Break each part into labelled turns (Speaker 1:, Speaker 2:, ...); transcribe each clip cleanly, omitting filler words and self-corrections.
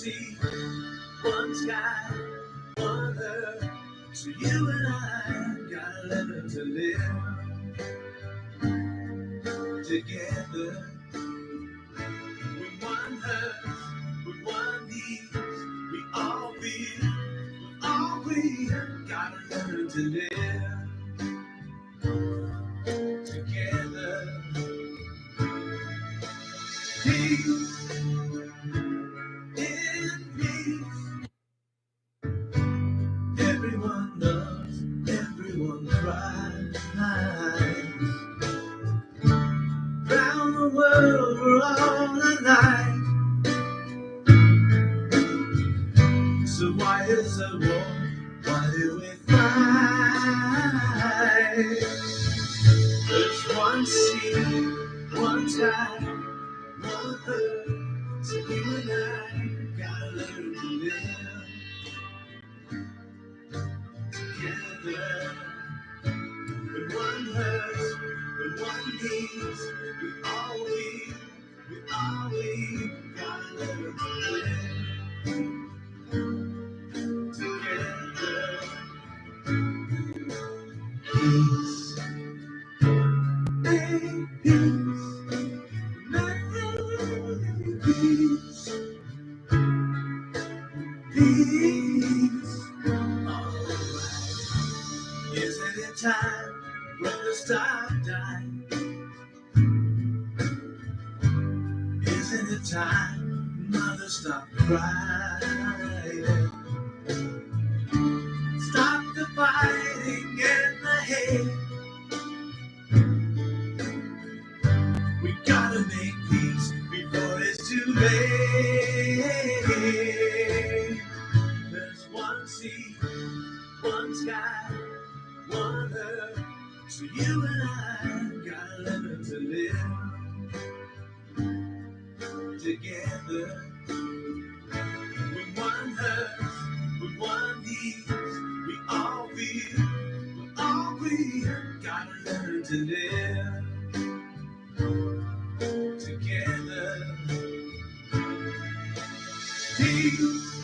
Speaker 1: sea, one sky, one earth. So you and I gotta learn to live together with one heart, with one need. We gotta learn to live together. Peace in peace. Everyone loves, everyone cries. Round the world we're all alike. So why is there war? Why do we fight? There's one sea, one sky, one earth. So you and I gotta learn to live together. With one heart, with one needs, we gotta learn to live together. Peace, make peace, make peace, peace. Alright. Isn't it time when the stars die? Isn't it time mother stop crying? Stop the fighting and the hate. We gotta make peace before it's too late. There's one sea, one sky, one earth. So you and I gotta learn to live together. With one heart, with one need. We gotta learn to live together. Peace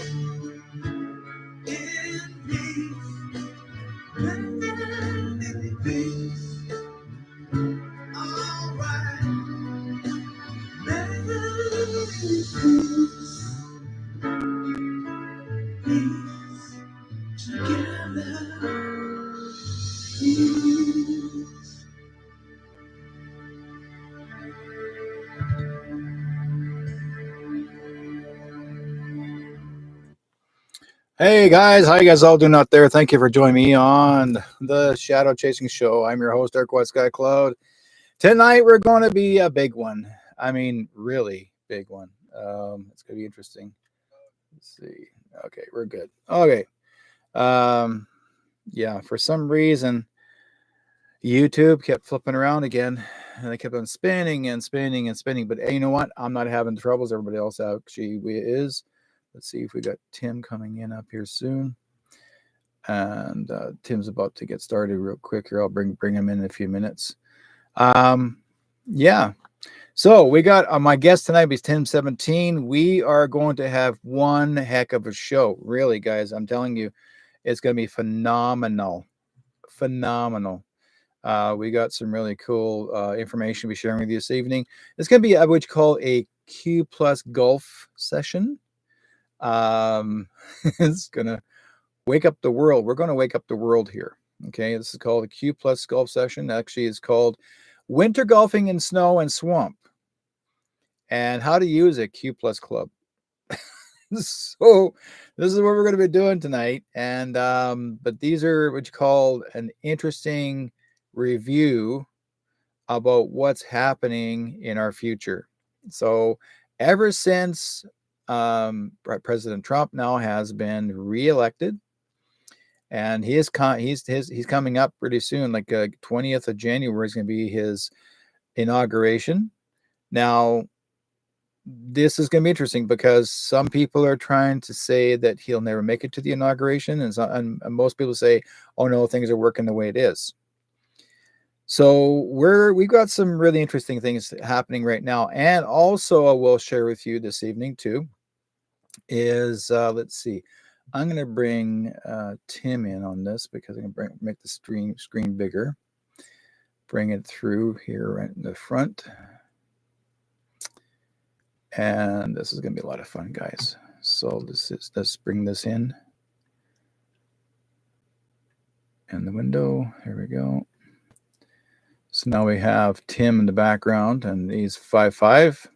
Speaker 1: in peace, peace. All right, peace, peace together. Peace. Hey guys, how you guys all doing out there? Thank you for joining me on the Shadow Chasing Show. I'm your host, Dark White Sky Cloud. Tonight we're going to be a big one. I mean, really big one. It's going to be interesting. Let's see. Okay, we're good. Okay. Yeah, for some reason, YouTube kept flipping around again, and they kept on spinning and spinning and spinning. But hey, you know what? I'm not having troubles. Everybody else actually is. Let's see if we got Tim coming in up here soon. And Tim's about to get started real quick here. I'll bring him in a few minutes. Yeah. So we got my guest tonight is TIM17. We are going to have one heck of a show. Really, guys, I'm telling you, it's going to be phenomenal. Phenomenal. We got some really cool information to be sharing with you this evening. It's going to be what you call a Q plus golf session. It's going to wake up the world. We're going to wake up the world here. Okay. This is called a Q plus golf session. Actually, it's called Winter Golfing in Snow and Swamp and how to use a Q plus club. So this is what we're going to be doing tonight. And, but these are what you call an interesting review about what's happening in our future. So ever since President Trump now has been reelected, and he's coming up pretty soon, like 20th of January is going to be his inauguration. Now, this is going to be interesting because some people are trying to say that he'll never make it to the inauguration, and most people say, "Oh no, things are working the way it is." So we've got some really interesting things happening right now, and also I will share with you this evening too. is let's see. I'm going to bring Tim in on this because I'm going to make the screen bigger. Bring it through here right in the front. And this is going to be a lot of fun, guys. So let's bring this in. And the window, here we go. So now we have Tim in the background, and he's 5'5".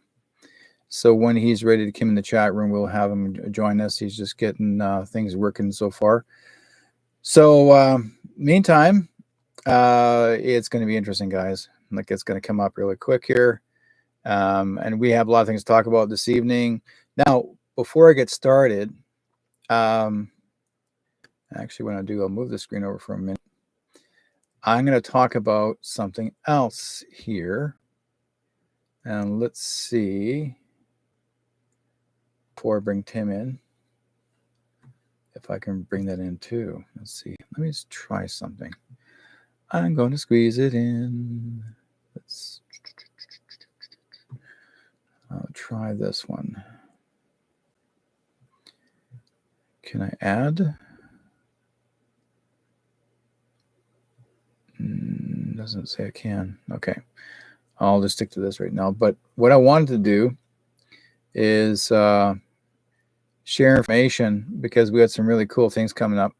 Speaker 1: So when he's ready to come in the chat room, we'll have him join us. He's just getting things working so far. So meantime, it's going to be interesting, guys. Like, it's going to come up really quick here. And we have a lot of things to talk about this evening. Now, before I get started, actually, what I'll do, I'll move the screen over for a minute. I'm going to talk about something else here. And let's see, before I bring Tim in, if I can bring that in too. Let's see. Let me just try something. I'm going to squeeze it in. I'll try this one. Can I add? Doesn't say I can. Okay. I'll just stick to this right now. But what I wanted to do is share information, because we had some really cool things coming up.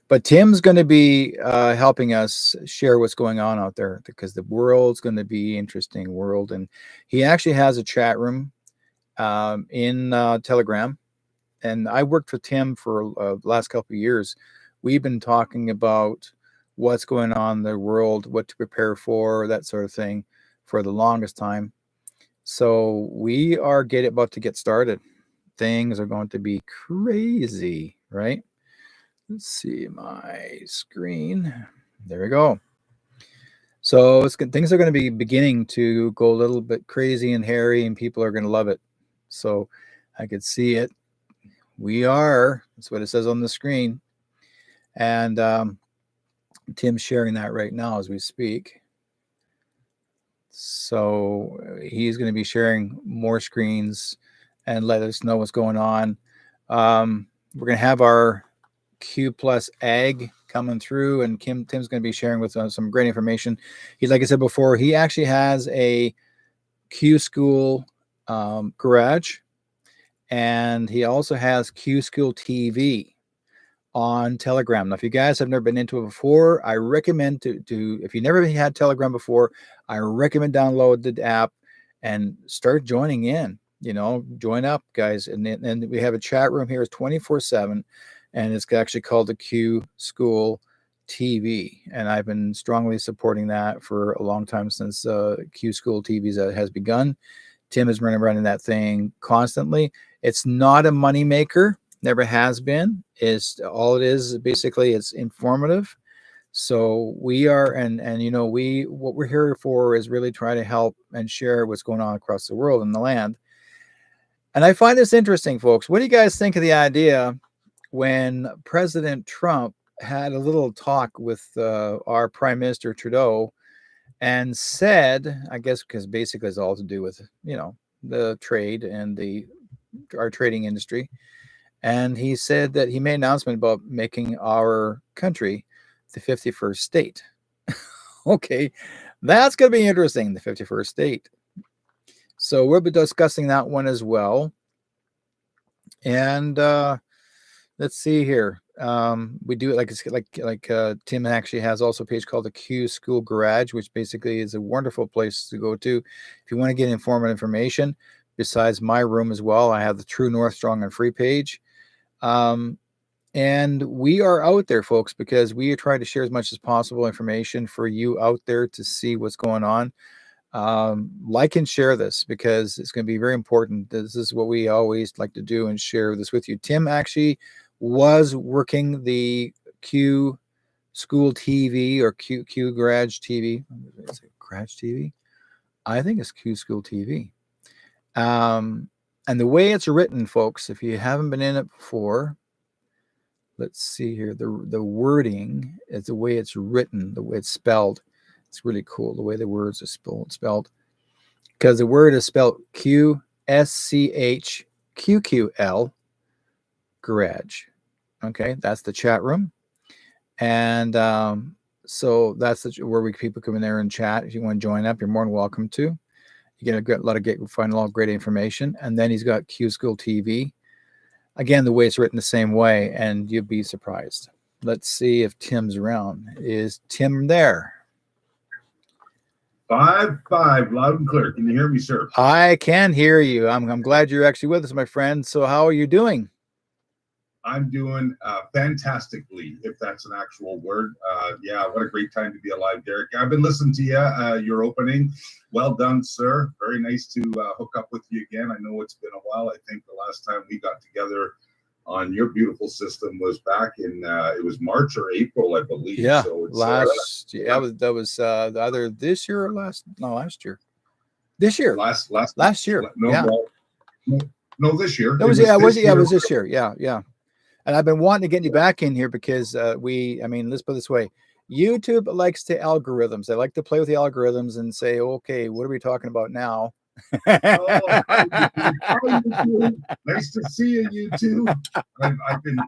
Speaker 1: But Tim's going to be helping us share what's going on out there, because the world's going to be interesting world. And he actually has a chat room in Telegram. And I worked with Tim for the last couple of years. We've been talking about what's going on in the world, what to prepare for, that sort of thing, for the longest time. So we are about to get started. Things are going to be crazy, right? Let's see my screen. There we go. So things are going to be beginning to go a little bit crazy and hairy, and people are going to love it. So I could see it. That's what it says on the screen. And Tim's sharing that right now as we speak. So he's going to be sharing more screens and let us know what's going on. We're going to have our Q Plus Ag coming through, and Tim's going to be sharing with us some great information. Like I said before, he actually has a Q School garage, and he also has Q School TV on Telegram. Now, if you guys have never been into it before, I recommend to if you never had Telegram before, I recommend download the app and start joining in. Join up, guys. And then we have a chat room here. It's 24/7, and it's actually called the Q School TV. And I've been strongly supporting that for a long time, since Q School TV has begun. Tim is running that thing constantly. It's not a moneymaker. Never has been. Is all it is. Basically, it's informative. So we are, and what we're here for is really try to help and share what's going on across the world and the land. And I find this interesting, folks. What do you guys think of the idea when President Trump had a little talk with our Prime Minister Trudeau, and said, I guess because basically it's all to do with the trade and our trading industry. And he said that he made an announcement about making our country the 51st state. Okay, that's going to be interesting, the 51st state. So we'll be discussing that one as well. And let's see here. We do it like Tim actually has also a page called the Q School Garage, which basically is a wonderful place to go to if you want to get informative information. Besides my room as well, I have the True North Strong and Free page. And we are out there, folks, because we are trying to share as much as possible information for you out there to see what's going on. Like and share this, because it's going to be very important. This is what we always like to do, and share this with you. Tim actually was working the Q School TV or Q Garage TV. Is it Garage TV? I think it's Q School TV. And the way it's written, folks, if you haven't been in it before, let's see here. The wording is the way it's written, the way it's spelled. It's really cool the way the words are spelled, because the word is spelled QSCHQQL Garage. Okay, that's the chat room. And so that's where people come in there and chat. If you want to join up, you're more than welcome to. You get find a lot of great information. And then he's got Q School TV. Again, the way it's written the same way, and you'd be surprised. Let's see if Tim's around. Is Tim there?
Speaker 2: 5-5, loud and clear. Can you hear me, sir?
Speaker 1: I can hear you. I'm glad you're actually with us, my friend. So how are you doing?
Speaker 2: I'm doing fantastically, if that's an actual word. Yeah, what a great time to be alive, Derek. I've been listening to you, your opening. Well done, sir. Very nice to hook up with you again. I know it's been a while. I think the last time we got together on your beautiful system was back in it was March or April, I believe.
Speaker 1: Yeah,
Speaker 2: so it's,
Speaker 1: that was either this year or last year. This year. Last year.
Speaker 2: No,
Speaker 1: yeah.
Speaker 2: No, this year.
Speaker 1: It was this year. Yeah. And I've been wanting to get you back in here because let's put it this way. YouTube likes to algorithms. They like to play with the algorithms and say, okay, what are we talking about now?
Speaker 2: Nice to see you, YouTube. I've been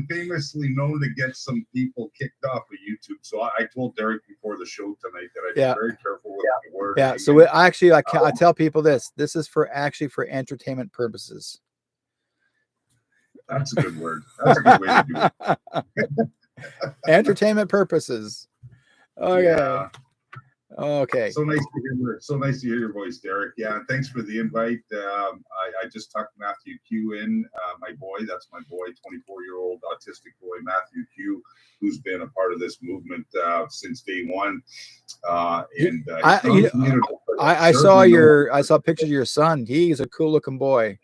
Speaker 2: famously known to get some people kicked off of YouTube. So I told Derek before the show tonight that I'd be very careful with the word.
Speaker 1: Yeah. So I tell people this is for entertainment purposes.
Speaker 2: That's a good word. That's a good way to do it.
Speaker 1: Entertainment purposes. Okay.
Speaker 2: Yeah.
Speaker 1: Okay.
Speaker 2: So nice to hear your voice, Derek. Yeah, and thanks for the invite. I just tucked Matthew Q in, my boy. That's my boy, 24-year-old autistic boy, Matthew Q, who's been a part of this movement since day one.
Speaker 1: I saw pictures of your son. He's a cool looking boy.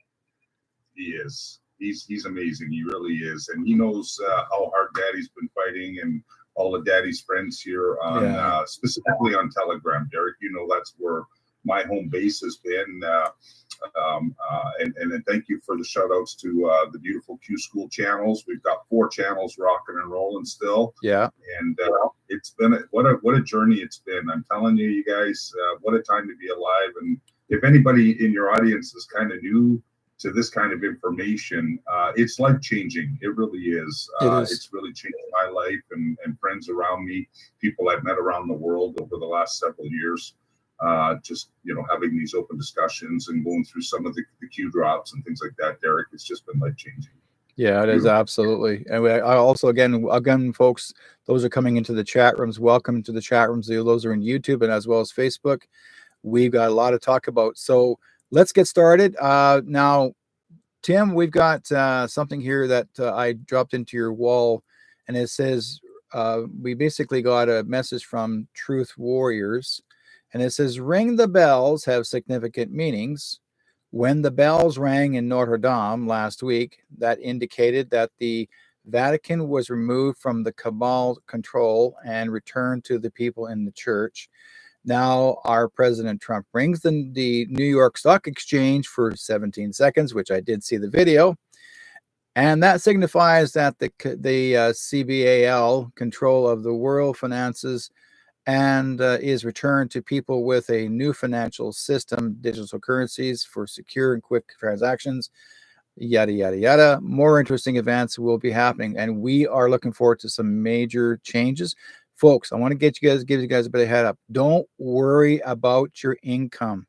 Speaker 2: He is. He's amazing. He really is, and he knows how hard Daddy's been fighting, and all of Daddy's friends here on specifically on Telegram. Derek, you know that's where my home base has been. And then thank you for the shout outs to the beautiful Q School channels. We've got 4 channels rocking and rolling still.
Speaker 1: Yeah.
Speaker 2: And it's been what a journey it's been. I'm telling you guys, what a time to be alive. And if anybody in your audience is kind of new to this kind of information, it's life changing. It really is. It's really changed my life and friends around me, people I've met around the world over the last several years. Just having these open discussions and going through some of the Q drops and things like that, Derek, it's just been life changing.
Speaker 1: Yeah, it is absolutely. And I also again, folks, those are coming into the chat rooms. Welcome to the chat rooms. Those are in YouTube and as well as Facebook. We've got a lot to talk about. So let's get started. Now, Tim, we've got something here that I dropped into your wall, and it says we basically got a message from Truth Warriors, and it says, ring the bells have significant meanings. When the bells rang in Notre Dame last week, that indicated that the Vatican was removed from the cabal control and returned to the people in the church. Now our President Trump rings the New York Stock Exchange for 17 seconds, which I did see the video. And that signifies that the CBAL control of the world finances and is returned to people with a new financial system, digital currencies for secure and quick transactions, yada, yada, yada. More interesting events will be happening. And we are looking forward to some major changes. Folks, I want to give you guys a bit of head up. Don't worry about your income.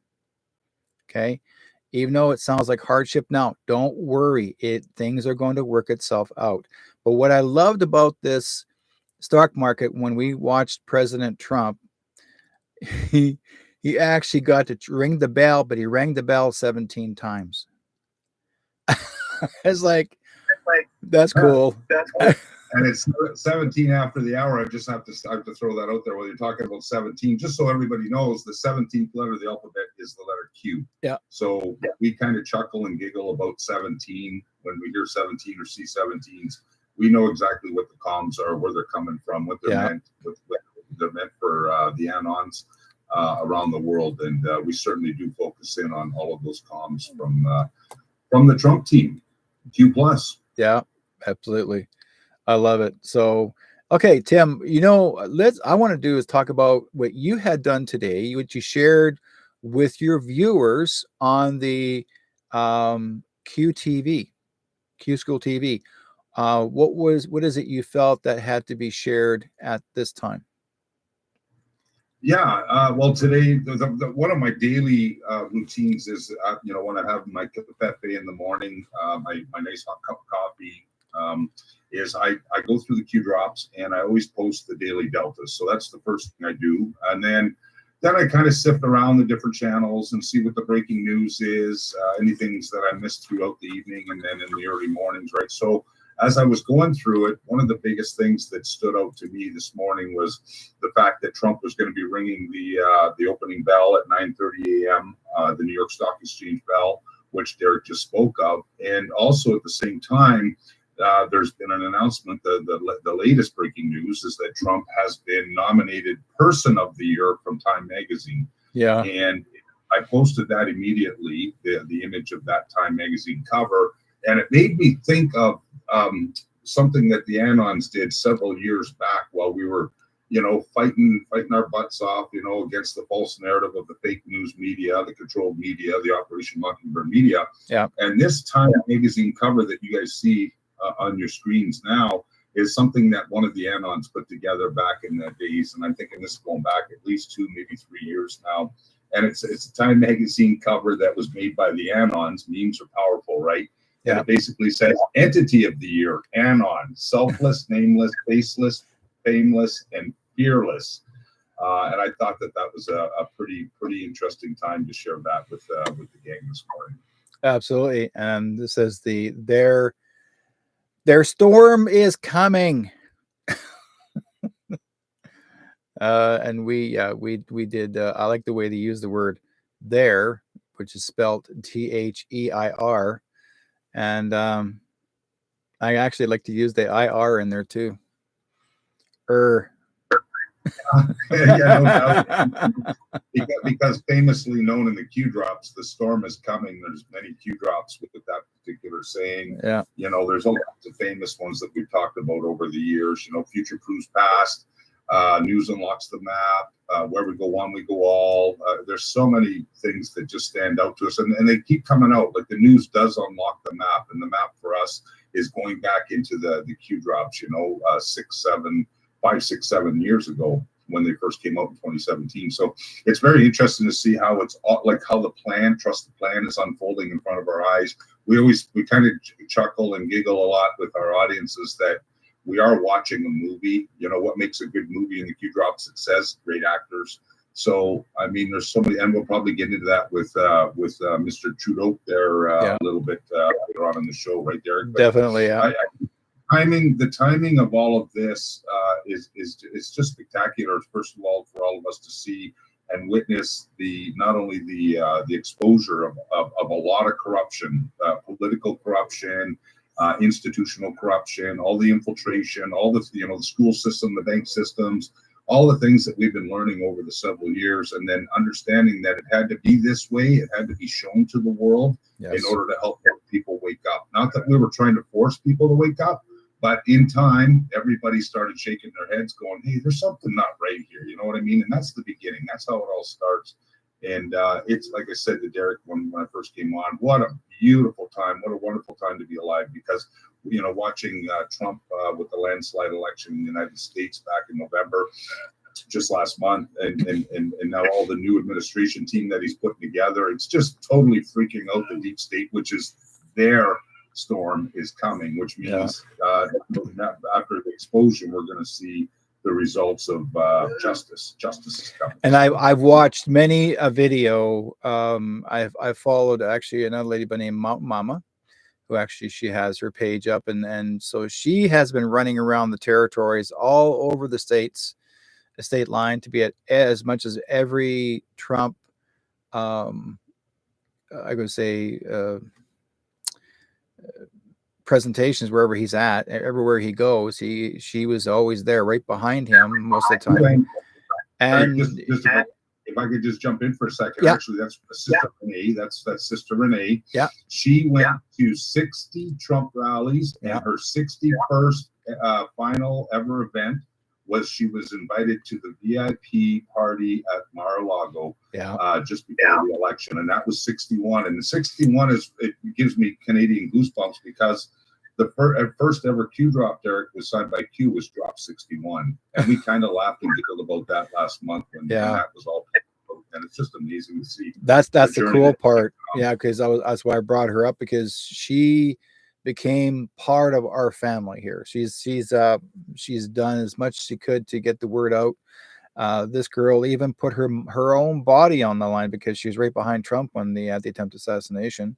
Speaker 1: Okay. Even though it sounds like hardship now, don't worry. Things are going to work itself out. But what I loved about this stock market when we watched President Trump, he actually got to ring the bell, but he rang the bell 17 times. It's like, that's cool.
Speaker 2: And it's 17 after the hour. I just have to throw that out there while you're talking about 17, just so everybody knows the 17th letter of the alphabet is the letter Q.
Speaker 1: Yeah.
Speaker 2: So we kind of chuckle and giggle about 17 when we hear 17 or see 17s. We know exactly what the comms are, where they're coming from, what they're meant, what they're meant for the anons around the world, and we certainly do focus in on all of those comms from the Trump team. Q plus.
Speaker 1: Yeah, absolutely. I love it. So, okay, Tim, I want to do is talk about what you had done today, what you shared with your viewers on the QTV. Q School TV. What is it you felt that had to be shared at this time?
Speaker 2: Yeah, well, today one of my daily routines is, when I have my cafe in the morning, my nice hot cup of coffee, is I go through the Q drops and I always post the daily deltas. So that's the first thing I do, and then I kind of sift around the different channels and see what the breaking news is, anything that I missed throughout the evening, and then in the early mornings, right? So as I was going through it, one of the biggest things that stood out to me this morning was the fact that Trump was going to be ringing the opening bell at 9:30 a.m., the New York Stock Exchange bell, which Derek just spoke of, and also at the same time, there's been an announcement. The latest breaking news is that Trump has been nominated Person of the Year from Time Magazine.
Speaker 1: Yeah,
Speaker 2: And I posted that immediately, the image of that Time Magazine cover, and it made me think of something that the Anons did several years back while we were, fighting our butts off, against the false narrative of the fake news media, the controlled media, the Operation Mockingbird media.
Speaker 1: yeah,
Speaker 2: And this Time Magazine cover that you guys see on your screens now is something that one of the Anons put together back in the days. And I'm thinking this is going back at least 2, maybe 3 years now. And it's a Time Magazine cover that was made by the Anons. Memes are powerful, right? And it basically says Entity of the Year, Anon, selfless, nameless, faceless, fameless, and fearless. And I thought that was a pretty interesting time to share that with the gang this morning.
Speaker 1: absolutely. And this says their storm is coming. And we did. I like the way they use the word "there," which is spelled THEIR, and I actually like to use the IR in there too.
Speaker 2: Yeah, no doubt. Because famously known in the Q drops, the storm is coming. There's many Q drops with that particular saying.
Speaker 1: Yeah.
Speaker 2: There's all kinds of famous ones that we've talked about over the years. Future proves past. News unlocks the map. Where we go one, we go all. There's so many things that just stand out to us, and they keep coming out. Like the news does unlock the map, and the map for us is going back into the Q drops. 5, 6, 7 years ago when they first came out in 2017. So it's very interesting to see how it's all, like how the plan, trust the plan, is unfolding in front of our eyes. We kind of chuckle and giggle a lot with our audiences that we are watching a movie. What makes a good movie in the Q drops? It says great actors. So I mean, there's so many, and we'll probably get into that with Mr. Trudeau there a little bit later on in the show, right, Derek? But
Speaker 1: definitely, yeah.
Speaker 2: The timing of all of this is just spectacular. First of all, for all of us to see and witness not only the exposure of a lot of corruption, political corruption, institutional corruption, all the infiltration, all the the school system, the bank systems, all the things that we've been learning over the several years, and then understanding that it had to be this way, it had to be shown to the world in order to help people wake up. Not that we were trying to force people to wake up, but in time, everybody started shaking their heads going, hey, there's something not right here. You know what I mean? And that's the beginning. That's how it all starts. And it's like I said to Derek when I first came on, what a beautiful time. What a wonderful time to be alive, because, watching Trump with the landslide election in the United States back in November, just last month, and now all the new administration team that he's putting together, it's just totally freaking out the deep state, which is their storm is coming, which means after the explosion, we're going to see the results of justice. Justice is coming.
Speaker 1: And I've watched many a video. I've followed actually another lady by name Mama, who actually she has her page up, and so she has been running around the territories all over the states, the state line, to be at as much as every Trump. I would say. Presentations wherever he's at, everywhere he goes, she was always there, right behind him most of the time. And
Speaker 2: if I could just jump in for a second, actually, that's Sister Renee. That's Sister Renee.
Speaker 1: Yeah,
Speaker 2: she went to 60 Trump rallies, and her 61st final ever event was she was invited to the VIP party at Mar-a-Lago just before the election, and that was 61. And the 61 it gives me Canadian goosebumps, because first ever Q drop, Derek, was signed by Q, was drop 61, and we kind of laughed and giggled about that last month when that was all. And it's just amazing to see.
Speaker 1: That's the cool part. Yeah, because that's why I brought her up, because she became part of our family here. She's done as much as she could to get the word out. This girl even put her own body on the line because she was right behind Trump when the attempted assassination.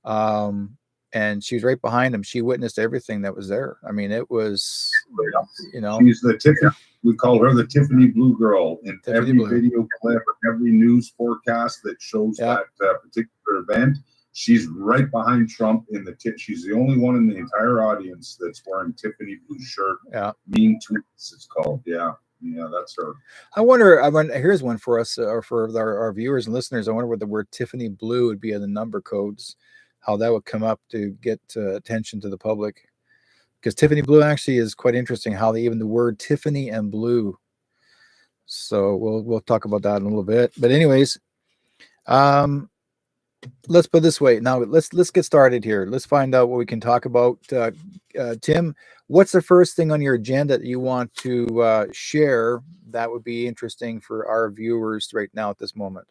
Speaker 1: And she was right behind him. She witnessed everything that was there. I mean, it was,
Speaker 2: she's the Tiffany. We call her the Tiffany Blue Girl in every video clip, every news forecast that shows that particular event. She's right behind Trump in the tip. She's the only one in the entire audience that's wearing Tiffany blue shirt. Mean Tweets, it's called. Yeah, that's her.
Speaker 1: I wonder. Here's one for us, or for our viewers and listeners. I wonder what the word Tiffany blue would be in the number codes, how that would come up to get attention to the public. Because Tiffany blue actually is quite interesting, how even the word Tiffany and blue. So we'll talk about that in a little bit. But anyways, let's put it this way. Now let's get started here. Let's find out what we can talk about. Tim, what's the first thing on your agenda that you want to share that would be interesting for our viewers right now at this moment?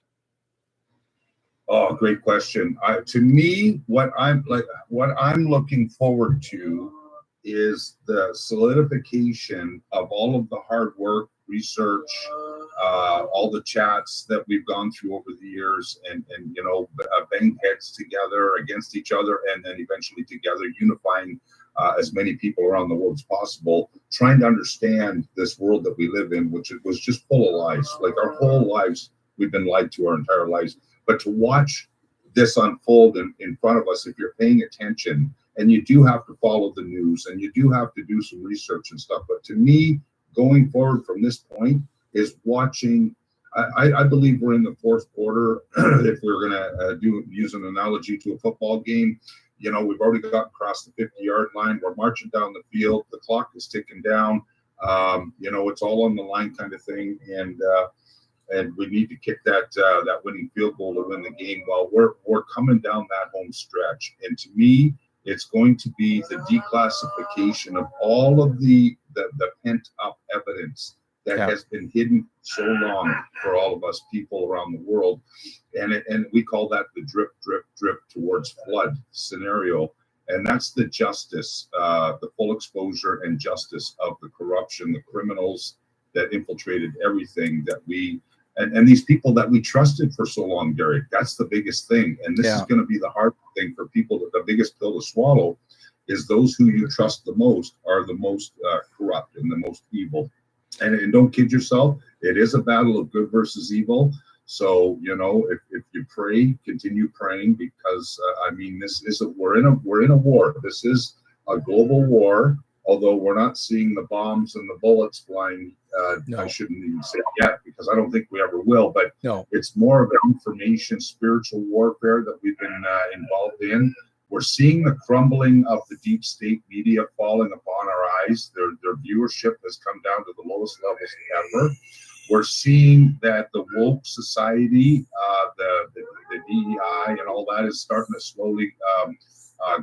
Speaker 2: Oh, great question. To me, what I'm looking forward to is the solidification of all of the hard work, research, all the chats that we've gone through over the years, and bang heads together against each other, and then eventually together unifying as many people around the world as possible, trying to understand this world that we live in, which was just full of lies. Like our whole lives, we've been lied to our entire lives. But to watch this unfold in front of us, if you're paying attention, and you do have to follow the news, and you do have to do some research and stuff. But to me, going forward from this point is watching. I believe we're in the fourth quarter. If we're going to use an analogy to a football game, we've already got across the 50-yard line. We're marching down the field. The clock is ticking down. It's all on the line kind of thing. And we need to kick that winning field goal to win the game. Well, we're coming down that home stretch. And to me, it's going to be the declassification of all of the pent-up evidence that has been hidden so long for all of us people around the world. And we call that the drip, drip, drip towards flood scenario. And that's the justice, the full exposure and justice of the corruption, the criminals that infiltrated everything that and these people that we trusted for so long, Derek. That's the biggest thing. And this is going to be the hard thing for people. The biggest pill to swallow is those who you trust the most are the most corrupt and the most evil. And don't kid yourself. It is a battle of good versus evil. So, if you pray, continue praying, because we're in a war. This is a global war. Although we're not seeing the bombs and the bullets flying, I shouldn't even say yet, because I don't think we ever will. But it's more of an information, spiritual warfare that we've been involved in. We're seeing the crumbling of the deep state media falling upon our eyes. Their viewership has come down to the lowest levels ever. We're seeing that the woke society, the DEI and all that is starting to slowly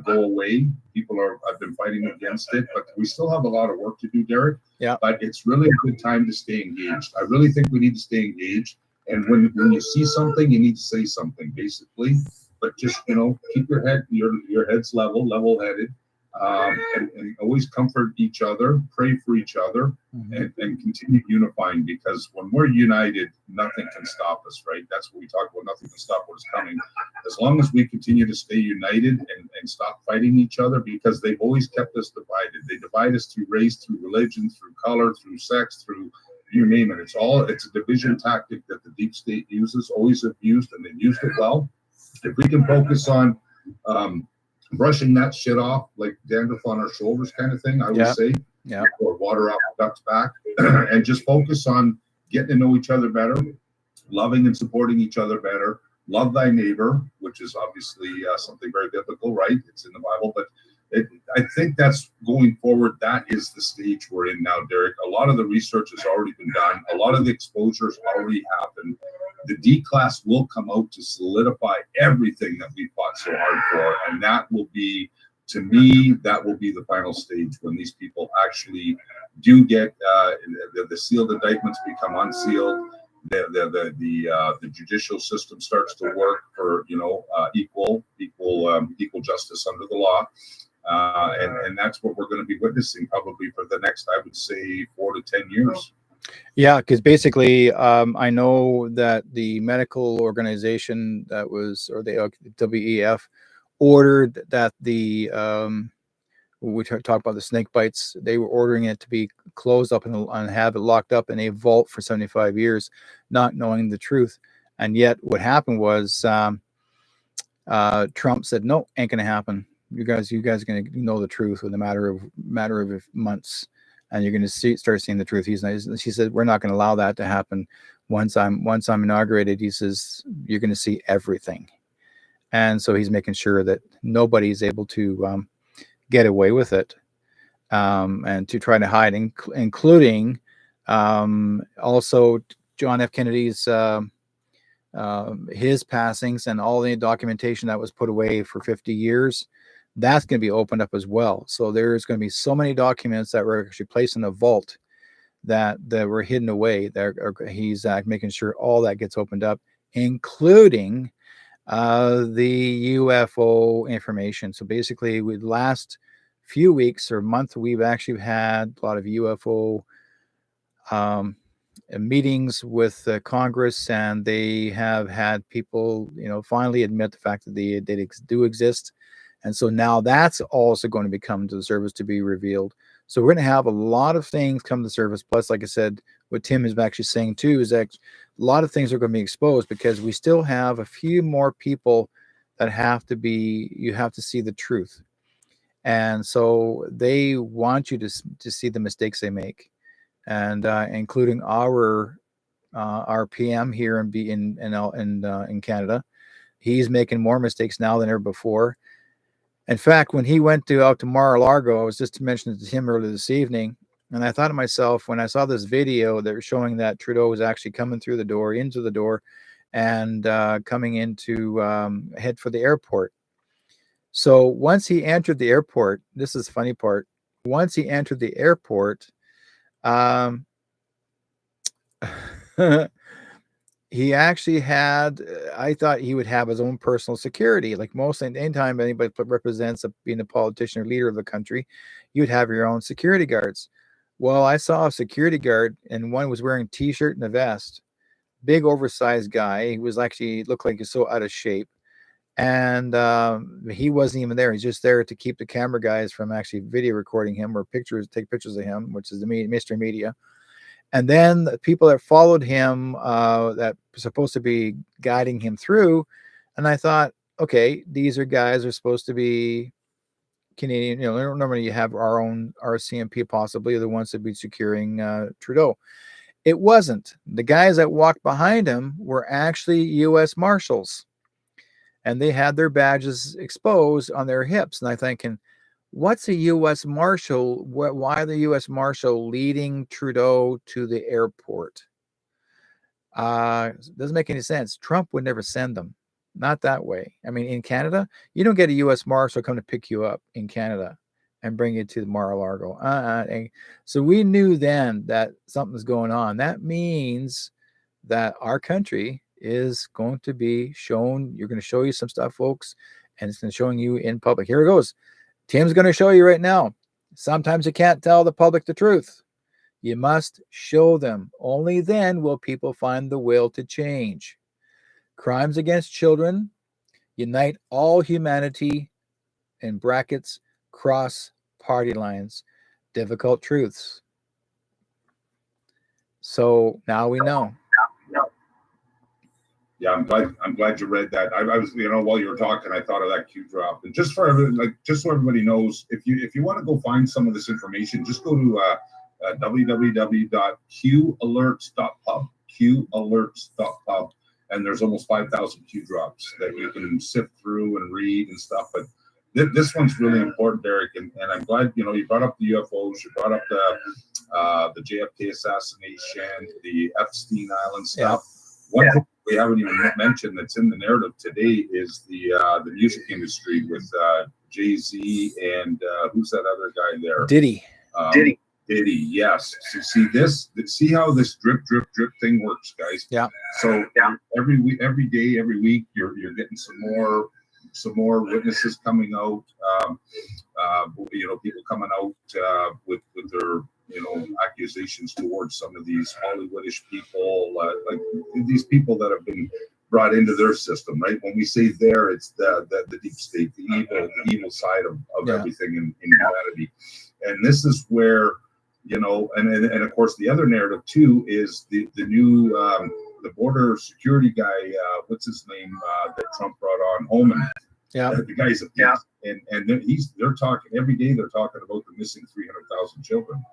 Speaker 2: go away. People have been fighting against it, but we still have a lot of work to do, Derek.
Speaker 1: Yeah.
Speaker 2: But it's really a good time to stay engaged. I really think we need to stay engaged. And when you see something, you need to say something, basically. But just keep your heads level-headed, and always comfort each other, pray for each other, and continue unifying. Because when we're united, nothing can stop us, right? That's what we talk about. Nothing can stop what is coming. As long as we continue to stay united and stop fighting each other, because they've always kept us divided. They divide us through race, through religion, through color, through sex, through you name it. It's a division tactic that the deep state uses, always have used, and they've used it well. If we can focus on brushing that shit off, like dandruff on our shoulders kind of thing, I would say, or water off the duck's back, and just focus on getting to know each other better, loving and supporting each other better, love thy neighbor, which is obviously something very biblical, right? It's in the Bible, but I think that's going forward. That is the stage we're in now, Derek. A lot of the research has already been done. A lot of the exposures already happened. The D-class will come out to solidify everything that we fought so hard for, and that will be to me, that will be the final stage when these people actually do get the sealed indictments become unsealed. The judicial system starts to work for equal justice under the law, and that's what we're going to be witnessing probably for the next, I would say, 4 to 10 years.
Speaker 1: Yeah, because basically, I know that the medical organization that was, or the WEF, ordered that we talked about the snake bites. They were ordering it to be closed up and have it locked up in a vault for 75 years, not knowing the truth. And yet, what happened was Trump said, "No, ain't gonna happen. You guys are gonna know the truth in a matter of months, and you're gonna start seeing the truth." She said, "We're not gonna allow that to happen. Once I'm inaugurated," he says, "you're gonna see everything." And so he's making sure that nobody's able to get away with it, and to try to hide, including also John F. Kennedy's his passings and all the documentation that was put away for 50 years. That's going to be opened up as well. So there's going to be so many documents that were actually placed in a vault that were hidden away. He's making sure all that gets opened up, including the UFO information. So basically, with the last few weeks or month, we've actually had a lot of UFO meetings with Congress, and they have had people, finally admit the fact that they do exist. And so now that's also going to become to the surface to be revealed. So we're going to have a lot of things come to the surface. Plus, like I said, what Tim is actually saying too is that a lot of things are going to be exposed, because we still have a few more people that you have to see the truth. And so they want you to see the mistakes they make, and including our PM here in Canada. He's making more mistakes now than ever before. In fact, when he went out to Mar-a-Lago, I was just mentioning to him earlier this evening, and I thought to myself, when I saw this video that was showing that Trudeau was actually coming through the door, into the door, and coming into head for the airport. So once he entered the airport, this is the funny part. Once he entered the airport, he actually had, I thought he would have his own personal security. Like most, anytime anybody represents being a politician or leader of the country, you would have your own security guards. Well, I saw a security guard, and one was wearing a t-shirt and a vest. Big, oversized guy. He was actually looked like he's so out of shape. And he wasn't even there. He's just there to keep the camera guys from actually video recording him or take pictures of him, which is the mystery media. And then the people that followed him, that were supposed to be guiding him through, and I thought, okay, these guys are supposed to be Canadian. Normally you have our own RCMP, possibly the ones that be securing Trudeau. It wasn't. The guys that walked behind him were actually U.S. Marshals, and they had their badges exposed on their hips. And I'm thinking, what's a U.S. Marshal? Why the U.S. Marshal leading Trudeau to the airport? Doesn't make any sense. Trump would never send them. Not that way. I mean, in Canada, you don't get a U.S. Marshal come to pick you up in Canada and bring you to the Mar-a-Lago. So we knew then that something's going on. That means that our country is going to be shown. You're going to show you some stuff, folks, and it's going to showing you in public. Here it goes. Tim's going to show you right now. Sometimes you can't tell the public the truth. You must show them. Only then will people find the will to change. Crimes against children unite all humanity, in brackets, cross party lines. Difficult truths. So now we know.
Speaker 2: Yeah, I'm glad you read that. I was, while you were talking, I thought of that Q drop. And just so everybody knows, if you want to go find some of this information, just go to www.qalerts.pub, qalerts.pub, and there's almost 5,000 Q drops that you can sift through and read and stuff. But this one's really important, Derek, and I'm glad you brought up the UFOs, you brought up the JFK assassination, the Epstein Island stuff. Yeah. One thing we haven't even mentioned that's in the narrative today is the music industry with Jay-Z and who's that other guy there?
Speaker 1: Diddy.
Speaker 2: Diddy, yes. So see how this drip thing works, guys.
Speaker 1: Yeah.
Speaker 2: So every week, every day, every week, you're getting some more witnesses coming out. People coming out with their accusations towards some of these Hollywoodish people, like these people that have been brought into their system, right? When we say there, it's the deep state, the evil side of everything in humanity. And this is where, and of course the other narrative too is the new the border security guy, what's his name, that Trump brought on, Homan.
Speaker 1: Yeah,
Speaker 2: the guy's a and they're talking every day. They're talking about the missing 300,000 children.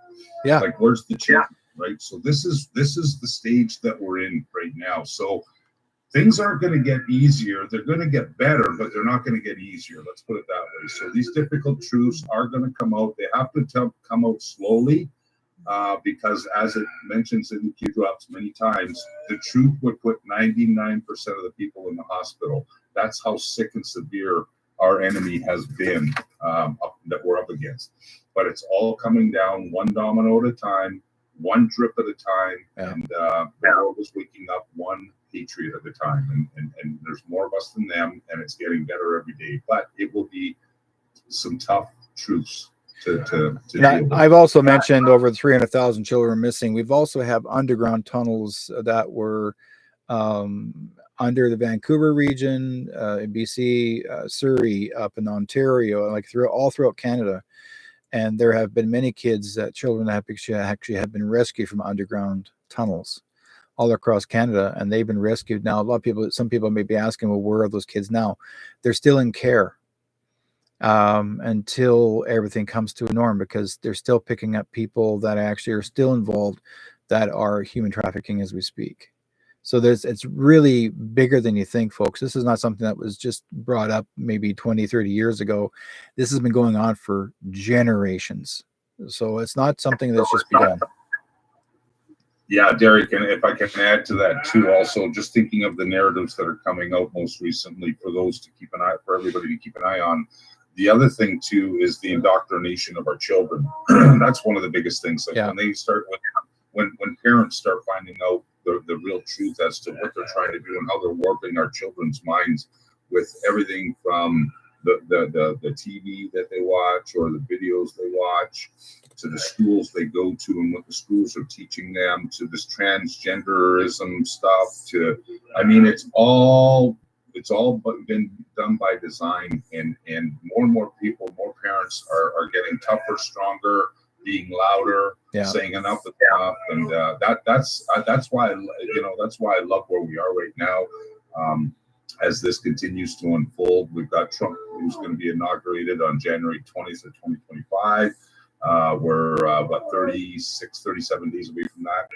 Speaker 1: Yeah,
Speaker 2: like where's the children, right? So this is the stage that we're in right now. So things aren't going to get easier. They're going to get better, but they're not going to get easier. Let's put it that way. So these difficult truths are going to come out. They have to come out slowly. Because as it mentions in Q drops many times, the truth would put 99% of the people in the hospital. That's how sick and severe our enemy has been that we're up against. But it's all coming down one domino at a time, one drip at a time, and the world is waking up one patriot at a time. And there's more of us than them, and it's getting better every day. But it will be some tough truths.
Speaker 1: I've also mentioned over 300,000 children missing. We've also have underground tunnels that were under the Vancouver region, in BC, Surrey, up in Ontario, like all throughout Canada. And there have been many kids, children that actually have been rescued from underground tunnels all across Canada, and they've been rescued. Now, some people may be asking, well, where are those kids now? They're still in care until everything comes to a norm, because they're still picking up people that actually are still involved that are human trafficking as we speak. So it's really bigger than you think, folks. This is not something that was just brought up maybe 20, 30 years ago. This has been going on for generations. So it's not something that's just begun.
Speaker 2: Yeah, Derek, and if I can add to that too, also just thinking of the narratives that are coming out most recently for everybody to keep an eye on. The other thing too is the indoctrination of our children. That's one of the biggest things. Like when they start, when parents start finding out the real truth as to what they're trying to do and how they're warping our children's minds with everything from the TV that they watch or the videos they watch, to the schools they go to and what the schools are teaching them, to this transgenderism stuff, it's all been done by design, and more and more people, more parents are getting tougher, stronger, being louder, saying enough is enough, and that's why I love where we are right now. As this continues to unfold, we've got Trump, who's going to be inaugurated on January 20th of 2025. We're about 36, 37 days away from that.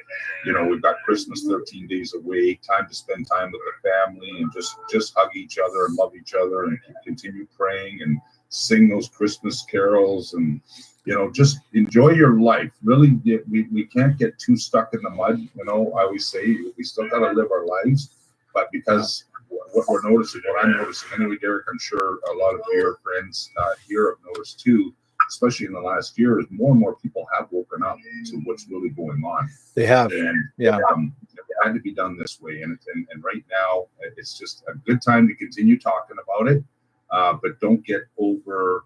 Speaker 2: We've got Christmas 13 days away, time to spend time with the family and just hug each other and love each other and continue praying and sing those Christmas carols and, just enjoy your life. Really, we can't get too stuck in the mud. I always say we still got to live our lives, but because what I'm noticing anyway, Derek, I'm sure a lot of your friends here have noticed too, especially in the last year, is more and more people have woken up to what's really going on.
Speaker 1: They have,
Speaker 2: and it had to be done this way. And right now, it's just a good time to continue talking about it, but don't get over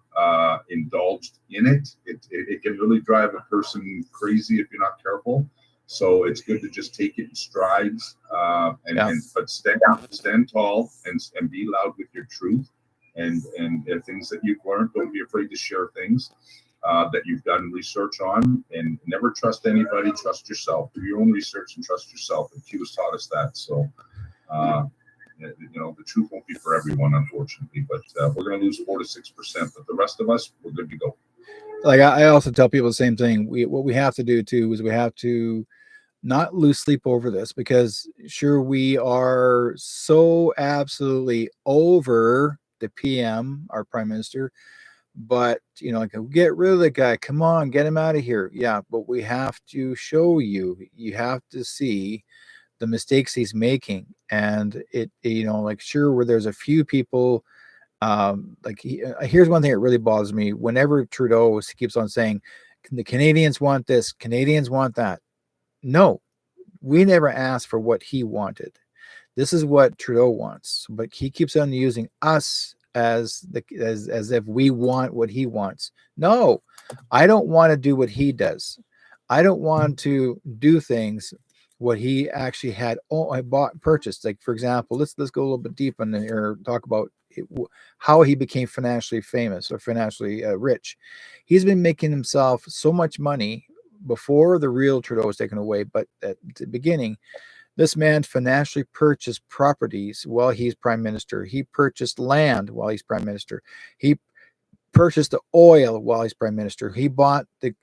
Speaker 2: indulged in it. It can really drive a person crazy if you're not careful. So it's good to just take it in strides, but stand tall and be loud with your truth. And things that you've learned, don't be afraid to share things that you've done research on, and never trust anybody. Trust yourself. Do your own research and trust yourself. And Q has taught us that. So, the truth won't be for everyone, unfortunately, but we're going to lose 4 to 6%. But the rest of us, we're good to go.
Speaker 1: Like I also tell people the same thing. What we have to do too is we have to not lose sleep over this, because sure, we are so absolutely over the PM, our prime minister, but get rid of the guy, come on, get him out of here. Yeah, but we have to show you have to see the mistakes he's making. And sure, where there's a few people Like here's one thing that really bothers me. Whenever Trudeau keeps on saying the Canadians want this, Canadians want that. No, we never asked for what he wanted. This is what Trudeau wants, but he keeps on using us as if we want what he wants. No, I don't want to do what he does. I don't want to do things what he actually had. Oh, I bought purchased. Like for example, let's go a little bit deep in here. Talk about it, how he became financially famous or financially rich. He's been making himself so much money before the real Trudeau was taken away, but at the beginning this man financially purchased properties while he's prime minister. He purchased land while he's prime minister. He purchased the oil while he's prime minister. He bought the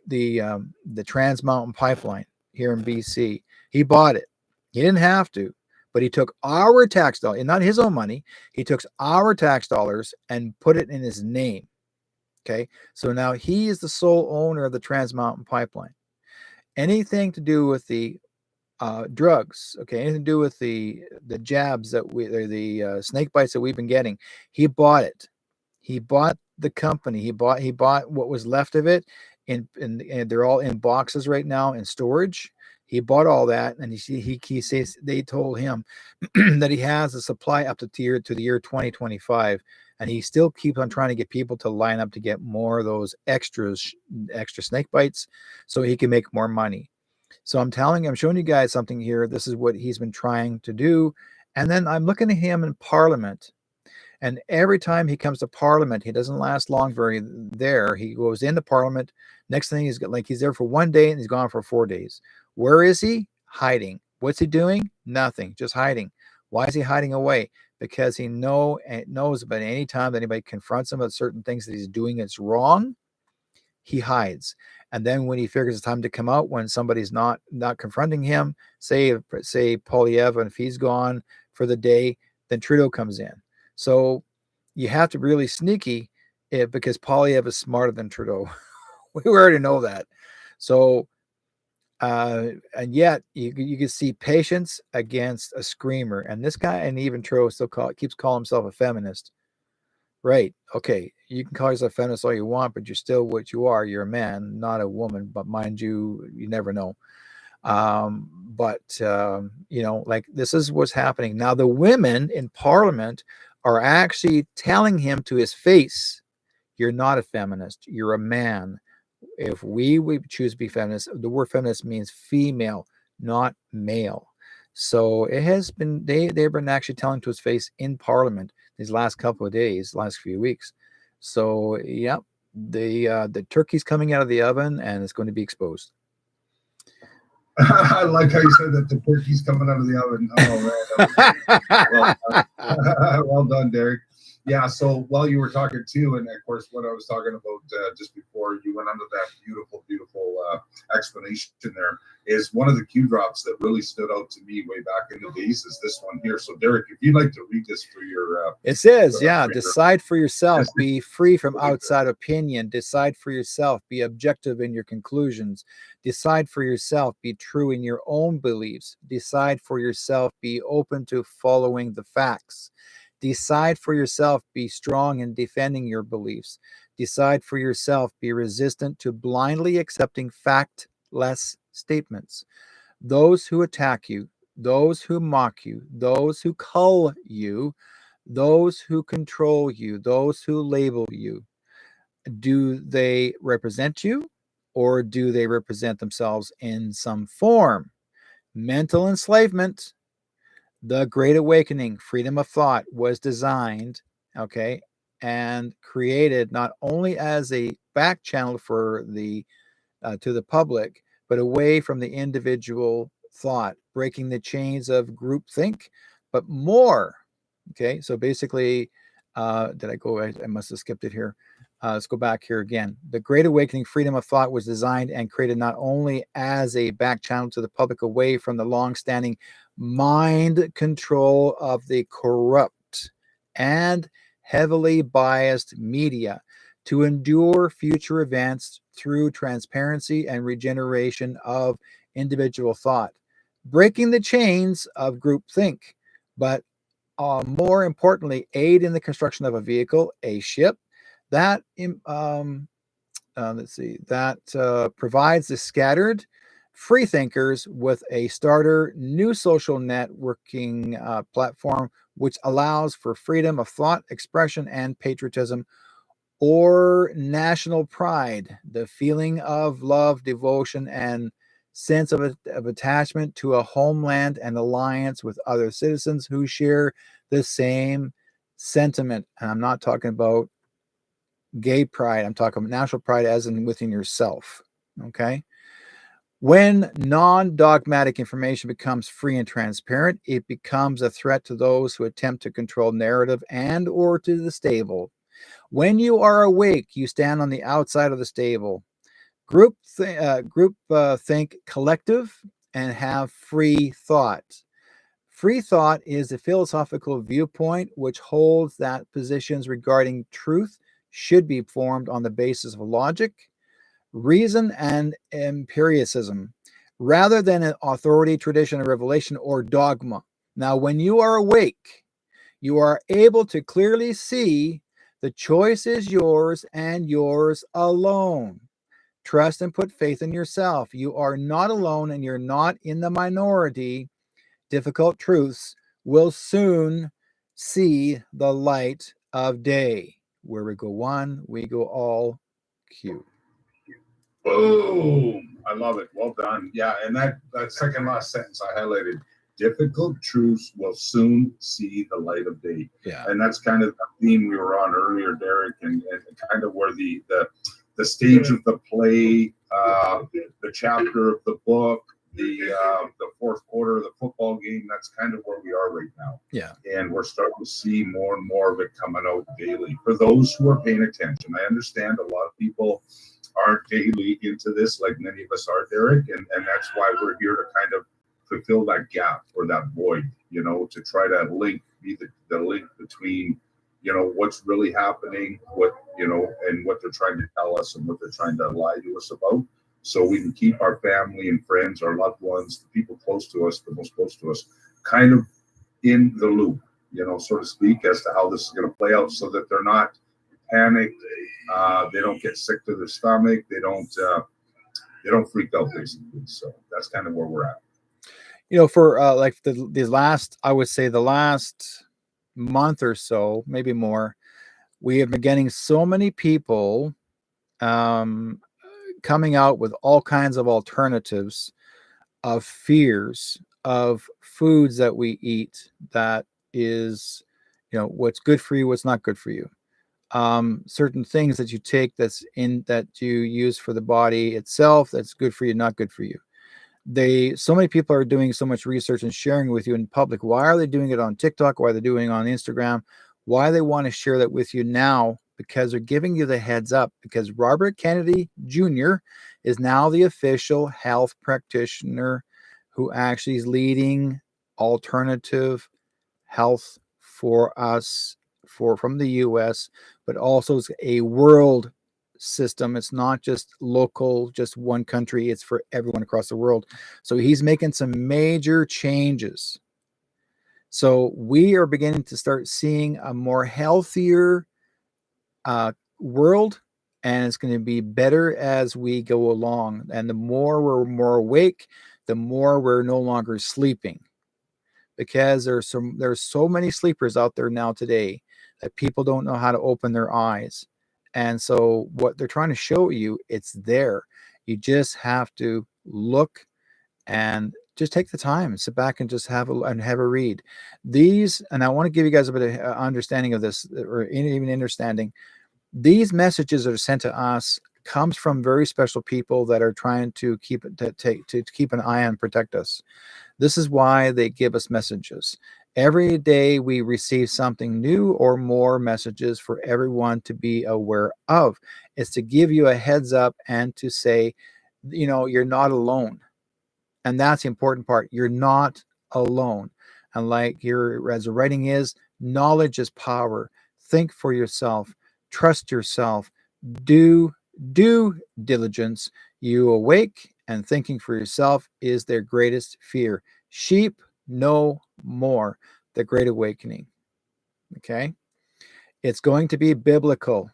Speaker 1: Trans Mountain Pipeline here in BC. He bought it. He didn't have to, but he took our tax dollars, and not his own money. He took our tax dollars and put it in his name. Okay, so now he is the sole owner of the Trans Mountain Pipeline. Anything to do with the drugs, okay, anything to do with the jabs that we or the snake bites that we've been getting, he bought it. He bought the company. He bought what was left of it, and they're all in boxes right now in storage. He bought all that, and he says they told him that he has a supply up to the year 2025, and he still keeps on trying to get people to line up to get more of those extra snake bites, so he can make more money. So I'm showing you guys something here. This is what he's been trying to do. And then I'm looking at him in Parliament. And every time he comes to Parliament, he doesn't last long very there. He goes into Parliament. Next thing he's there for 1 day and he's gone for 4 days. Where is he? Hiding. What's he doing? Nothing, just hiding. Why is he hiding away? Because he knows about any time that anybody confronts him with certain things that he's doing that's wrong, he hides. And then when he figures it's time to come out, when somebody's not confronting him, say Polyev, and if he's gone for the day, then Trudeau comes in. So you have to be really sneaky because Polyev is smarter than Trudeau. We already know that. So and yet you can see patience against a screamer. And this guy, and even Trudeau keeps calling himself a feminist. Right. Okay. You can call yourself feminist all you want, but you're still what you are. You're a man, not a woman. But mind you, you never know. Like this is what's happening now. The women in Parliament are actually telling him to his face, "You're not a feminist. You're a man." If we choose to be feminist, the word feminist means female, not male. So it has been they've been actually telling to his face in Parliament these last couple of days, last few weeks. So yeah, the turkey's coming out of the oven and it's going to be exposed.
Speaker 2: I like how you said that the turkey's coming out of the oven. Oh man, well done, Derek. Yeah, so while you were talking too, and of course what I was talking about just before you went under that beautiful explanation there, is one of the cue drops that really stood out to me way back in the days is this one here. So Derek, if you'd like to read this for your
Speaker 1: it says, decide for yourself, be free from outside opinion, decide for yourself, be objective in your conclusions, decide for yourself, be true in your own beliefs, decide for yourself, be open to following the facts. Decide for yourself, be strong in defending your beliefs. Decide for yourself, be resistant to blindly accepting factless statements. Those who attack you, those who mock you, those who cull you, those who control you, those who label you, do they represent you or do they represent themselves in some form? Mental enslavement. The Great Awakening, freedom of thought, was designed, okay, and created not only as a back channel for the to the public, but away from the individual thought, breaking the chains of groupthink, but more. Okay, so basically, did I go? I must have skipped it here. Let's go back here again. The Great Awakening, freedom of thought, was designed and created not only as a back channel to the public away from the long-standing mind control of the corrupt and heavily biased media to endure future events through transparency and regeneration of individual thought, breaking the chains of groupthink, but More importantly, aid in the construction of a vehicle, a ship, that let's see, that provides the scattered free thinkers with a starter new social networking platform which allows for freedom of thought, expression, and patriotism or national pride, the feeling of love, devotion, and sense of attachment to a homeland and alliance with other citizens who share the same sentiment. And I'm not talking about gay pride, I'm talking about national pride as in within yourself. Okay. When non dogmatic information becomes free and transparent, it becomes a threat to those who attempt to control narrative and or to the stable. When you are awake, you stand on the outside of the stable. Think collective and have free thought. Free thought is a philosophical viewpoint which holds that positions regarding truth should be formed on the basis of logic, reason, and empiricism, rather than an authority, tradition, or revelation or dogma. Now, when you are awake, you are able to clearly see the choice is yours and yours alone. Trust and put faith in yourself. You are not alone and you're not in the minority. Difficult truths will soon see the light of day. Where we go one, we go all. Q.
Speaker 2: Boom! I love it. Well done. Yeah, and that second last sentence I highlighted. Difficult truths will soon see the light of day.
Speaker 1: Yeah.
Speaker 2: And that's kind of the theme we were on earlier, Derek, and kind of where the stage of the play, the chapter of the book, the fourth quarter of the football game. That's kind of where we are right now.
Speaker 1: Yeah.
Speaker 2: And we're starting to see more and more of it coming out daily. For those who are paying attention, I understand a lot of people aren't daily into this like many of us are, Derek, and that's why we're here to kind of fulfill that gap or that void, to try to be the link between, what's really happening, and what they're trying to tell us and what they're trying to lie to us about. So we can keep our family and friends, our loved ones, the people close to us, the most close to us, kind of in the loop, so to speak, as to how this is going to play out so that they're not panicked. They don't get sick to their stomach. They don't freak out basically. So that's kind of where we're at.
Speaker 1: For like these last, I would say the last month or so, maybe more, we have been getting so many people coming out with all kinds of alternatives of fears of foods that we eat that is, what's good for you, what's not good for you. Certain things that you take that you use for the body itself that's good for you, not good for you. So many people are doing so much research and sharing with you in public. Why are they doing it on TikTok? Why are they doing it on Instagram? Why they want to share that with you now? Because they're giving you the heads up. Because Robert Kennedy Jr. is now the official health practitioner who actually is leading alternative health for us from the US, but also it's a world system. It's not just local, just one country, it's for everyone across the world. So he's making some major changes. So we are beginning to start seeing a more healthier world, and it's going to be better as we go along. And the more we're more awake, the more we're no longer sleeping, because there's so many sleepers out there now today that people don't know how to open their eyes. And so what they're trying to show you, it's there. You just have to look and just take the time and sit back and just have a read these. And I want to give you guys a bit of understanding of this, or even understanding these messages that are sent to us comes from very special people that are trying to keep an eye on, protect us. This is why they give us messages. Every day we receive something new or more messages for everyone to be aware of. It's to give you a heads up and to say, you're not alone. And that's the important part. You're not alone. And like as the writing is, knowledge is power. Think for yourself. Trust yourself. Do due diligence. You awake, and thinking for yourself is their greatest fear. Sheep no more. the Great Awakening. Okay. It's going to be biblical.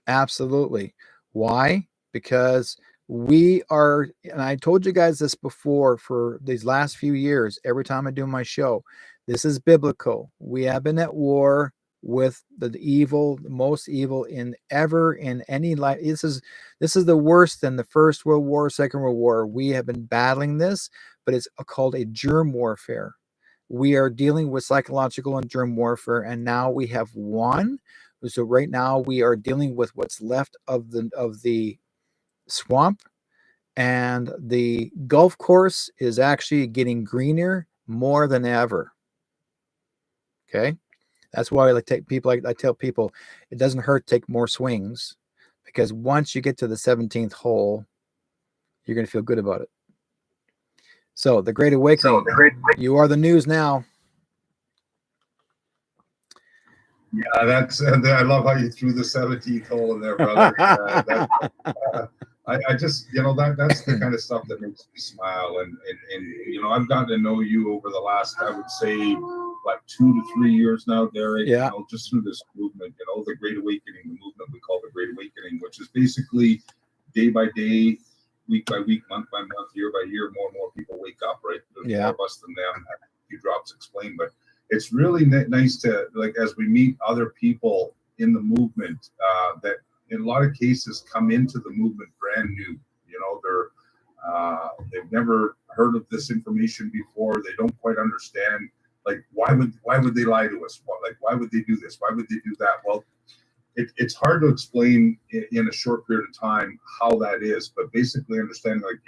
Speaker 1: Absolutely. Why? Because we are, and I told you guys this before for these last few years, every time I do my show, this is biblical. We have been at war with the evil, the most evil in ever in any life. This is the worst than the First World War, Second World War. We have been battling this, but it's called a germ warfare. We are dealing with psychological and germ warfare, and now we have won. So right now we are dealing with what's left of the swamp, and the golf course is actually getting greener more than ever. Okay, that's why I take people. I tell people it doesn't hurt to take more swings, because once you get to the 17th hole, you're going to feel good about it. So the Great Awakening. You are the news now.
Speaker 2: Yeah, that's. I love how you threw the 17th hole in there, brother. I just, that's the kind of stuff that makes me smile. And I've gotten to know you over the last, I would say, like 2 to 3 years now, Derek.
Speaker 1: Yeah.
Speaker 2: Just through this movement, the Great Awakening, the movement we call the Great Awakening, which is basically day by day, week by week, month by month, year by year, more and more people wake up, right? There's more of us than them. A few drops explain, but it's really nice to, like, as we meet other people in the movement that in a lot of cases come into the movement brand new. They've never heard of this information before. They don't quite understand, like, why would they lie to us? Why would they do this? Why would they do that? Well, it's hard to explain in a short period of time how that is, but basically understanding, like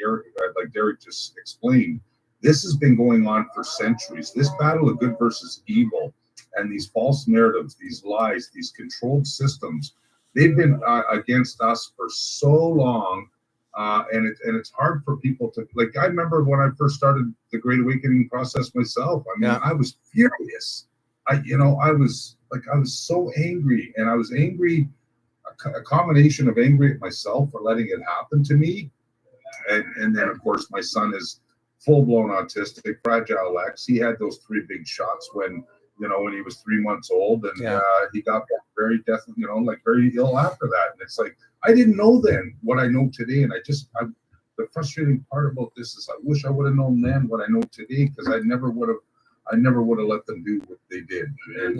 Speaker 2: Derek just explained, this has been going on for centuries. This battle of good versus evil and these false narratives, these lies, these controlled systems, they've been against us for so long. And it's hard for people to, like, I remember when I first started the Great Awakening process myself. I mean, I was furious. I was so angry, and I was angry, a combination of angry at myself for letting it happen to me. And then, of course, my son is full-blown autistic, Fragile X. He had those 3 big shots when he was 3 months old, and he got very very ill after that. And it's like, I didn't know then what I know today. And the frustrating part about this is I wish I would have known then what I know today, because I never would have let them do what they did. And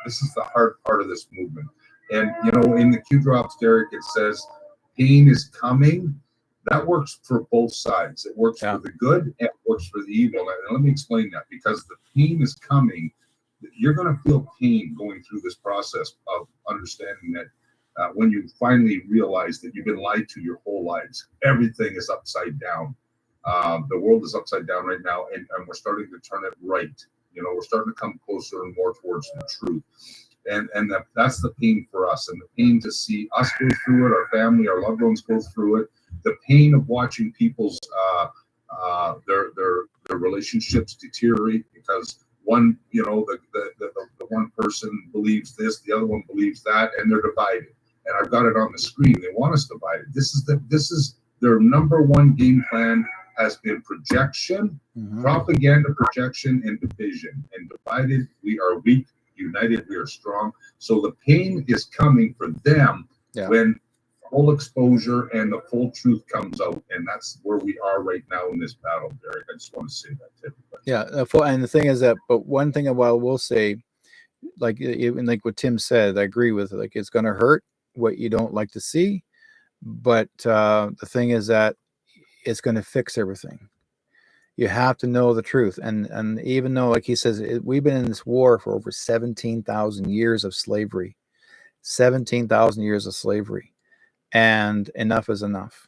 Speaker 2: this is the hard part of this movement. And in the Q drops, Derek, it says pain is coming. That works for both sides. It works for the good and it works for the evil. And let me explain that, because the pain is coming. You're going to feel pain going through this process of understanding that when you finally realize that you've been lied to your whole lives, everything is upside down. The world is upside down right now, and we're starting to turn it right. We're starting to come closer and more towards the truth. And that's the pain for us, and the pain to see us go through it, our family, our loved ones go through it. The pain of watching people's their relationships deteriorate because one, the one person believes this, the other one believes that, and they're divided. And I've got it on the screen. They want us divided. This is their number one game plan has been projection, propaganda, projection, and division. And divided, we are weak. United, we are strong. So the pain is coming for them when full exposure and the full truth comes out, and that's where we are right now in this battle, Derek. I just want to say that to everybody.
Speaker 1: Yeah, and the thing is that, but one thing I will say, like even like what Tim said, I agree with. Like, it's going to hurt what you don't like to see, but the thing is that it's going to fix everything. You have to know the truth, and even though, like he says, we've been in this war for over 17,000 years of slavery, 17,000 years of slavery. And enough is enough.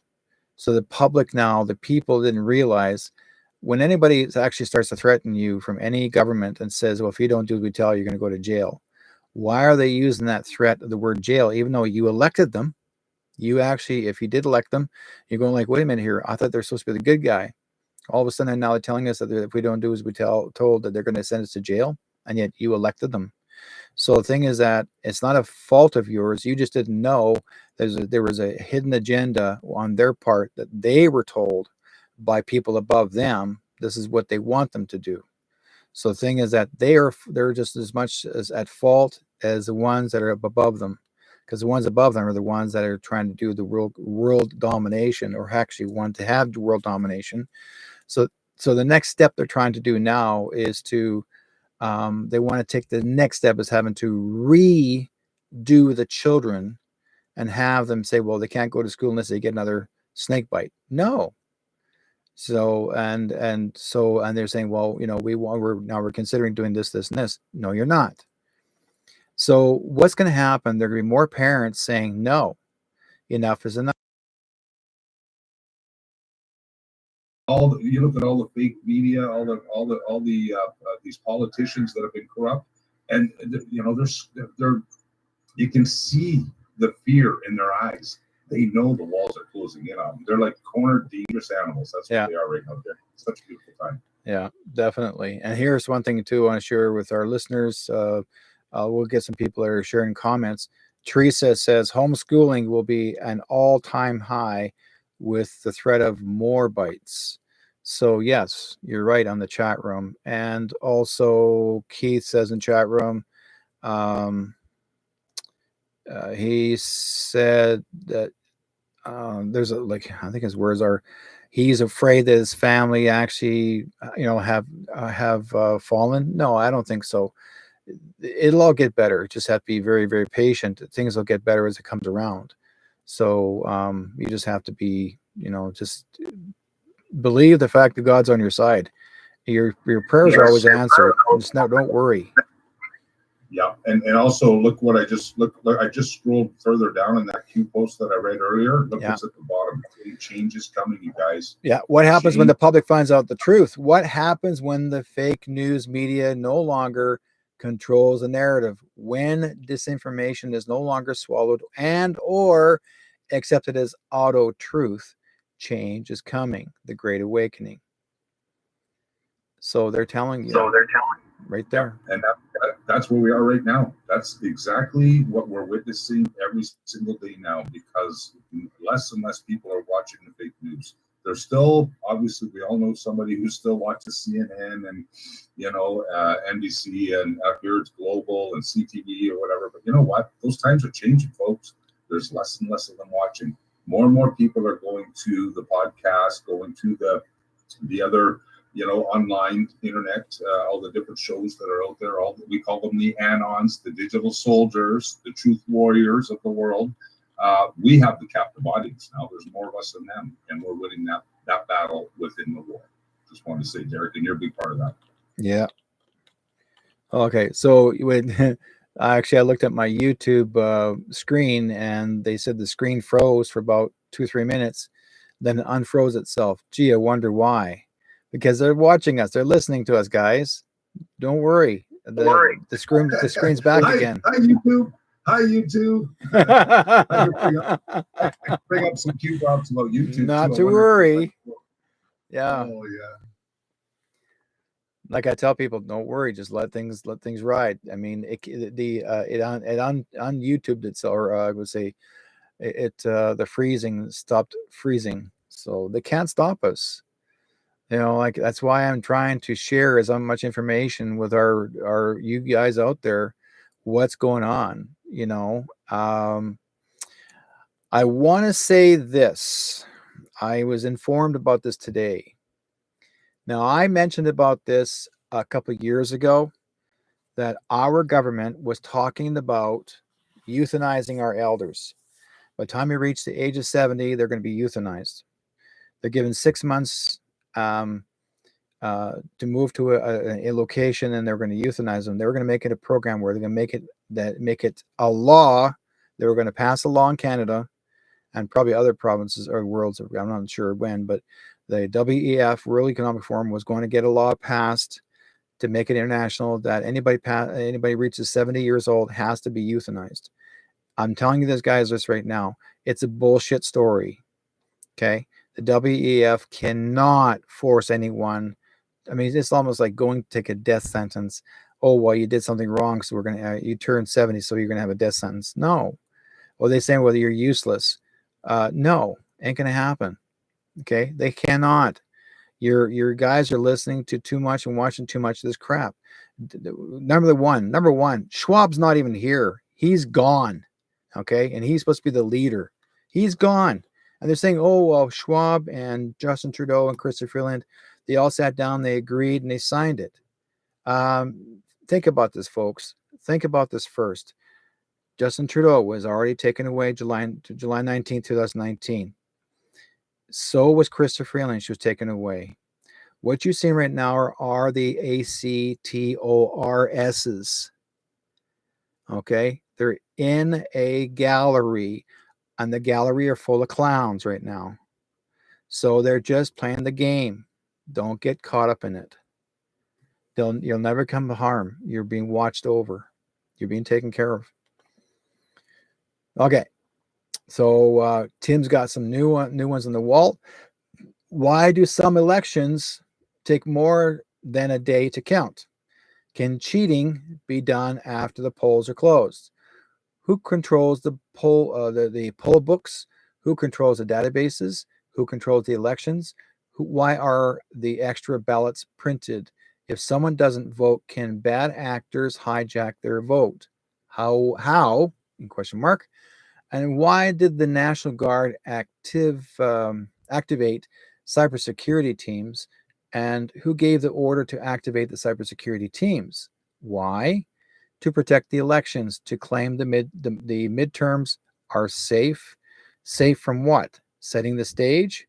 Speaker 1: So the public now, the people didn't realize, when anybody actually starts to threaten you from any government and says, well, if you don't do what we tell you, you're going to go to jail. Why are they using that threat of the word jail, even though you elected them? You actually, if you did elect them, you're going like, wait a minute here. I thought they're supposed to be the good guy. All of a sudden, now they're telling us that if we don't do as we told, that they're going to send us to jail. And yet you elected them. So the thing is that it's not a fault of yours. You just didn't know there was a hidden agenda on their part, that they were told by people above them, this is what they want them to do. So the thing is that they're just as much as at fault as the ones that are above them, because the ones above them are the ones that are trying to do the world domination, or actually want to have world domination. So so the next step they're trying to do now is to they want to take the next step is having to redo the children and have them say, well, they can't go to school unless they get another snake bite. No. So and they're saying, well, we're considering doing this, this, and this. No, you're not. So what's going to happen? There are going to be more parents saying, no, enough is enough.
Speaker 2: You look at all the fake media, all the these politicians that have been corrupt, and they're you can see the fear in their eyes. They know the walls are closing in on them. They're like cornered, dangerous animals. That's what they are right now. They're such a beautiful time.
Speaker 1: Yeah, definitely. And here's one thing too I want to share with our listeners. We'll get some people that are sharing comments. Teresa says homeschooling will be an all-time high with the threat of more bites. So yes, you're right on the chat room. And also Keith says in chat room, um, he said that there's a, like, I think his words are, he's afraid that his family actually have fallen. No, I don't think so. It'll all get better. Just have to be very, very patient. Things will get better as it comes around. So you just have to be, just believe the fact that God's on your side. Your prayers are always answered. Just don't worry.
Speaker 2: Yeah, and also look what I just look. I just scrolled further down in that Q post that I read earlier. Look what's at the bottom. Change is coming, you guys.
Speaker 1: Yeah. What happens when the public finds out the truth? What happens when the fake news media no longer controls the narrative? When disinformation is no longer swallowed and or accepted as auto truth, change is coming. The Great Awakening. So they're telling you. Right there.
Speaker 2: Yeah, and that's where we are right now. That's exactly what we're witnessing every single day now, because less and less people are watching the fake news. There's still, obviously, we all know somebody who still watches CNN and NBC, and up here it's Global and CTV or whatever. But you know what? Those times are changing, folks. There's less and less of them watching. More and more people are going to the podcast, going to the other online internet, all the different shows that are out there. We call them the anons, the digital soldiers, the truth warriors of the world. We have the captive audience now. There's more of us than them, and we're winning that battle within the war. Just wanted to say, Derek, and you're a big part of that.
Speaker 1: Yeah. Okay, so when actually I looked at my YouTube screen, and they said the screen froze for about 2-3 minutes, then it unfroze itself. Gee, I wonder why. Because they're watching us, they're listening to us, guys. Don't worry. The screen's back again.
Speaker 2: Hi, YouTube. Hi, YouTube. bring up some cute drops about YouTube.
Speaker 1: Not to worry. Yeah.
Speaker 2: Oh yeah.
Speaker 1: Like I tell people, don't worry, just let things ride. I mean, it on YouTube itself, or I would say the freezing stopped freezing, so they can't stop us. Like that's why I'm trying to share as much information with our you guys out there, what's going on. I want to say this. I was informed about this today. Now, I mentioned about this a couple of years ago, that our government was talking about euthanizing our elders. By the time you reach the age of 70, they're going to be euthanized. They're given 6 months to move to a location, and they're going to euthanize them. They were going to make it a program where they're going to make it a law. They were going to pass a law in Canada and probably other provinces or worlds. I'm not sure when, but the WEF, World Economic Forum, was going to get a law passed to make it international that anybody reaches 70 years old has to be euthanized. I'm telling you this, guys, this right now. It's a bullshit story. Okay. The WEF cannot force anyone. I mean, it's almost like going to take a death sentence. Oh, well, you did something wrong, so we're going to, you turned 70, so you're going to have a death sentence. No. Or they saying whether you're useless. No, ain't going to happen. Okay. They cannot. Your guys are listening to too much and watching too much of this crap. Number one, Schwab's not even here. He's gone. Okay, and he's supposed to be the leader. He's gone. And they're saying, oh well, Schwab and Justin Trudeau and Christopher Freeland, they all sat down, they agreed, and they signed it. Think about this, folks. Think about this first. Justin Trudeau was already taken away July 19th, 2019. So was Christopher Freeland. She was taken away. What you're seeing right now are the ACTORSs. Okay? They're in a gallery, and the gallery are full of clowns right now. So they're just playing the game. Don't get caught up in it. You'll never come to harm. You're being watched over. You're being taken care of. Okay. So Tim's got some new ones on the wall. Why do some elections take more than a day to count? Can cheating be done after the polls are closed? Who controls the poll books? Who controls the databases? Who controls the elections? Why are the extra ballots printed? If someone doesn't vote, can bad actors hijack their vote? How? In question mark. And why did the National Guard activate cybersecurity teams? And who gave the order to activate the cybersecurity teams? Why? To protect the elections, to claim the midterms are safe. Safe from what? Setting the stage?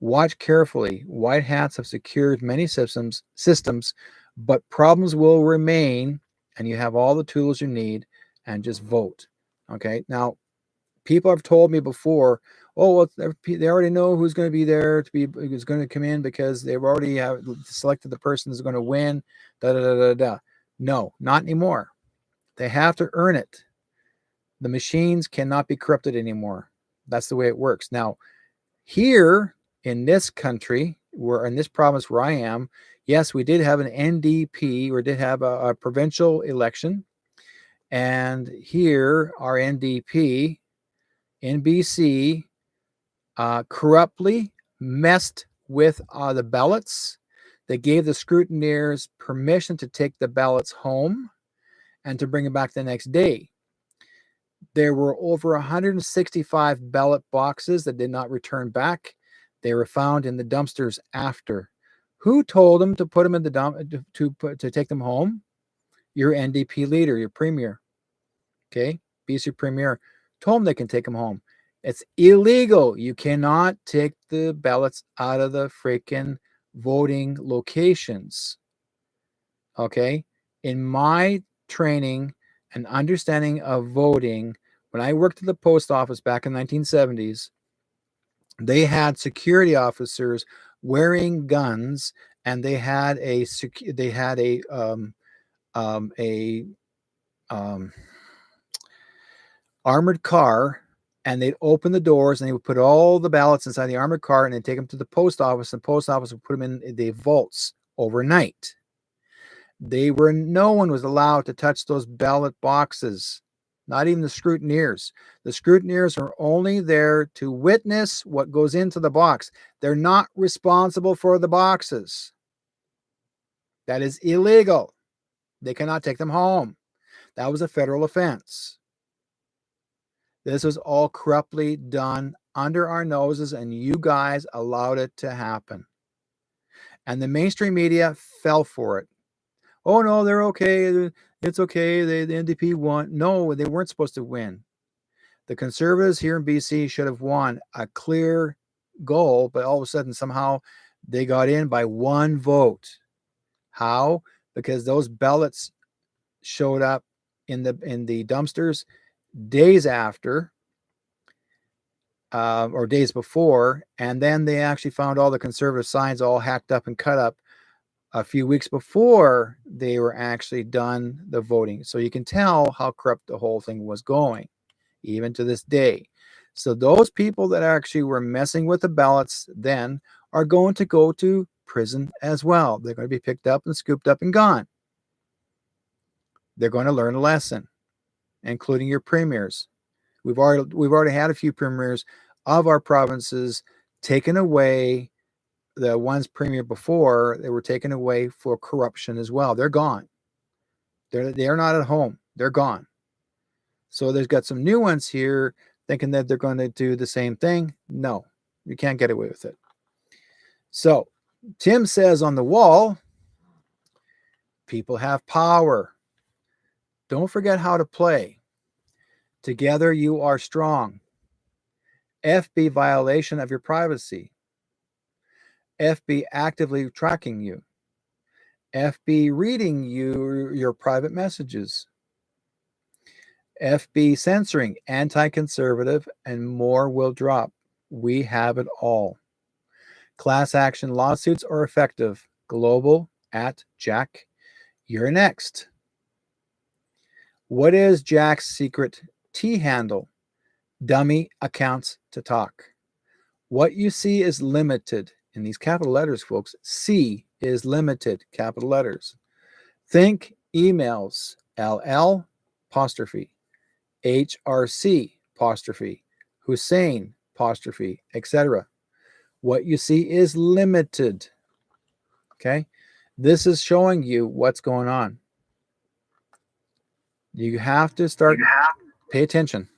Speaker 1: Watch carefully. White hats have secured many systems, but problems will remain, and you have all the tools you need, and just vote. Okay. Now, people have told me before, oh, well, they already know who's going to be there who's going to come in because they've already have selected the person who's going to win. Da da da da da. No, not anymore. They have to earn it. The machines cannot be corrupted anymore. That's the way it works. Now, here in this country, where in this province where I am, yes, we did have an NDP, or did have a provincial election, and here our NDP in BC corruptly messed with the ballots. They gave the scrutineers permission to take the ballots home and to bring them back the next day. There were over 165 ballot boxes that did not return back. They were found in the dumpsters after. Who told them to put them in the dump to take them home? Your NDP leader, your premier. Okay, BC premier told them they can take them home. It's illegal. You cannot take the ballots out of the freaking voting locations. Okay, in my training and understanding of voting, when I worked at the post office back in the 1970s, they had security officers wearing guns, and they had a armored car, and they'd open the doors and they would put all the ballots inside the armored car, and they'd take them to the post office, and the post office would put them in the vaults overnight. No one was allowed to touch those ballot boxes, not even the scrutineers. The scrutineers are only there to witness what goes into the box. They're not responsible for the boxes. That is illegal. They cannot take them home. That was a federal offense. This was all corruptly done under our noses, and you guys allowed it to happen. And the mainstream media fell for it. Oh no, they're okay. It's okay. The NDP won. No, they weren't supposed to win. The Conservatives here in BC should have won a clear goal, but all of a sudden, somehow, they got in by one vote. How? Because those ballots showed up in the dumpsters days after, or days before, and then they actually found all the Conservative signs all hacked up and cut up a few weeks before they were actually done the voting. So you can tell how corrupt the whole thing was going, even to this day. So those people that actually were messing with the ballots then are going to go to prison as well. They're going to be picked up and scooped up and gone. They're going to learn a lesson, including your premiers. We've already had a few premiers of our provinces taken away the ones premier before, they were taken away for corruption as well. They're gone. They're not at home. They're gone. So there's got some new ones here thinking that they're going to do the same thing. No, you can't get away with it. So Tim says on the wall, people have power. Don't forget how to play. Together you are strong. FB violation of your privacy. FB actively tracking you. FB reading your private messages. FB censoring, anti-conservative, and more will drop. We have it all. Class action lawsuits are effective. Global at Jack. You're next. What is Jack's secret T handle? Dummy accounts to talk. What you see is limited. In these capital letters, folks, C is limited, capital letters. Think emails, LL, apostrophe. HRC, apostrophe. Hussein, apostrophe, etc. What you see is limited. Okay? This is showing you what's going on. You have to start, pay attention.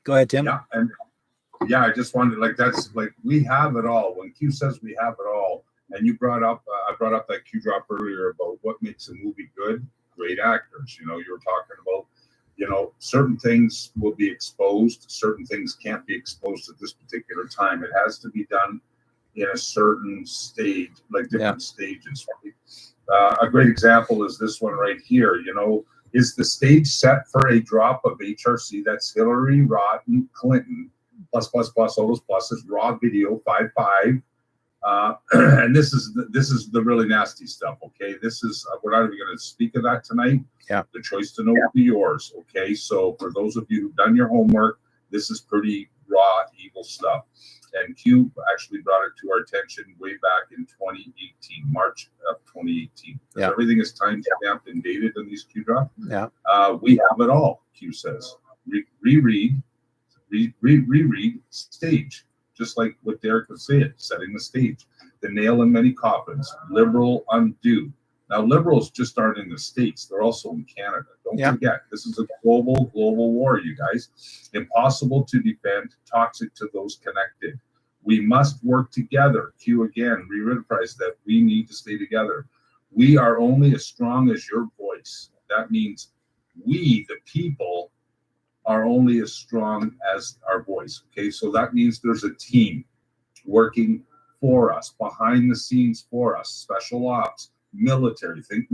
Speaker 1: Go ahead, Tim.
Speaker 2: Yeah, and yeah, I just wanted, like, that's like, we have it all. When Q says we have it all, and you brought up, I brought up that Q drop earlier about what makes a movie good. Great actors. You know, you were talking about, you know, certain things will be exposed, certain things can't be exposed at this particular time. It has to be done in a certain stage, like different stages. A great example is this one right here. You know, is the stage set for a drop of HRC? That's Hillary Rodham Clinton plus all those pluses. Raw video 5.5. And this is the really nasty stuff. Okay, this is we're not even going to speak of that tonight.
Speaker 1: Yeah,
Speaker 2: the choice to know will be yours. Okay, so for those of you who've done your homework, this is pretty raw, evil stuff. And Q actually brought it to our attention way back in 2018, March of 2018.
Speaker 1: Yeah,
Speaker 2: everything is time stamped and dated in these Q drops.
Speaker 1: Yeah,
Speaker 2: we have it all. Q says reread stage. Just like what Derek was saying, setting the stage. The nail in many coffins, liberal undo. Now, liberals just aren't in the States. They're also in Canada. Don't forget, this is a global war, you guys. Impossible to defend, toxic to those connected. We must work together. Q again, re-reprise that we need to stay together. We are only as strong as your voice. That means we, the people, are only as strong as our voice. Okay, so that means there's a team working for us, behind the scenes for us, special ops, military, think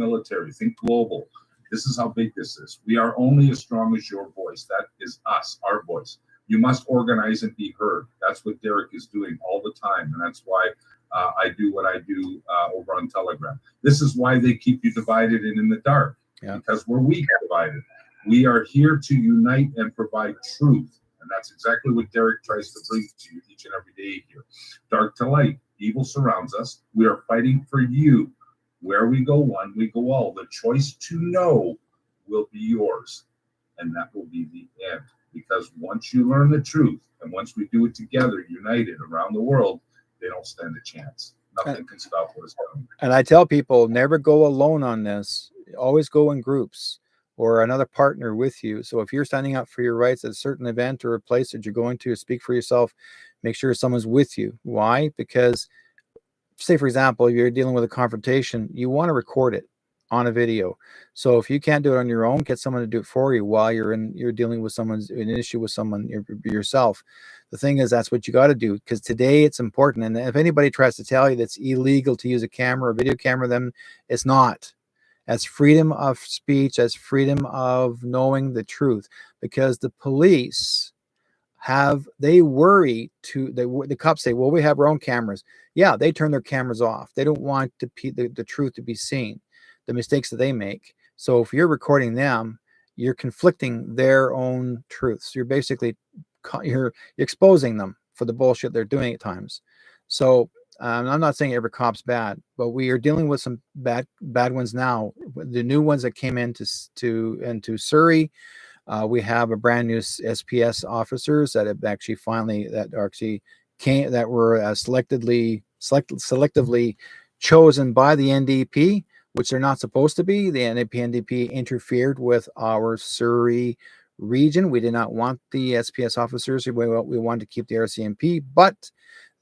Speaker 2: global. This is how big this is. We are only as strong as your voice. That is us, our voice. You must organize and be heard. That's what Derek is doing all the time, and that's why I do what I do over on Telegram. This is why they keep you divided and in the dark, because we're weak divided. We are here to unite and provide truth. And that's exactly what Derek tries to bring to you each and every day here. Dark to light, evil surrounds us. We are fighting for you. Where we go one, we go all. The choice to know will be yours. And that will be the end. Because once you learn the truth, and once we do it together, united around the world, they don't stand a chance. Nothing can stop what is coming.
Speaker 1: And I tell people, never go alone on this. Always go in groups or another partner with you. So if you're standing up for your rights at a certain event or a place that you're going to speak for yourself, make sure someone's with you. Why? Because, say for example, you're dealing with a confrontation, you want to record it on a video. So if you can't do it on your own, get someone to do it for you while you're dealing with an issue with someone yourself. The thing is, that's what you got to do, because today it's important. And if anybody tries to tell you that's illegal to use a camera or video camera, then it's not. As freedom of speech, as freedom of knowing the truth, because the police the cops say, well, we have our own cameras. Yeah, they turn their cameras off. They don't want the truth to be seen, the mistakes that they make. So if you're recording them, you're conflicting their own truths. You're basically you're exposing them for the bullshit they're doing at times. So I'm not saying every cop's bad, but we are dealing with some bad ones now. The new ones that came into Surrey, we have a brand new SPS officers that have actually were selectively selectively chosen by the NDP, which they're not supposed to be. The NDP interfered with our Surrey region. We did not want the SPS officers. We wanted to keep the RCMP, but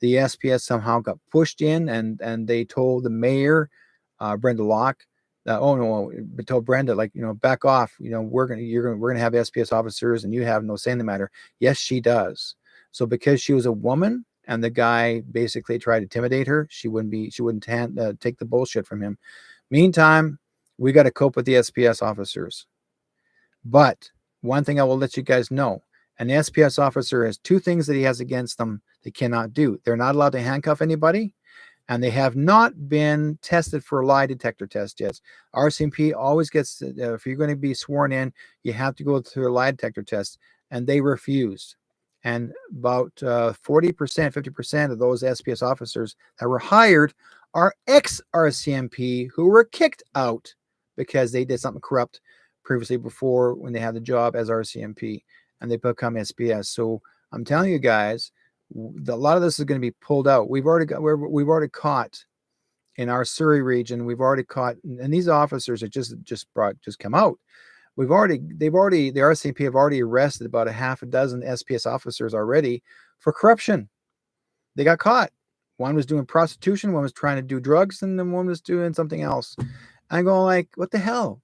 Speaker 1: the SPS somehow got pushed in, and they told the mayor, Brenda Locke, that, oh no, but told Brenda, like, back off. We're gonna have SPS officers, and you have no say in the matter. Yes, she does. So because she was a woman, and the guy basically tried to intimidate her, she wouldn't take the bullshit from him. Meantime, we got to cope with the SPS officers. But one thing I will let you guys know, an SPS officer has two things that he has against them they cannot do. They're not allowed to handcuff anybody, and they have not been tested for a lie detector test yet. RCMP always gets, if you're going to be sworn in, you have to go through a lie detector test, and they refused. And about 40%, 50% of those SPS officers that were hired are ex-RCMP who were kicked out because they did something corrupt previously before when they had the job as RCMP, and they become SPS. So I'm telling you guys, a lot of this is going to be pulled out. We've already caught in our Surrey region. We've already caught, and these officers that just come out. The RCMP have already arrested about a half a dozen SPS officers already for corruption. They got caught. One was doing prostitution, one was trying to do drugs, and then one was doing something else. I'm going like, what the hell?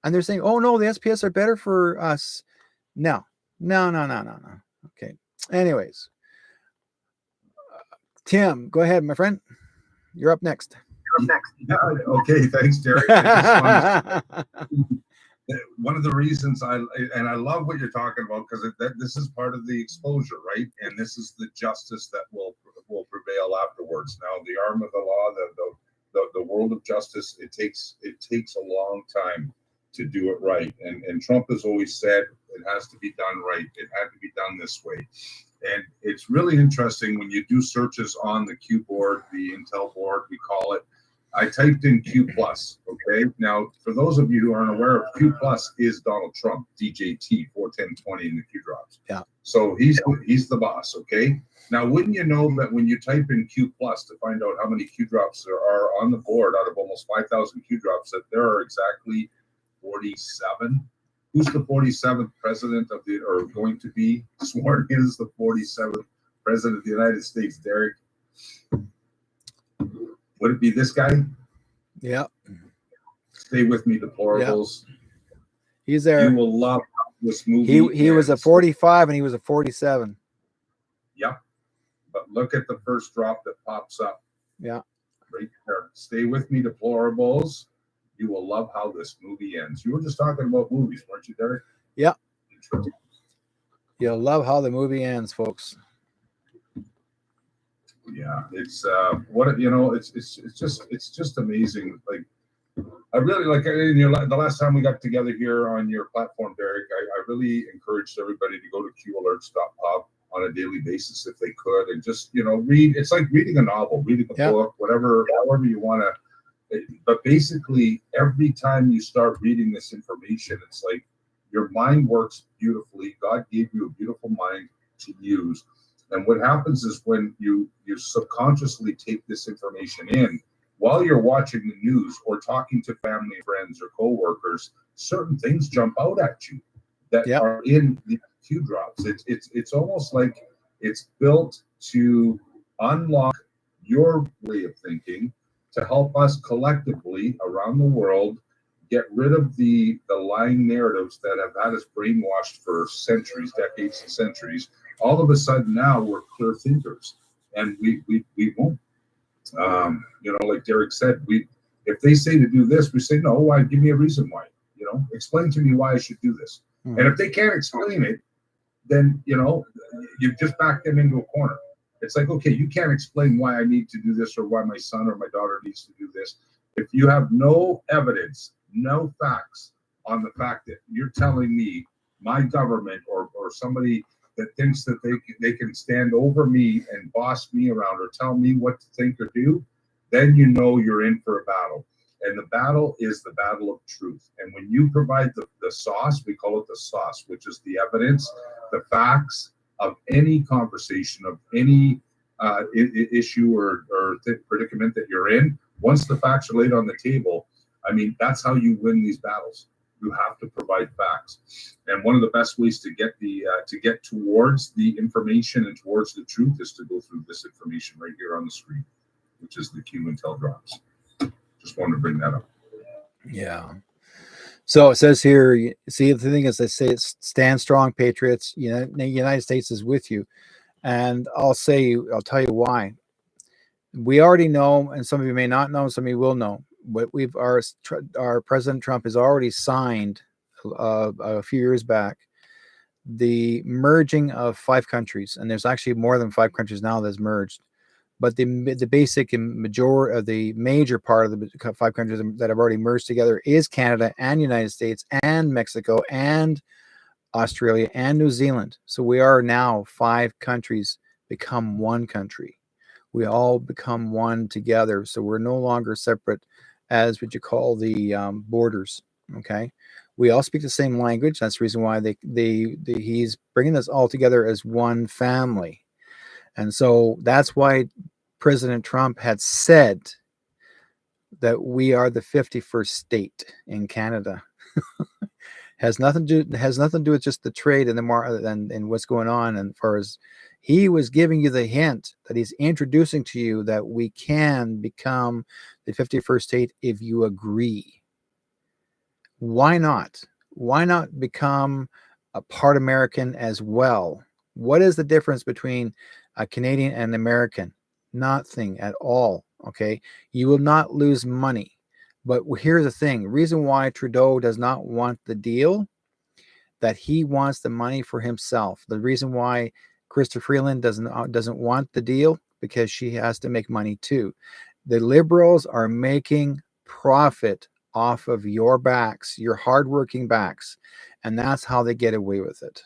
Speaker 1: And they're saying, oh no, the SPS are better for us. No. Okay. Anyways, Tim, go ahead, my friend. You're up next.
Speaker 2: Yeah, okay, thanks, Derek. I just wanted one of the reasons I love what you're talking about, because this is part of the exposure, right? And this is the justice that will prevail afterwards. Now, the arm of the law, the world of justice, it takes a long time to do it right. And Trump has always said it has to be done right. It had to be done this way. And it's really interesting when you do searches on the Q board, the Intel board, we call it. I typed in Q plus. Okay. Now, for those of you who aren't aware of, Q plus is Donald Trump, DJT 41020 in the Q drops.
Speaker 1: Yeah.
Speaker 2: So he's the boss. Okay. Now, wouldn't you know that when you type in Q plus to find out how many Q drops there are on the board out of almost 5,000 Q drops, that there are exactly 47. Who's the 47th president or going to be sworn in as the 47th president of the United States, Derek? Would it be this guy?
Speaker 1: Yeah.
Speaker 2: Stay with me, deplorables.
Speaker 1: Yeah. He's there.
Speaker 2: You will love this movie.
Speaker 1: He was a 45 and he was a 47.
Speaker 2: Yep. But look at the first drop that pops up.
Speaker 1: Yeah.
Speaker 2: Right there. Stay with me, deplorables. You will love how this movie ends. You were just talking about movies, weren't you, Derek?
Speaker 1: Yeah. You'll love how the movie ends, folks.
Speaker 2: Yeah, it's it's just amazing. Like, I really like the last time we got together here on your platform, Derek. I really encouraged everybody to go to qalerts.pub on a daily basis if they could, and just read. It's like reading a novel, reading a book, however you want to. But basically, every time you start reading this information, it's like your mind works beautifully. God gave you a beautiful mind to use. And what happens is when you subconsciously take this information in, while you're watching the news or talking to family, friends, or coworkers, certain things jump out at you that are in the Q drops. It's almost like it's built to unlock your way of thinking, to help us collectively around the world get rid of the lying narratives that have had us brainwashed for centuries, decades, and centuries. All of a sudden now we're clear thinkers, and we won't. Like Derek said, if they say to do this, we say no. Why? Give me a reason why. Explain to me why I should do this. And if they can't explain it, then you've just backed them into a corner. It's like, okay, you can't explain why I need to do this or why my son or my daughter needs to do this. If you have no evidence, no facts on the fact that you're telling me, my government or somebody that thinks that they can stand over me and boss me around or tell me what to think or do, then you're in for a battle. And the battle is the battle of truth. And when you provide the sauce, we call it the sauce, which is the evidence, the facts of any conversation, of any issue or predicament that you're in. Once the facts are laid on the table, I mean, that's how you win these battles. You have to provide facts, and one of the best ways to get towards the information and towards the truth is to go through this information right here on the screen, which is the Q and Tell drops. Just wanted to bring that up.
Speaker 1: Yeah. So it says here, see, the thing is, they say it's stand strong, patriots. You know, the United States is with you. And I'll tell you why. We already know, and some of you may not know, some of you will know, but our President Trump has already signed a few years back the merging of 5 countries, and there's actually more than 5 countries now that's merged. But the basic and the major part of the 5 countries that have already merged together is Canada and United States and Mexico and Australia and New Zealand. So we are now 5 countries become one country. We all become one together. So we're no longer separate as what you call the borders. Okay. We all speak the same language. That's the reason why he's bringing us all together as one family. And so that's why President Trump had said that we are the 51st state in Canada. Has nothing to do with just the trade and and what's going on. And far as he was giving you the hint that he's introducing to you that we can become the 51st state if you agree. Why not? Why not become a part American as well? What is the difference between a Canadian and an American? Nothing at all. Okay. You will not lose money. But here's the thing. Reason why Trudeau does not want the deal, that he wants the money for himself. The reason why Chrystia Freeland doesn't want the deal, because she has to make money too. The Liberals are making profit off of your backs, your hardworking backs, and that's how they get away with it.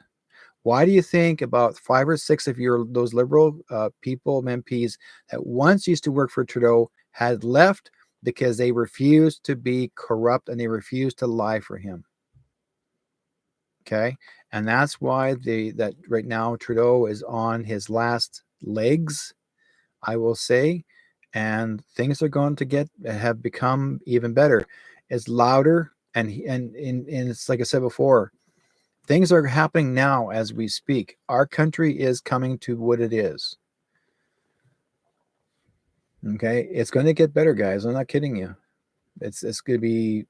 Speaker 1: Why do you think about 5 or 6 of those Liberal people, MPs that once used to work for Trudeau had left because they refused to be corrupt and they refused to lie for him? Okay, and that's why that right now Trudeau is on his last legs, I will say, and things are going to have become even better. It's louder, and it's like I said before, things are happening now as we speak. Our country is coming to what it is. Okay, it's going to get better, guys. I'm not kidding you. It's going to be,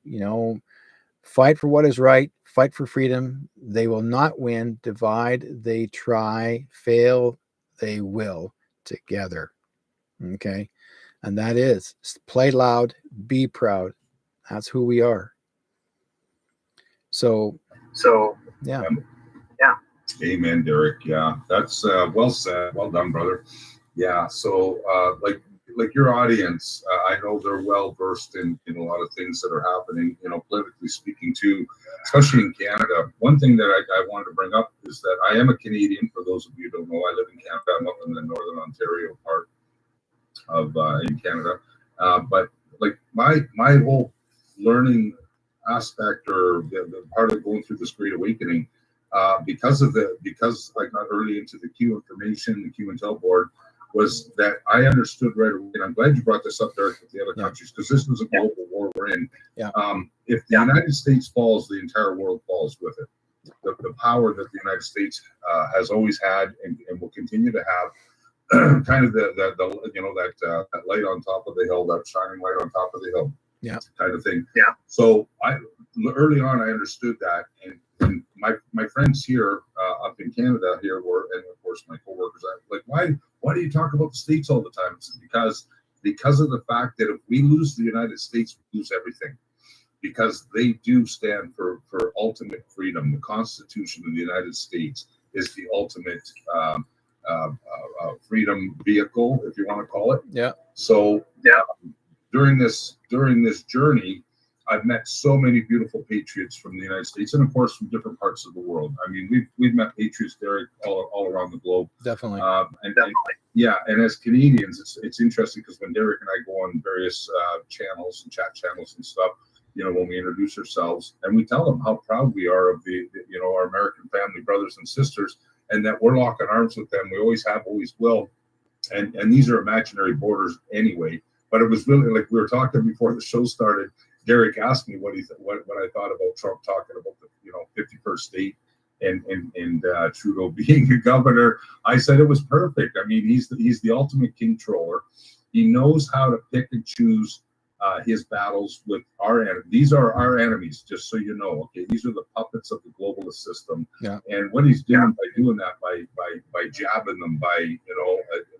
Speaker 1: fight for what is right, fight for freedom. They will not win. Divide, they try. Fail, they will together. Okay, and that is play loud, be proud. That's who we are. So yeah.
Speaker 2: Amen, Derek. Yeah, that's well said. Well done, brother. Yeah. So like your audience, I know they're well versed in a lot of things that are happening, politically speaking too, especially in Canada. One thing that I wanted to bring up is that I am a Canadian. For those of you who don't know, I live in Canada. I'm up in the Northern Ontario part of in Canada. But like my whole learning aspect, or the part of going through this great awakening, because I got early into the Q information, the Q and Tell board, was that I understood right away, and I'm glad you brought this up, Derek, with the other countries, because this was a global war we're in.
Speaker 1: Yeah.
Speaker 2: If the United States falls, the entire world falls with it. The power that the United States has always had and will continue to have, kind of that light on top of the hill, that shining light on top of the hill, kind of thing. Yeah. So early on I understood that, and my friends here up in Canada here were, and of course my coworkers, I like, why do you talk about the states all the time? It's because of the fact that if we lose the United States, we lose everything. Because they do stand for ultimate freedom. The Constitution of the United States is the ultimate freedom vehicle, if you want to call it.
Speaker 1: Yeah.
Speaker 2: So during this journey, I've met so many beautiful patriots from the United States, and of course from different parts of the world. I mean, we've met patriots, Derek, all around the globe.
Speaker 1: Definitely.
Speaker 2: And as Canadians, it's interesting, because when Derek and I go on various channels and chat channels and stuff, when we introduce ourselves, and we tell them how proud we are of our American family brothers and sisters, and that we're locking arms with them. We always have, always will. and these are imaginary borders anyway. But it was really like we were talking before the show started. Derek asked me what I thought about Trump talking about the 51st state and Trudeau being a governor. I said it was perfect. I mean, he's the ultimate king troller. He knows how to pick and choose his battles with our enemies. These are our enemies, just so you know. Okay, these are the puppets of the globalist system.
Speaker 1: Yeah.
Speaker 2: And what he's doing by doing that, by jabbing them, by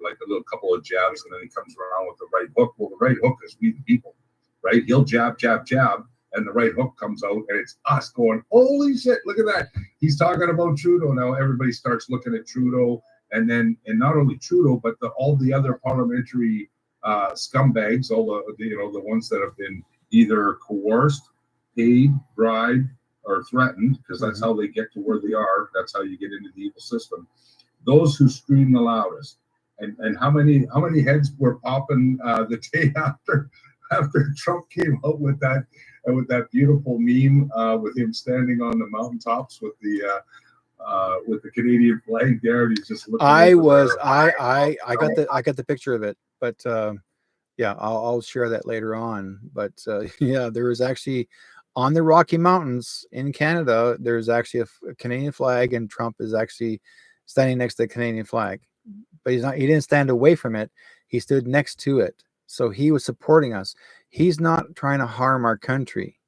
Speaker 2: like a little couple of jabs, and then he comes around with the right hook. Well, the right hook is we the people, right? He'll jab, jab, jab, and the right hook comes out, and it's us going, holy shit, look at that. He's talking about Trudeau now. Everybody starts looking at Trudeau, and not only Trudeau, but all the other parliamentary scumbags, all the ones that have been either coerced, paid, bribed, or threatened, because that's how they get to where they are. That's how you get into the evil system. Those who scream the loudest, and how many heads were popping the day after Trump came out with that beautiful meme with him standing on the mountaintops with the Canadian flag there, and he's just looking.
Speaker 1: I got the picture of it, but yeah, I'll share that later on. But yeah, there was actually on the Rocky Mountains in Canada, there's actually a Canadian flag, and Trump is actually standing next to the Canadian flag. But he didn't stand away from it. He stood next to it. So he was supporting us. He's not trying to harm our country.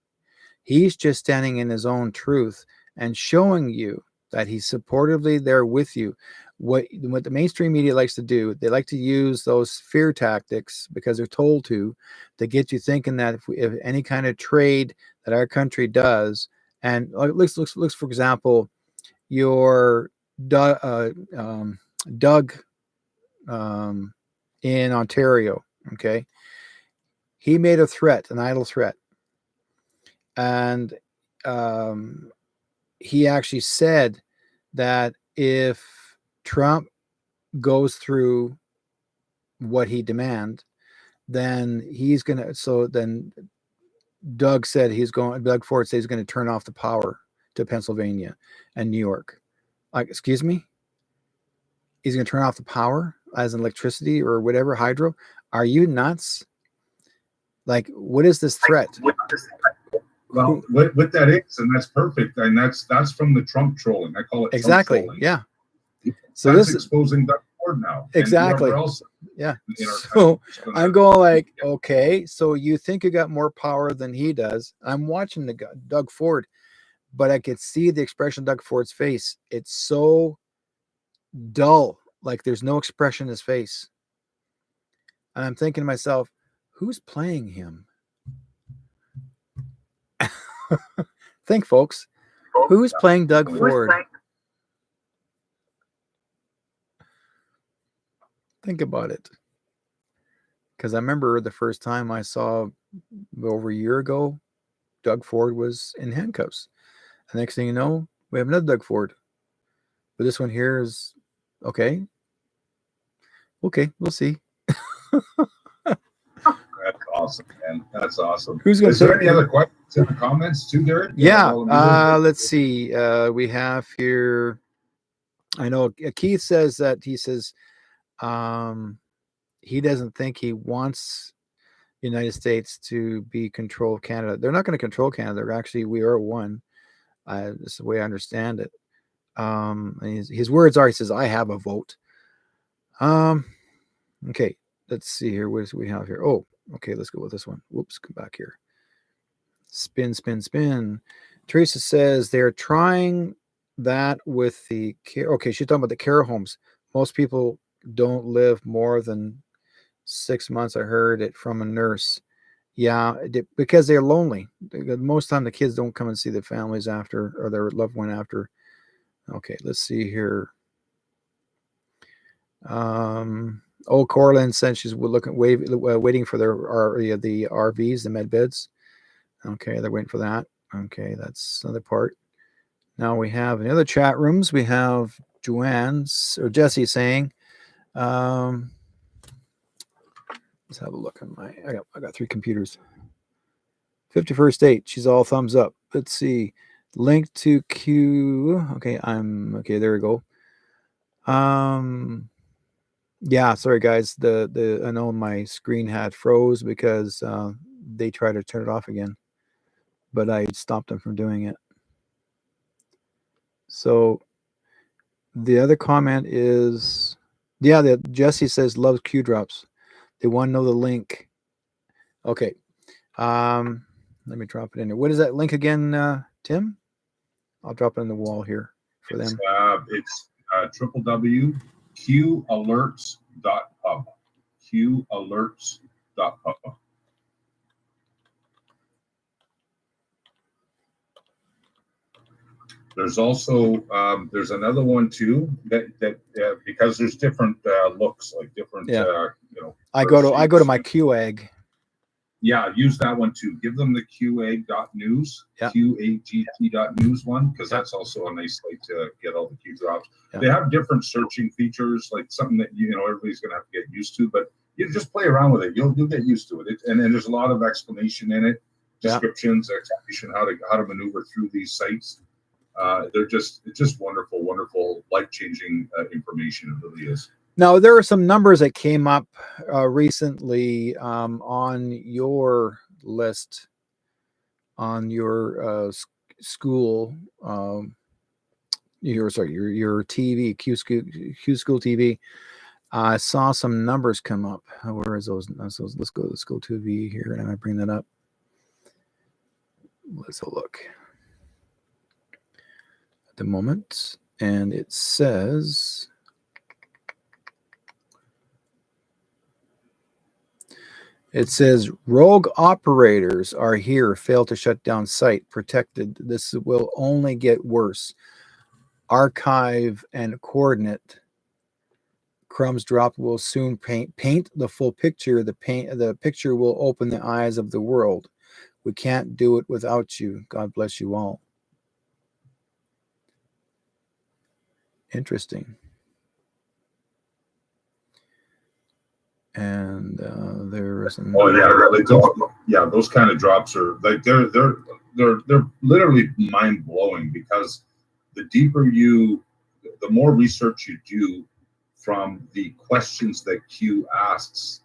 Speaker 1: He's just standing in his own truth and showing you that he's supportively there with you. What the mainstream media likes to do, they like to use those fear tactics because they're told to get you thinking that if any kind of trade that our country does, and looks for example, your Doug in Ontario, okay, he made a threat, an idle threat, and he actually said that if Trump goes through what he demand, then he's gonna. So then Doug Ford said he's going to turn off the power to Pennsylvania and New York. Like, excuse me, he's going to turn off the power as in electricity or whatever, hydro. Are you nuts? Like, what is this threat?
Speaker 2: Well, what that is, and that's perfect, and that's from the Trump trolling. I call it
Speaker 1: exactly.
Speaker 2: Trump trolling.
Speaker 1: Yeah.
Speaker 2: So that's this exposing Doug Ford now.
Speaker 1: Exactly.
Speaker 2: Else
Speaker 1: yeah. So I'm going like, okay, so you think you got more power than he does. I'm watching the Doug Ford, but I could see the expression of Doug Ford's face. It's so dull, like there's no expression in his face. And I'm thinking to myself, who's playing him? Think, folks, who's playing Doug Ford? Think about it. Because I remember the first time I saw over a year ago, Doug Ford was in handcuffs. The next thing you know, we have another Doug Ford. But this one here is okay. Okay, we'll see.
Speaker 2: That's awesome, man. That's awesome.
Speaker 1: Is
Speaker 2: there any other questions in the comments too, Derek?
Speaker 1: Yeah. Let's see. We have here. I know Keith says that he doesn't think he wants the United States to be control Canada. They're not going to control Canada. They're actually, we are one. That's the way I understand it. His words are, he says, I have a vote. Okay, let's see here. What do we have here? Oh, okay, let's go with this one. Whoops, come back here. Spin, spin, spin. Teresa says they're trying that with the care. Okay, she's talking about the care homes. Most people don't live more than 6 months. I heard it from a nurse. Yeah, because they're lonely. Most time the kids don't come and see their families after, or their loved one after. Okay, let's see here. Corlin said she's waiting for the RVs, the med beds. Okay, they're waiting for that. Okay, that's another part. Now we have in the other chat rooms, we have Joanne's or Jesse saying, let's have a look on I got 3 computers. 51st date. She's all thumbs up. Let's see. Link to Q. Okay, okay, there we go. Yeah, sorry guys. I know my screen had froze because they tried to turn it off again, but I stopped them from doing it. So the other comment is, yeah, that Jesse says loves Q drops. They want to know the link. Okay. Let me drop it in here. What is that link again, Tim? I'll drop it on the wall here for them.
Speaker 2: It's www.qalerts.pub. qalerts.pub. There's also there's another one too that because there's different looks, like different
Speaker 1: I go to my Q egg.
Speaker 2: Yeah, use that one too. Give them the QA.news, QAGT.news one, because that's also a nice site to get all the Q drops. They have different searching features, like something that everybody's gonna have to get used to, but you just play around with it. You'll get used to it. And then there's a lot of explanation in it, descriptions, explanation how to maneuver through these sites. It's just wonderful, life-changing information. It really is.
Speaker 1: Now, there are some numbers that came up recently on your list, on your school, your TV, Q School TV. I saw some numbers come up. Where is those? Let's go to School TV here, and I bring that up. Let's have a look at the moment, and it says. It says rogue operators are here, fail to shut down site, protected. This will only get worse. Archive and coordinate. Crumbs drop will soon paint the full picture. The picture will open the eyes of the world. We can't do it without you. God bless you all. Interesting. And there's
Speaker 2: those kind of drops are like they're literally mind blowing, because the more research you do from the questions that Q asks,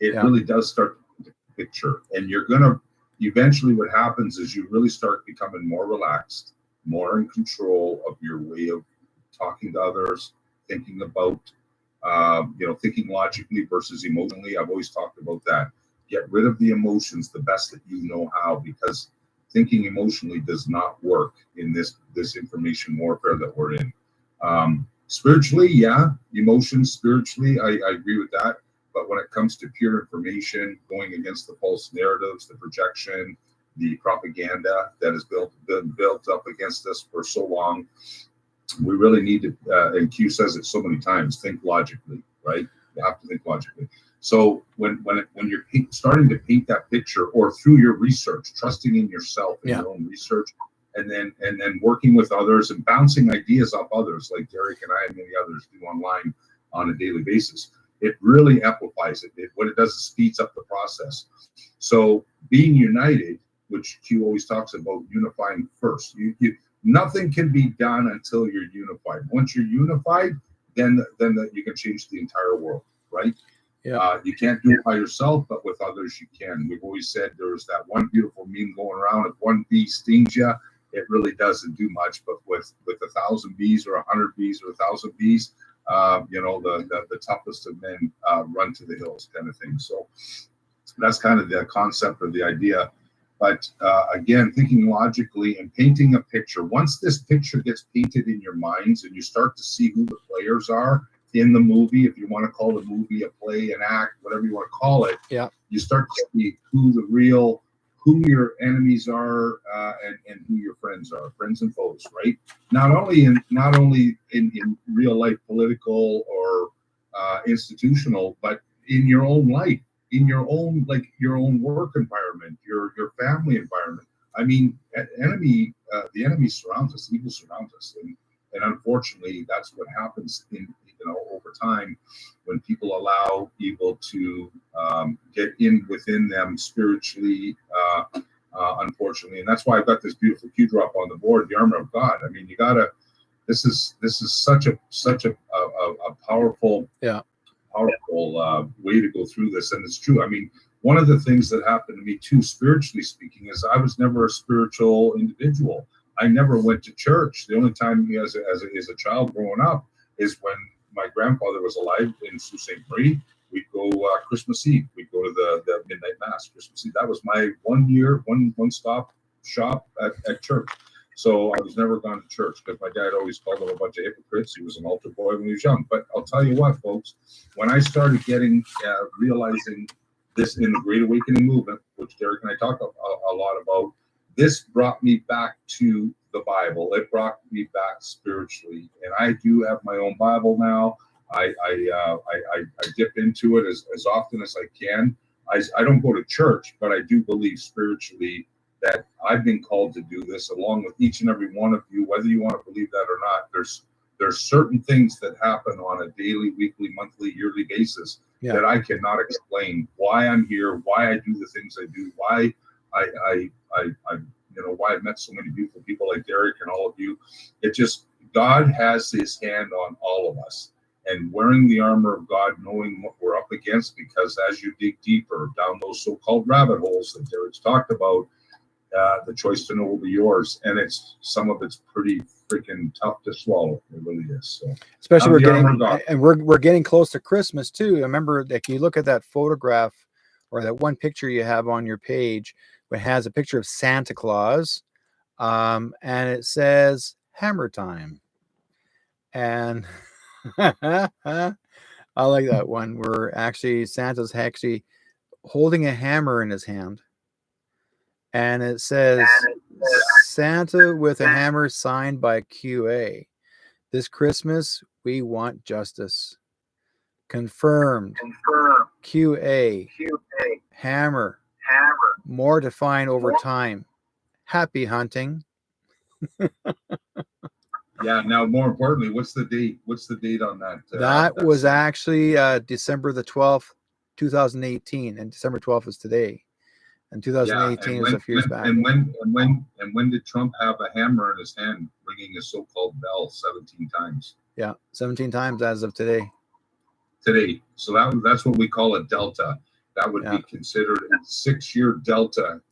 Speaker 2: it really does start to picture. And you're gonna eventually, what happens is you really start becoming more relaxed, more in control of your way of talking to others, thinking about thinking logically versus emotionally. I've always talked about that. Get rid of the emotions the best that you know how, because thinking emotionally does not work in this information warfare that we're in. Spiritually, emotions spiritually, I agree with that. But when it comes to pure information, going against the false narratives, the projection, the propaganda that has been built up against us for so long, we really need to, and Q says it so many times, think logically, right? You have to think logically. So when you're starting to paint that picture, or through your research, trusting in yourself and your own research, and then working with others and bouncing ideas off others, like Derek and I and many others do online on a daily basis, it really amplifies it. What it does is speeds up the process. So being united, which Q always talks about, unifying first. Nothing can be done until you're unified. Once you're unified, then you can change the entire world, right? You can't do it by yourself, but with others you can. We've always said there's that one beautiful meme going around: if one bee stings you, it really doesn't do much. But with 1,000 bees or 100 bees or 1,000 bees, the toughest of men run to the hills, kind of thing. So that's kind of the concept or the idea. But again, thinking logically and painting a picture. Once this picture gets painted in your minds and you start to see who the players are in the movie, if you want to call the movie a play, an act, whatever you want to call it, you start to see who your enemies are, and who your friends are, friends and foes, right? Not only in real life, political or institutional, but in your own life, in your own work environment, your family environment. I mean, the enemy surrounds us, evil surrounds us, and unfortunately, that's what happens over time when people allow evil to get within them spiritually. Unfortunately, and that's why I've got this beautiful Q drop on the board, the armor of God. I mean, you gotta. This is such a powerful way to go through this. And it's true. I mean, one of the things that happened to me too, spiritually speaking, is I was never a spiritual individual. I never went to church. The only time as a child growing up is when my grandfather was alive in Sault Ste. Marie. We'd go Christmas Eve. We'd go to the midnight mass, Christmas Eve. That was my one stop shop at church. So I was never gone to church because my dad always called them a bunch of hypocrites. He was an altar boy when he was young. But I'll tell you what, folks, when I started realizing this in the Great Awakening movement, which Derek and I talk a lot about, this brought me back to the Bible. It brought me back spiritually. And I do have my own Bible now. I dip into it as often as I can. I don't go to church, but I do believe spiritually that I've been called to do this along with each and every one of you, whether you want to believe that or not. There's certain things that happen on a daily, weekly, monthly, yearly basis that I cannot explain. Why I'm here, why I do the things I do, why why I've met so many beautiful people like Derek and all of you. It just, God has his hand on all of us. And wearing the armor of God, knowing what we're up against, because as you dig deeper down those so-called rabbit holes that Derek's talked about, the choice to know will be yours, and some of it's pretty freaking tough to swallow. It really is. So,
Speaker 1: especially we're getting close to Christmas too. I remember, like, you look at that photograph or that one picture you have on your page, which has a picture of Santa Claus, and it says "Hammer Time," and I like that one where Santa's actually holding a hammer in his hand. And it says Santa with a hammer, signed by QA. This Christmas, we want justice. Confirmed. QA. Hammer. More to find over time. Happy hunting.
Speaker 2: Yeah. Now, more importantly, what's the date? What's the date on that?
Speaker 1: That was actually December the 12th, 2018. And December 12th is today. And 2018 is a few years back.
Speaker 2: And when did Trump have a hammer in his hand, ringing a so-called bell 17 times?
Speaker 1: Yeah, 17 times as of today.
Speaker 2: So that's what we call a delta. That would be considered a 6-year delta.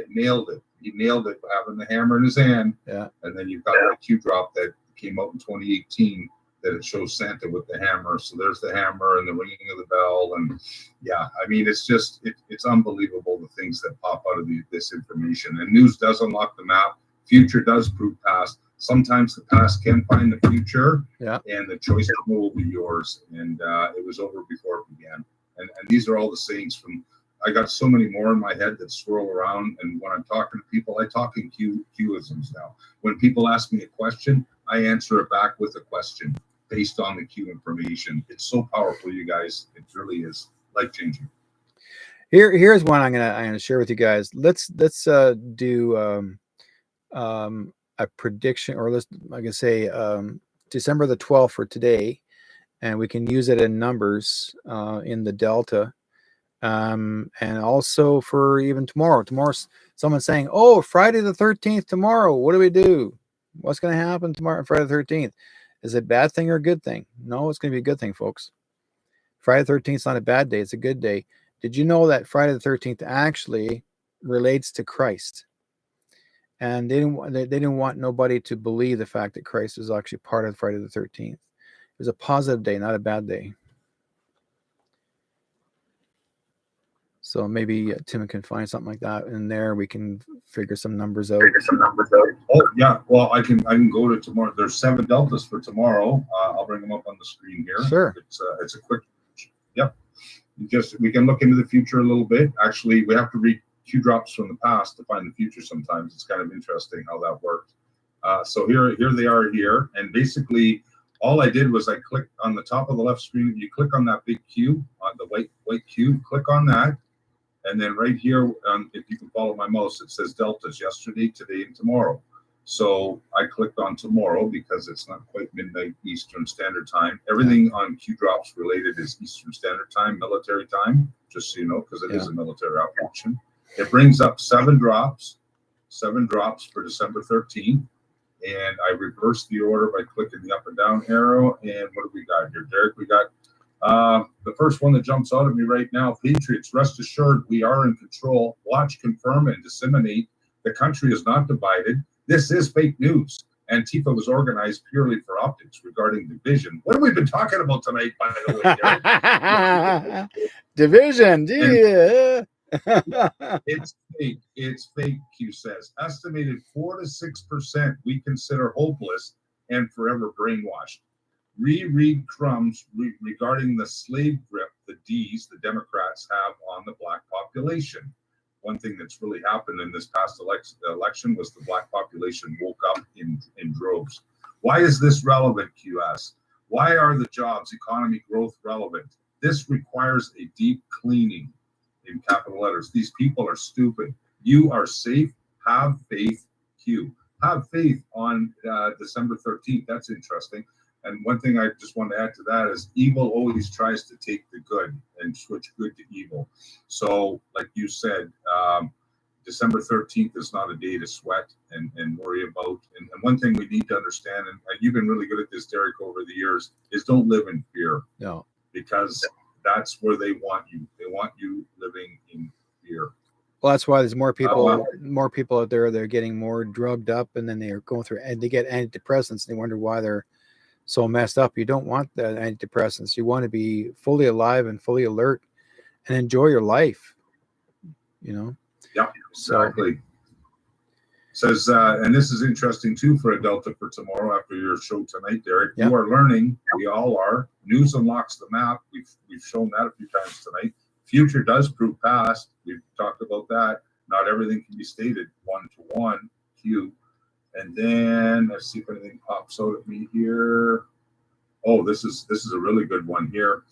Speaker 2: Nailed it. He nailed it, having the hammer in his hand. Yeah. And then you've got that Q drop that came out in 2018. That it shows Santa with the hammer. So there's the hammer and the ringing of the bell. And yeah, I mean, it's just, it's unbelievable the things that pop out of this information. And news does unlock the map. Future does prove past. Sometimes the past can find the future, and the choice will be yours. And it was over before it began. And these are all the sayings from, I got so many more in my head that swirl around. And when I'm talking to people, I talk in Q-isms now. When people ask me a question, I answer it back with a question based on the Q information. It's so powerful, you guys. It really is life-changing.
Speaker 1: Here's one I'm gonna share with you guys. Let's do a prediction, or December the 12th for today, and we can use it in numbers in the delta, and also for even tomorrow. Tomorrow's someone's saying, "Oh, Friday the 13th tomorrow. What do we do? What's going to happen tomorrow, Friday the 13th?" Is it a bad thing or a good thing? No, it's going to be a good thing, folks. Friday the 13th is not a bad day. It's a good day. Did you know that Friday the 13th actually relates to Christ? And they didn't want nobody to believe the fact that Christ is actually part of Friday the 13th. It was a positive day, not a bad day. So maybe Tim can find something like that in there. We can figure some numbers out.
Speaker 2: Oh yeah, well I can go to tomorrow. There's 7 deltas for tomorrow. I'll bring them up on the screen here.
Speaker 1: Sure.
Speaker 2: It's a quick. Yep. We can look into the future a little bit. Actually, we have to read Q drops from the past to find the future. Sometimes it's kind of interesting how that works. So here they are here, and basically all I did was I clicked on the top of the left screen. You click on that big Q, on the white Q. Click on that. And then right here, if you can follow my mouse, it says deltas: yesterday, today, and tomorrow. So I clicked on tomorrow because it's not quite midnight Eastern Standard Time. Everything on Q drops related is Eastern Standard Time, military time, just so you know, because it is a military operation. It brings up 7 drops for December 13th. And I reversed the order by clicking the up and down arrow. And what do we got here, Derek? We got The first one that jumps out at me right now, Patriots, rest assured we are in control. Watch, confirm, and disseminate. The country is not divided. This is fake news. Antifa was organized purely for optics regarding division. What have we been talking about tonight, by the way, Derek?
Speaker 1: Division. Yeah.
Speaker 2: It's fake. It's fake, Q says. Estimated 4 to 6% we consider hopeless and forever brainwashed. Reread Crumbs regarding the slave grip the D's, the Democrats, have on the black population. One thing that's really happened in this past election was the black population woke up in droves. Why is this relevant, QS? Why are the jobs, economy, growth relevant? This requires a deep cleaning, in capital letters. These people are stupid. You are safe. Have faith, Q. Have faith on December 13th. That's interesting. And one thing I just want to add to that is evil always tries to take the good and switch good to evil. So, like you said, December 13th is not a day to sweat and worry about. And one thing we need to understand, and you've been really good at this, Derek, over the years, is don't live in fear.
Speaker 1: No.
Speaker 2: Because that's where they want you. They want you living in fear.
Speaker 1: Well, that's why there's more people out there. They're getting more drugged up, and then they're going through, and they get antidepressants. And they wonder why they're so messed up. You don't want the antidepressants. You want to be fully alive and fully alert and enjoy your life. You know?
Speaker 2: Yeah, exactly. Says, and this is interesting too for Delta for tomorrow after your show tonight, Derek. Yep. You are learning. We all are. News unlocks the map. We've shown that a few times tonight. Future does prove past. We've talked about that. Not everything can be stated one-to-one. Q. And then let's see if anything pops out at me here. Oh, this is a really good one here.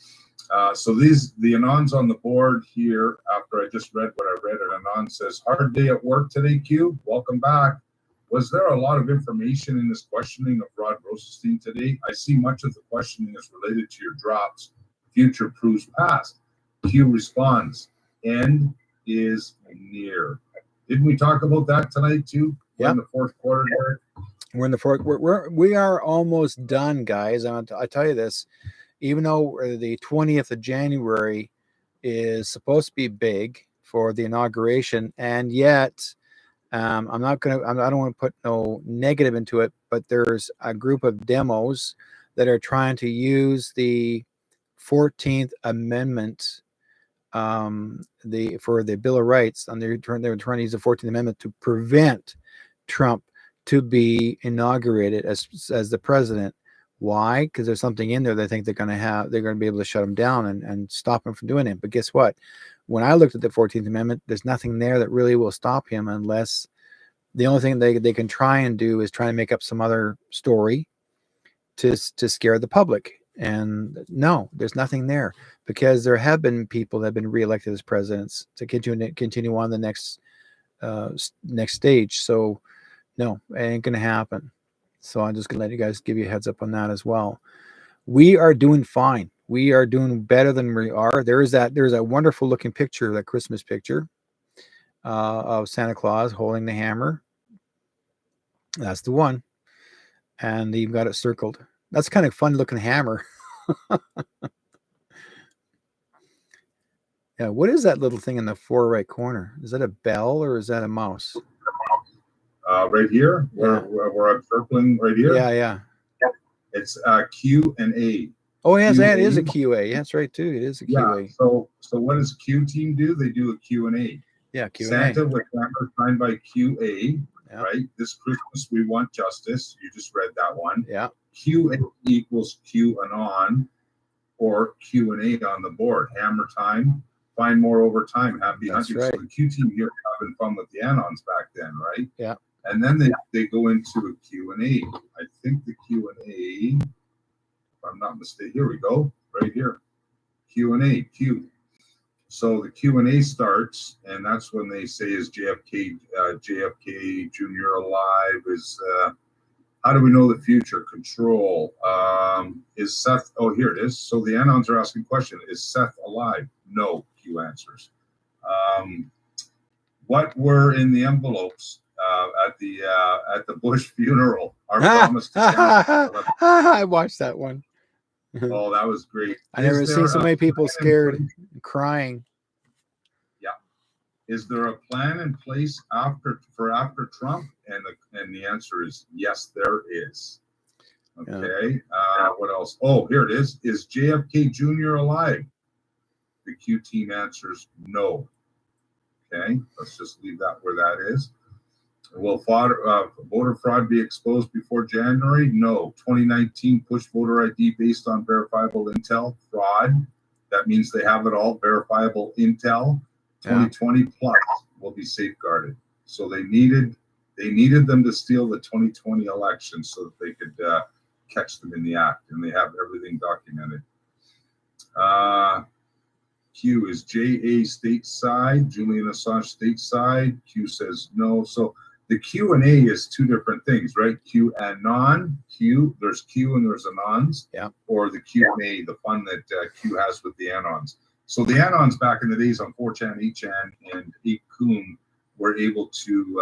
Speaker 2: So the Anons on the board here, after I just read what I read, and Anon says, hard day at work today, Q. Welcome back. Was there a lot of information in this questioning of Rod Rosenstein today? I see much of the questioning is related to your drops. Future proves past. Q responds, end is near. Didn't we talk about that tonight too?
Speaker 1: Yeah.
Speaker 2: In the fourth quarter, Derek?
Speaker 1: We're in the fourth. We are almost done, guys. I tell you this. Even though the 20th of January is supposed to be big for the inauguration, and yet I don't want to put no negative into it, but there's a group of demos that are trying to use the 14th Amendment, for the Bill of Rights, and they're trying to use the 14th Amendment to prevent Trump to be inaugurated as the president. Why? Because there's something in there they think they're going to be able to shut him down and stop him from doing it. But guess what? When I looked at the 14th Amendment, there's nothing there that really will stop him, unless the only thing they can try and do is try and make up some other story to scare the public. And no, there's nothing there, because there have been people that have been reelected as presidents to continue on the next stage. So no, it ain't going to happen. So I'm just going to let you guys give you a heads up on that as well. We are doing fine. We are doing better than we are. There's that wonderful looking picture, that Christmas picture of Santa Claus holding the hammer. That's the one. And you've got it circled. That's kind of fun looking hammer. Yeah. What is that little thing in the far right corner? Is that a bell or is that a mouse?
Speaker 2: Right here, where I'm circling right here.
Speaker 1: Yeah.
Speaker 2: It's Q and A.
Speaker 1: Oh, yes, that is a QA. Yeah, that's right too. It is a QA.
Speaker 2: Yeah. So what does Q team do? They do a Q and A.
Speaker 1: Yeah, Q&A.
Speaker 2: Santa with hammer signed by QA. Yeah. Right. This Christmas we want justice. You just read that one.
Speaker 1: Yeah.
Speaker 2: QA equals Q anon, or Q and A on the board. Hammer time. Find more over time. Happy hunting. Right. So the Q team here having fun with the anons back then, right?
Speaker 1: Yeah.
Speaker 2: And then they go into a Q&A. I think the Q&A, if I'm not mistaken, here we go, right here. Q&A, Q. So the Q&A starts, and that's when they say, is JFK Jr. alive? Is how do we know the future? Control. Is Seth, oh, here it is. So the anons are asking question, is Seth alive? No, Q answers. What were in the envelopes at the Bush funeral? Our promise to Santa.
Speaker 1: I watched that one.
Speaker 2: Oh, that was great.
Speaker 1: I never seen so many people scared and crying.
Speaker 2: Yeah. Is there a plan in place after Trump? And the answer is yes, there is. Okay. What else? Oh, here it is. Is JFK Jr. alive? The Q team answers no. Okay. Let's just leave that where that is. Will voter fraud be exposed before January? No. 2019 push voter ID based on verifiable intel? Fraud. That means they have it all, verifiable intel. 2020 plus will be safeguarded. So they needed them to steal the 2020 election so that they could catch them in the act, and they have everything documented. Q is JA stateside, Julian Assange stateside. Q says no. So the Q and A is two different things, right? Q and non. Q, there's Q and there's anons.
Speaker 1: Yeah.
Speaker 2: Or the Q and A, the fun that Q has with the anons. So the anons back in the days on 4chan, 8chan, and 8kun were able to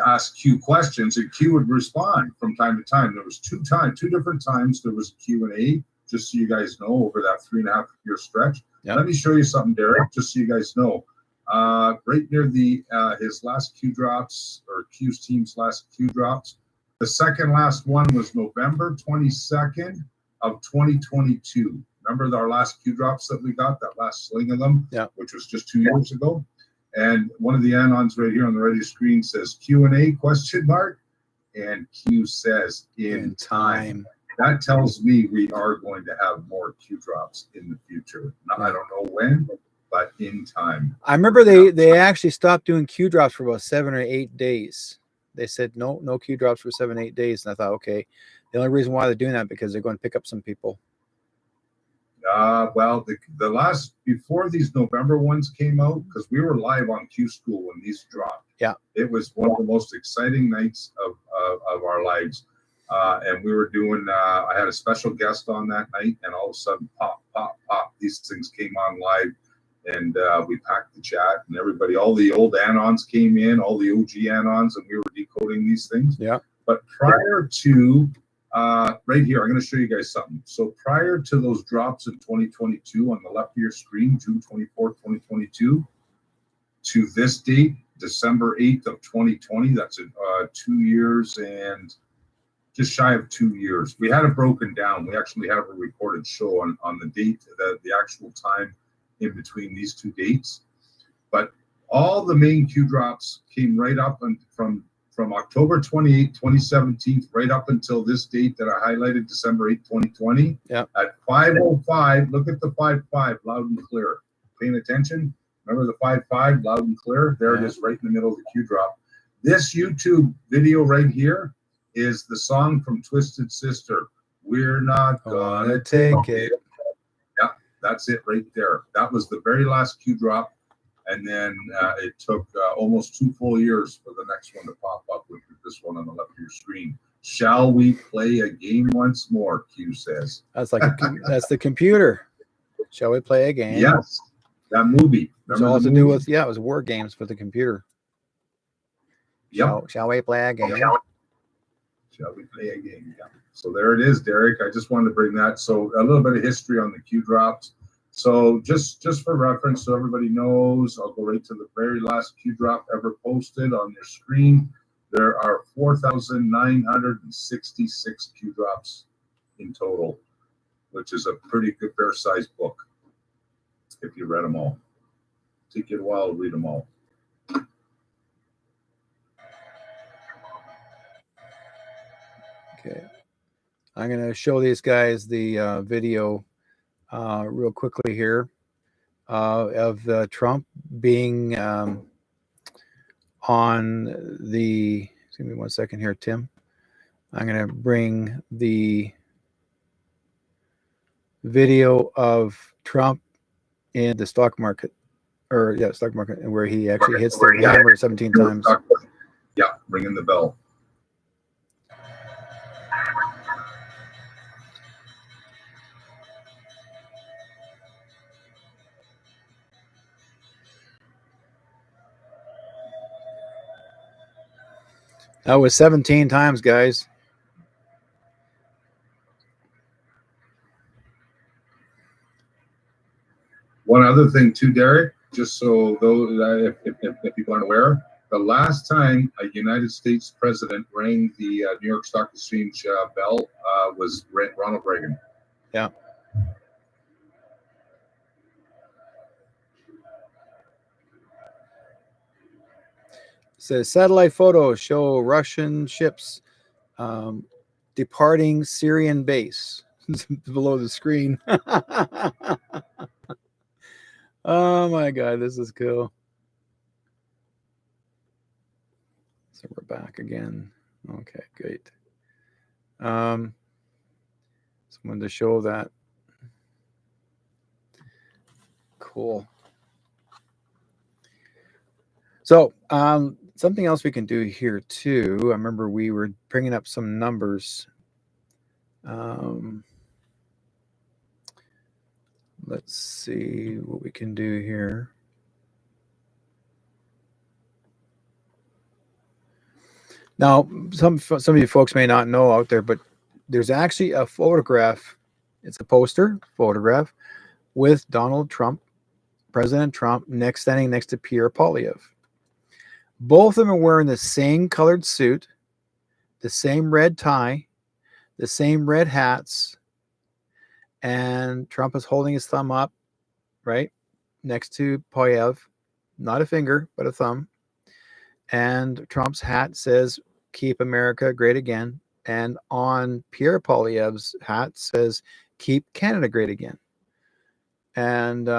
Speaker 2: ask Q questions, and Q would respond from time to time. There was two different times there was a Q and A, just so you guys know, over that 3.5-year stretch. Yep. Let me show you something, Derek, just so you guys know. Right near the his last Q drops, or Q's team's last Q drops, the second last one was November 22nd of 2022. Remember our last Q drops that we got, that last sling of them, which was just 2 years ago? And one of the anons right here on the right of the screen says Q&A question mark, and Q says in time. That tells me we are going to have more Q drops in the future. Now, I don't know when, but in time.
Speaker 1: I remember they actually stopped doing Q drops for about 7 or 8 days. They said no Q drops for 7 or 8 days, and I thought, okay, the only reason why they're doing that because they're going to pick up some people.
Speaker 2: Well, the last, before these November ones came out, because we were live on Q School when these dropped.
Speaker 1: Yeah.
Speaker 2: It was one of the most exciting nights of our lives. And we were doing, I had a special guest on that night, and all of a sudden, pop, these things came on live, and we packed the chat, and everybody, all the old anons came in, all the OG anons, and we were decoding these things.
Speaker 1: Yeah.
Speaker 2: But prior to, right here, I'm going to show you guys something. So prior to those drops in 2022 on the left of your screen, June 24th, 2022, to this date, December 8th of 2020, that's 2 years and just shy of 2 years. We had it broken down. We actually have a recorded show on the date, the actual time in between these two dates. But all the main Q drops came right up and from October 28, 2017, right up until this date that I highlighted, December 8, 2020.
Speaker 1: Yeah.
Speaker 2: At 5:05, look at the 5:5, loud and clear. Paying attention? Remember the 5:5, loud and clear? There it is, right in the middle of the Q drop. This YouTube video right here is the song from Twisted Sister. We're not gonna take it. Yeah, that's it right there. That was the very last Q drop. And then it took almost 2 full years for the next one to pop up, which is this one on the left of your screen. Shall we play a game once more? Q says.
Speaker 1: That's like that's the computer. Shall we play a game?
Speaker 2: Yes, that movie.
Speaker 1: It's all to do with, it was war games for the computer.
Speaker 2: Yep.
Speaker 1: Shall we play a game?
Speaker 2: Shall we play a game? Yeah. So there it is, Derek. I just wanted to bring that. So a little bit of history on the Q drops. So just for reference, so everybody knows, I'll go right to the very last Q drop ever posted on your screen. There are 4,966 Q drops in total, which is a pretty good fair-sized book if you read them all. Take you a while to read them all.
Speaker 1: Okay. I'm going to show these guys the video real quickly here of Trump being on the, give me 1 second here, Tim. I'm going to bring the video of Trump in the stock market, stock market, and where he actually hits the hammer 17 times.
Speaker 2: Yeah, ringing the bell.
Speaker 1: That was 17 times, guys.
Speaker 2: One other thing too, Derek, just so those if people aren't aware, the last time a United States president rang the New York Stock Exchange bell was Ronald Reagan.
Speaker 1: Yeah. It says satellite photos show Russian ships departing Syrian base below the screen. Oh my God, this is cool. So we're back again. Okay, great. Someone to show that. Cool. So something else we can do here too. I remember we were bringing up some numbers. Let's see what we can do here. Now, some of you folks may not know out there, but there's actually a photograph. It's a poster photograph with Donald Trump, President Trump, standing next to Pierre Poilievre. Both of them are wearing the same colored suit, the same red tie, the same red hats, and Trump is holding his thumb up, right, next to Poilievre, not a finger, but a thumb. And Trump's hat says, "Keep America Great Again." And on Pierre Poilievre's hat says, "Keep Canada Great Again." And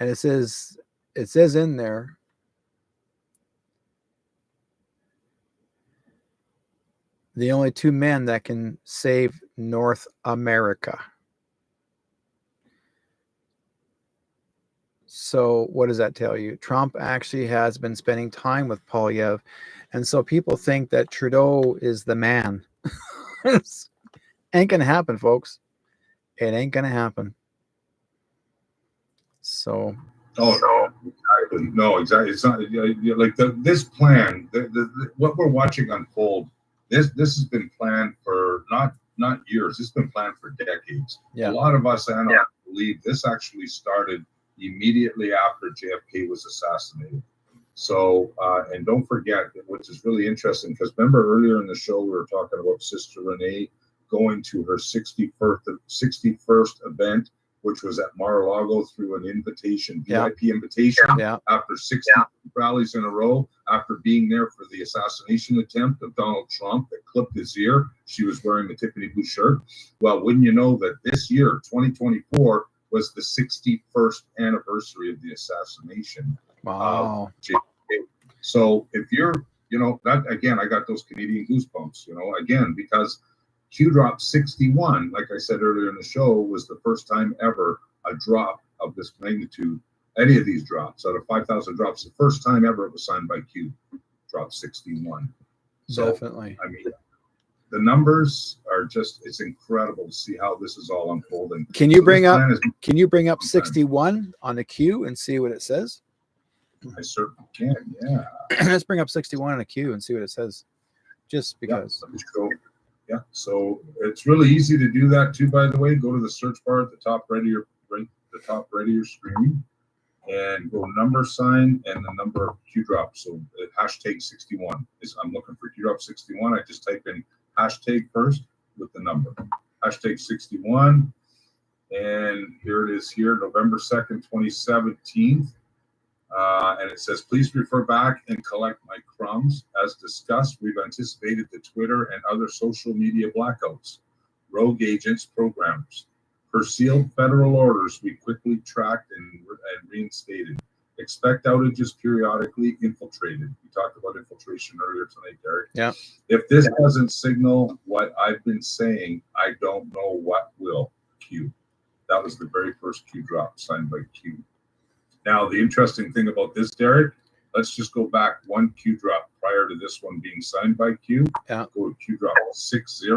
Speaker 1: it says in there, the only two men that can save North America. So what does that tell you? Trump actually has been spending time with Poilievre. And so people think that Trudeau is the man. Ain't going to happen, folks. It ain't going to happen. So.
Speaker 2: Oh, no, exactly. It's not like this plan, what we're watching unfold. This has been planned for not years. It's been planned for decades.
Speaker 1: Yeah.
Speaker 2: A lot of us analysts believe this actually started immediately after JFK was assassinated. So, and don't forget, which is really interesting, because remember earlier in the show we were talking about Sister Renee going to her 61st event, which was at Mar-a-Lago through an invitation, VIP invitation, after 60 rallies in a row, after being there for the assassination attempt of Donald Trump that clipped his ear. She was wearing a Tiffany blue shirt. Well, wouldn't you know that this year, 2024, was the 61st anniversary of the assassination.
Speaker 1: Wow.
Speaker 2: So if you're, that again, I got those Canadian goosebumps, again, because Q drop 61, like I said earlier in the show, was the first time ever a drop of this magnitude, any of these drops out of 5,000 drops, the first time ever it was signed by Q, drop 61. So,
Speaker 1: definitely.
Speaker 2: I mean, the numbers are just, it's incredible to see how this is all unfolding.
Speaker 1: Can you bring up 61 on the Q and see what it says?
Speaker 2: I certainly can, yeah.
Speaker 1: Let's bring up 61 on a Q and see what it says, just because.
Speaker 2: Let me go. Yeah, so it's really easy to do that too, by the way. Go to the search bar at the top right of your screen and go number sign and the number of Q drop. So hashtag 61 is, I'm looking for Q drop 61. I just type in hashtag first with the number. Hashtag 61. And here it is here, November 2nd, 2017. And it says, please refer back and collect my crumbs. As discussed, we've anticipated the Twitter and other social media blackouts, rogue agents, programmers. Per sealed federal orders, we quickly tracked and reinstated. Expect outages periodically infiltrated. We talked about infiltration earlier tonight, Derek.
Speaker 1: Yeah.
Speaker 2: If this doesn't signal what I've been saying, I don't know what will. Q. That was the very first Q drop signed by Q. Now, the interesting thing about this, Derek, let's just go back one Q drop prior to this one being signed by Q.
Speaker 1: Yeah.
Speaker 2: Go to Q drop 60.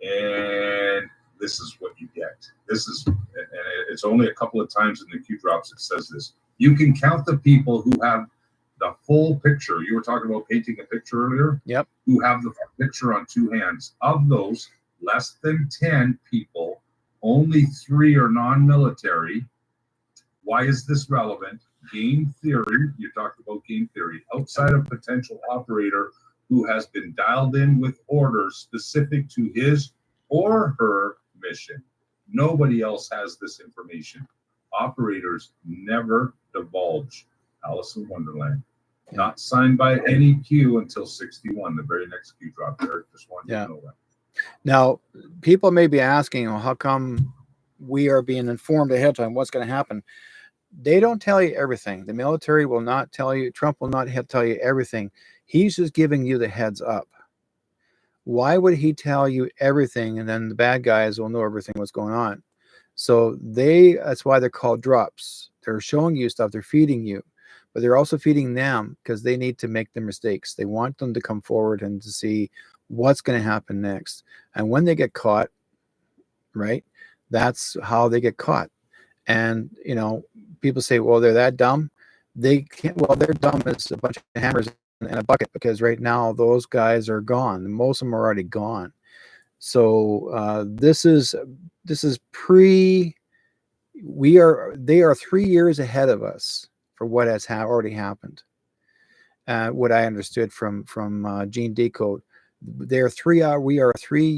Speaker 2: And this is what you get. This is, and it's only a couple of times in the Q drops it says this. You can count the people who have the full picture. You were talking about painting a picture earlier.
Speaker 1: Yep.
Speaker 2: Who have the picture on two hands. Of those, less than 10 people Only 3 are non-military. Why is this relevant? Game theory, you talked about game theory, outside of potential operator who has been dialed in with orders specific to his or her mission. Nobody else has this information. Operators never divulge. Alice in Wonderland. Not signed by any Q until 61, the very next Q drop there. Just wanted to know that.
Speaker 1: Now, people may be asking, well, how come we are being informed ahead of time what's going to happen? They don't tell you everything. The military will not tell you. Trump will not tell you everything. He's just giving you the heads up. Why would he tell you everything and then the bad guys will know everything what's going on? So that's why they're called drops. They're showing you stuff. They're feeding you, but they're also feeding them because they need to make the mistakes. They want them to come forward and to see what's going to happen next. And when they get caught, right, that's how they get caught. And, people say, well, they're that dumb. They can't, well, they're dumb as a bunch of hammers in a bucket because right now those guys are gone. Most of them are already gone. So this is they are 3 years ahead of us for what has already happened. What I understood from Gene Decode, we are 3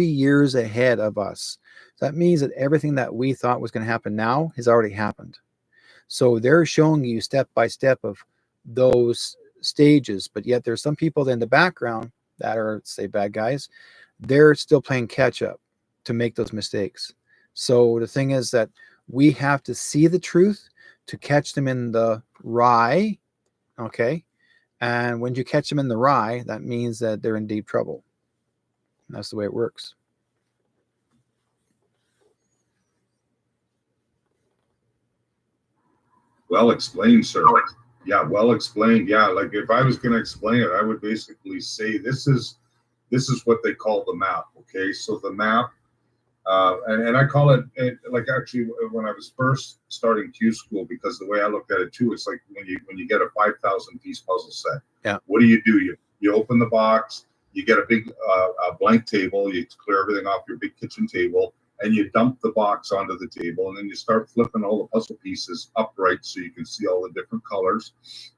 Speaker 1: years ahead of us. So that means that everything that we thought was going to happen now has already happened. So they're showing you step by step of those stages, but yet there's some people in the background that are, say, bad guys. They're still playing catch up to make those mistakes. So the thing is that we have to see the truth to catch them in the rye. Okay. And when you catch them in the rye, that means that they're in deep trouble. And that's the way it works.
Speaker 2: Well explained, sir. Yeah, well explained. Yeah, like if I was going to explain it, I would basically say this is what they call the map. Okay, so the map, and I call it like actually when I was first starting Q school, because the way I looked at it too, it's like when you get a 5,000 piece puzzle set.
Speaker 1: Yeah.
Speaker 2: What do? You open the box, you get a big a blank table, you clear everything off your big kitchen table, and you dump the box onto the table, and then you start flipping all the puzzle pieces upright so you can see all the different colors.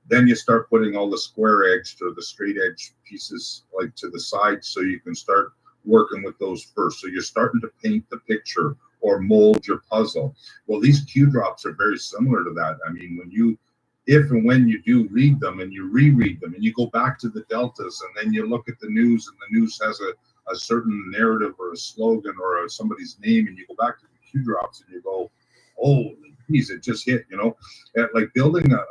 Speaker 2: Then you start putting all the square edged or the straight edge pieces like to the side so you can start working with those first. So you're starting to paint the picture or mold your puzzle. Well, these Q drops are very similar to that. I mean, if and when you do read them and you reread them and you go back to the deltas and then you look at the news and the news has a certain narrative or a slogan or somebody's name and you go back to the Q drops and you go, holy geez, it just hit, like building a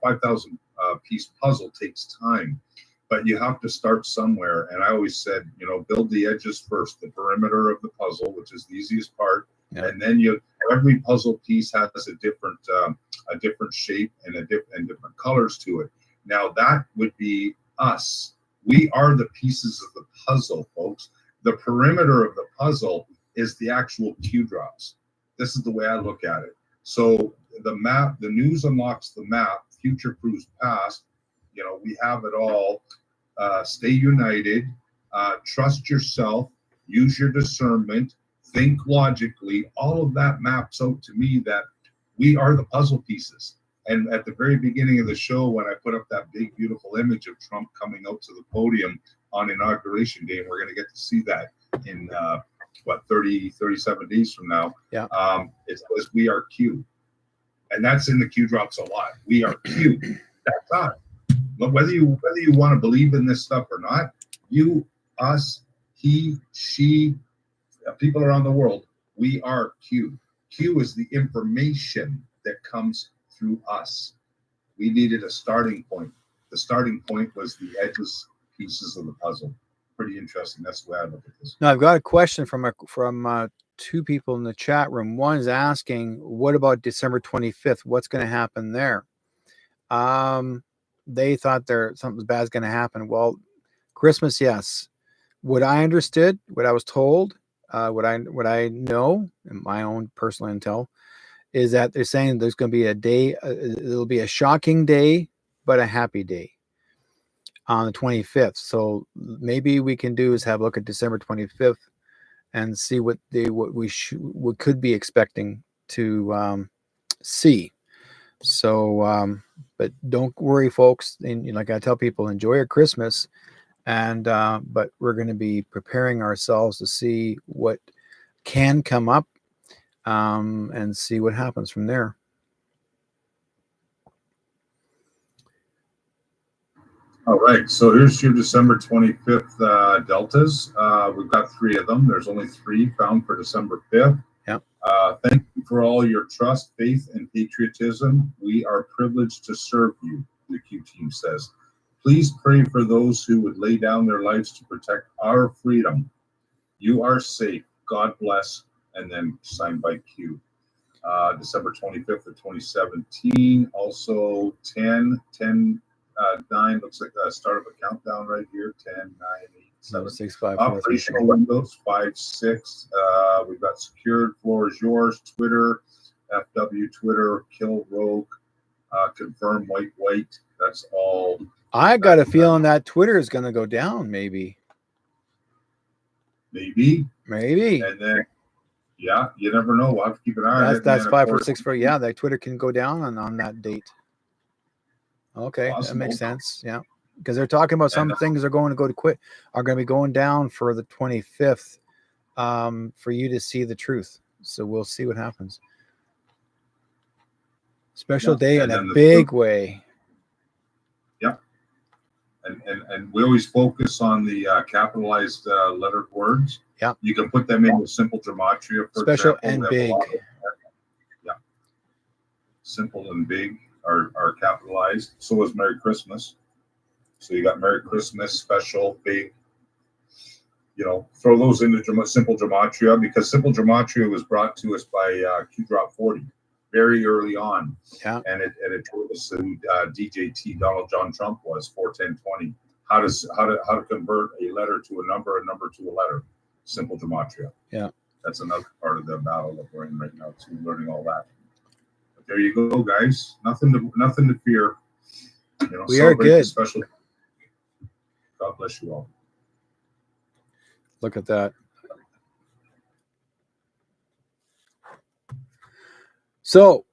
Speaker 2: 5,000 piece puzzle takes time, but you have to start somewhere. And I always said, build the edges first, the perimeter of the puzzle, which is the easiest part. Yeah. And then every puzzle piece has a different shape and different colors to it. Now that would be us. We are the pieces of the puzzle, folks. The perimeter of the puzzle is the actual Q drops. This is the way I look at it. So the map, the news unlocks the map, future proves past. We have it all. Stay united, trust yourself, use your discernment, think logically. All of that maps out to me that we are the puzzle pieces. And at the very beginning of the show, when I put up that big, beautiful image of Trump coming out to the podium on Inauguration Day, and we're going to get to see that in, 37 days from now.
Speaker 1: Yeah.
Speaker 2: It says we are Q. And that's in the Q drops a lot. We are Q. That's us. But whether you want to believe in this stuff or not, you, us, he, she, people around the world, we are Q. Q is the information that comes through us. We needed a starting point. The starting point was the edges pieces of the puzzle. Pretty interesting. That's the way I look at this.
Speaker 1: Now I've got a question from two people in the chat room. One is asking, what about December 25th? What's going to happen there? They thought something bad is going to happen. Well, Christmas, yes. What I understood, what I was told, what I know in my own personal intel is that they're saying there's going to be a day, it'll be a shocking day, but a happy day on the 25th. So maybe we can do is have a look at December 25th and see what we could be expecting to see. So, but don't worry, folks. And like I tell people, enjoy your Christmas, and but we're going to be preparing ourselves to see what can come up, and see what happens from there.
Speaker 2: All right, so here's your December 25th deltas. We've got 3 of them. There's only 3 found for December 5th.
Speaker 1: Yeah.
Speaker 2: Thank you for all your trust, faith, and patriotism. We are privileged to serve you, the Q team says. Please pray for those who would lay down their lives to protect our freedom. You are safe. God bless. And then signed by Q. December 25th of 2017. Also 9 looks like the start of a countdown right here. 10, 9, 8, 7.
Speaker 1: 6, 5, 4, 3,
Speaker 2: Operational windows 5, 6. We've got secured. Floor is yours. Twitter, FW Twitter, kill rogue, confirm white. That's all.
Speaker 1: I got a feeling that Twitter is going to go down. Maybe.
Speaker 2: Maybe.
Speaker 1: And
Speaker 2: then, yeah, you never know. We'll have to keep an eye on it.
Speaker 1: That's 5 or 6 for, yeah, that Twitter can go down on that date. Okay, possible. That makes sense. Yeah, because they're talking about some things are going to be going down for the 25th, for you to see the truth. So we'll see what happens. Special day in a big way.
Speaker 2: Yep. And we always focus on the capitalized lettered words.
Speaker 1: Yeah.
Speaker 2: You can put them in with simple gematria. For
Speaker 1: special
Speaker 2: example.
Speaker 1: And big.
Speaker 2: Yeah. Simple and big are capitalized. So is Merry Christmas. So you got Merry Christmas, special, big. Throw those into simple gematria, because simple gematria was brought to us by Q Drop 40 very early on.
Speaker 1: Yeah.
Speaker 2: And it told us who DJT Donald John Trump was 41020. How to convert a letter to a number to a letter. Simple gematria.
Speaker 1: Yeah.
Speaker 2: That's another part of the battle that we're in right now too, learning all that. But there you go, guys. Nothing to fear.
Speaker 1: We are good.
Speaker 2: Special. God bless you all.
Speaker 1: Look at that. So,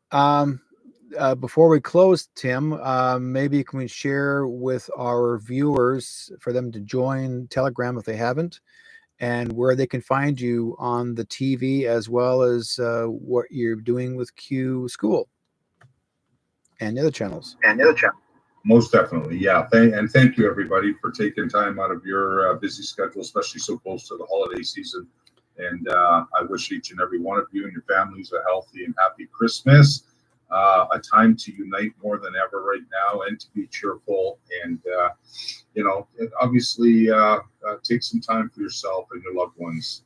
Speaker 1: before we close, Tim, maybe can we share with our viewers for them to join Telegram if they haven't, and where they can find you on the TV, as well as what you're doing with Q School and the other channels.
Speaker 2: Most definitely, yeah. Thank you, everybody, for taking time out of your busy schedule, especially so close to the holiday season. And I wish each and every one of you and your families a healthy and happy Christmas. A time to unite more than ever right now, and to be cheerful. And obviously, take some time for yourself and your loved ones,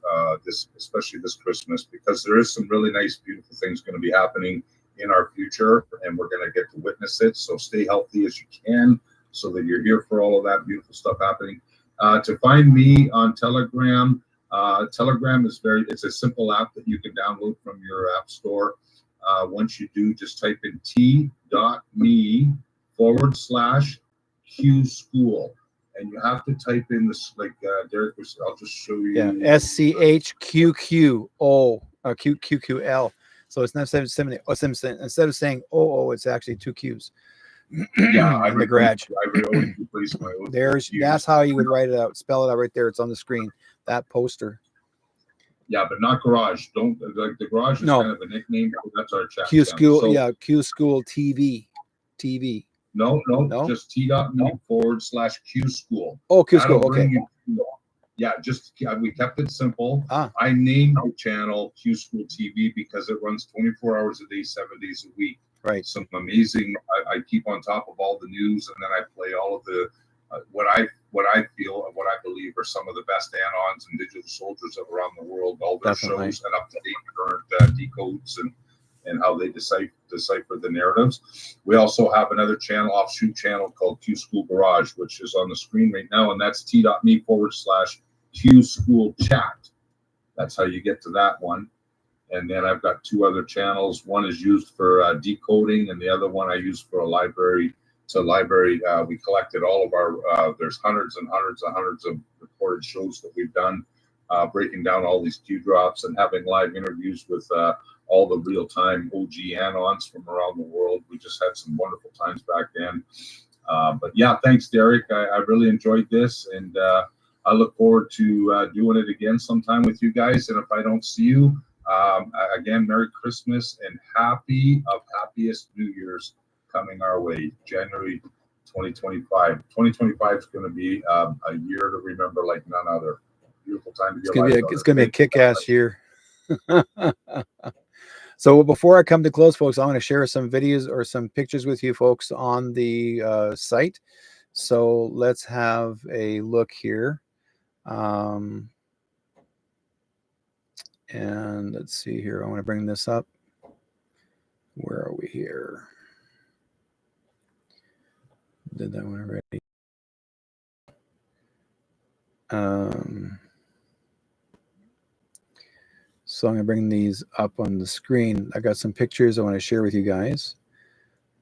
Speaker 2: especially this Christmas, because there is some really nice, beautiful things going to be happening in our future, and we're going to get to witness it. So stay healthy as you can, so that you're here for all of that beautiful stuff happening. To find me on Telegram, Telegram it's a simple app that you can download from your app store. Once you do, just type in t.me/Q School, and you have to type in this, like Derek was. I'll just show you.
Speaker 1: Yeah, SCHQQO QQL. So it's not instead of saying oh, it's actually 2 Q's.
Speaker 2: Yeah,
Speaker 1: in the garage. That's how you would write it out. Spell it out right there. It's on the screen. That poster.
Speaker 2: Yeah, but not garage. Don't like the garage is kind of a nickname. That's our chat.
Speaker 1: Q School. So, yeah, Q School TV.
Speaker 2: No, just t.me/Q School.
Speaker 1: Oh, Q School. Okay.
Speaker 2: Yeah, we kept it simple. I named the channel Q School TV because it runs 24 hours a day, 7 days a week.
Speaker 1: Right.
Speaker 2: Some amazing. I keep on top of all the news, and then I play all of the what I feel and what I believe are some of the best anons and digital soldiers of around the world. All their shows and up to date current decodes and how they decipher the narratives. We also have another offshoot channel called Q School Garage, which is on the screen right now, and that's t.me/Q School Chat. That's how you get to that one. And then I've got 2 other channels. One is used for decoding, and the other one I use for a library. It's a library. We collected all of our, there's hundreds and hundreds and hundreds of recorded shows that we've done breaking down all these Q drops and having live interviews with all the real-time OG anons from around the world. We just had some wonderful times back then. But yeah, thanks, Derek. I really enjoyed this, and I look forward to doing it again sometime with you guys. And if I don't see you, again, Merry Christmas and happiest New Year's coming our way, January 2025. 2025 is going to be a year to remember like none other. Beautiful time to be alive.
Speaker 1: It's going to be a kick-ass year. So before I come to close, folks, I'm going to share some videos or some pictures with you folks on the site. So let's have a look here. And let's see here. I want to bring this up. Where are we here? Did that one already. So I'm going to bring these up on the screen. I got some pictures I want to share with you guys.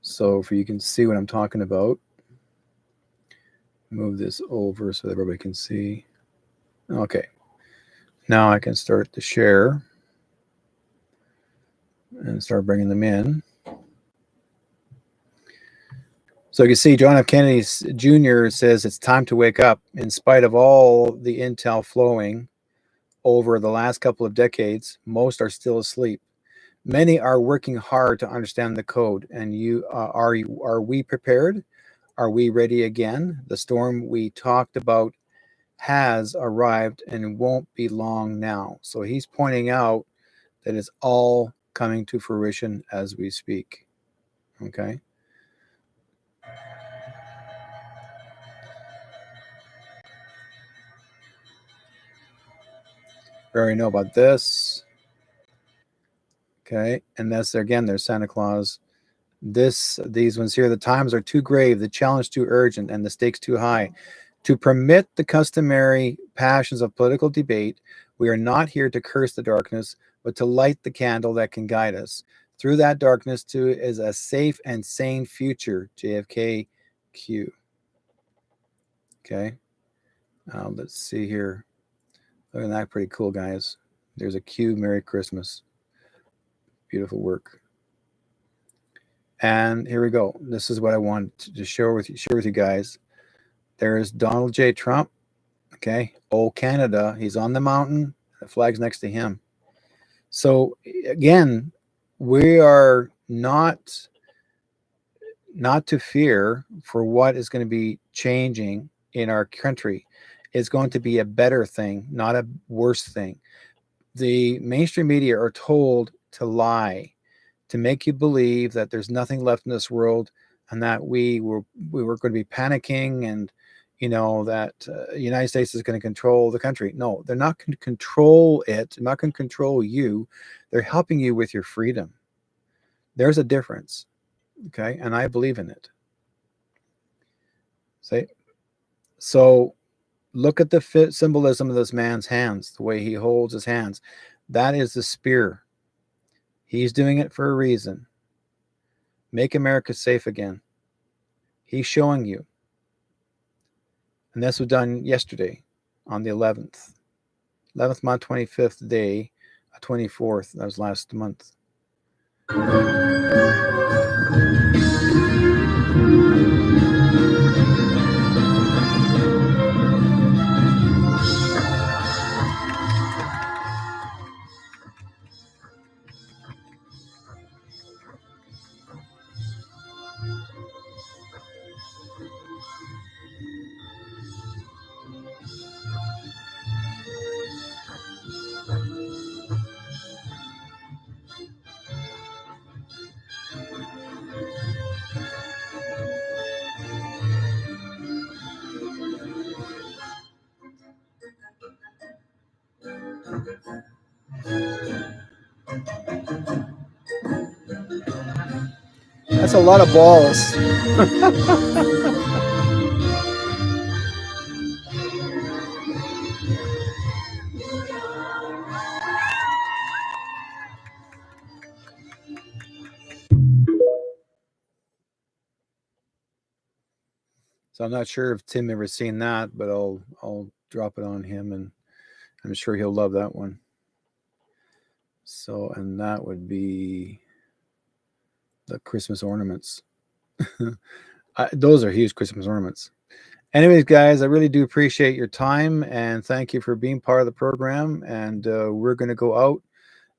Speaker 1: So you can see what I'm talking about. Move this over so that everybody can see. Okay. Now I can start to share and start bringing them in. So you can see John F. Kennedy Jr. says it's time to wake up. In spite of all the intel flowing over the last couple of decades, most are still asleep. Many are working hard to understand the code. And are we prepared? Are we ready again? The storm we talked about has arrived and won't be long now. So he's pointing out that it's all coming to fruition as we speak. Okay. We already know about this. Okay. And that's again, there's Santa Claus. These ones here, the times are too grave, the challenge too urgent, and the stakes too high to permit the customary passions of political debate. We are not here to curse the darkness, but to light the candle that can guide us through that darkness to is a safe and sane future. JFK Q. Okay. Let's see here. Look at that, pretty cool, guys. There's a Q. Merry Christmas. Beautiful work. And here we go. This is what I want to share with you guys. There's Donald J. Trump. Okay. Old Canada. He's on the mountain. The flag's next to him. So again, we are not to fear for what is going to be changing in our country. It's going to be a better thing, not a worse thing. The mainstream media are told to lie, to make you believe that there's nothing left in this world and that we were going to be panicking and that the United States is going to control the country. No, they're not going to control it. They're not going to control you. They're helping you with your freedom. There's a difference. Okay. And I believe in it. See? So look at the symbolism of this man's hands, the way he holds his hands. That is the spear. He's doing it for a reason. Make America safe again. He's showing you. And this was done yesterday on the 11th month, 25th day, 24th. That was last month. That's a lot of balls. So I'm not sure if Tim ever seen that, but I'll drop it on him and I'm sure he'll love that one. So, and that would be the Christmas ornaments. Those are huge Christmas ornaments. Anyways, guys, I really do appreciate your time and thank you for being part of the program. And we're going to go out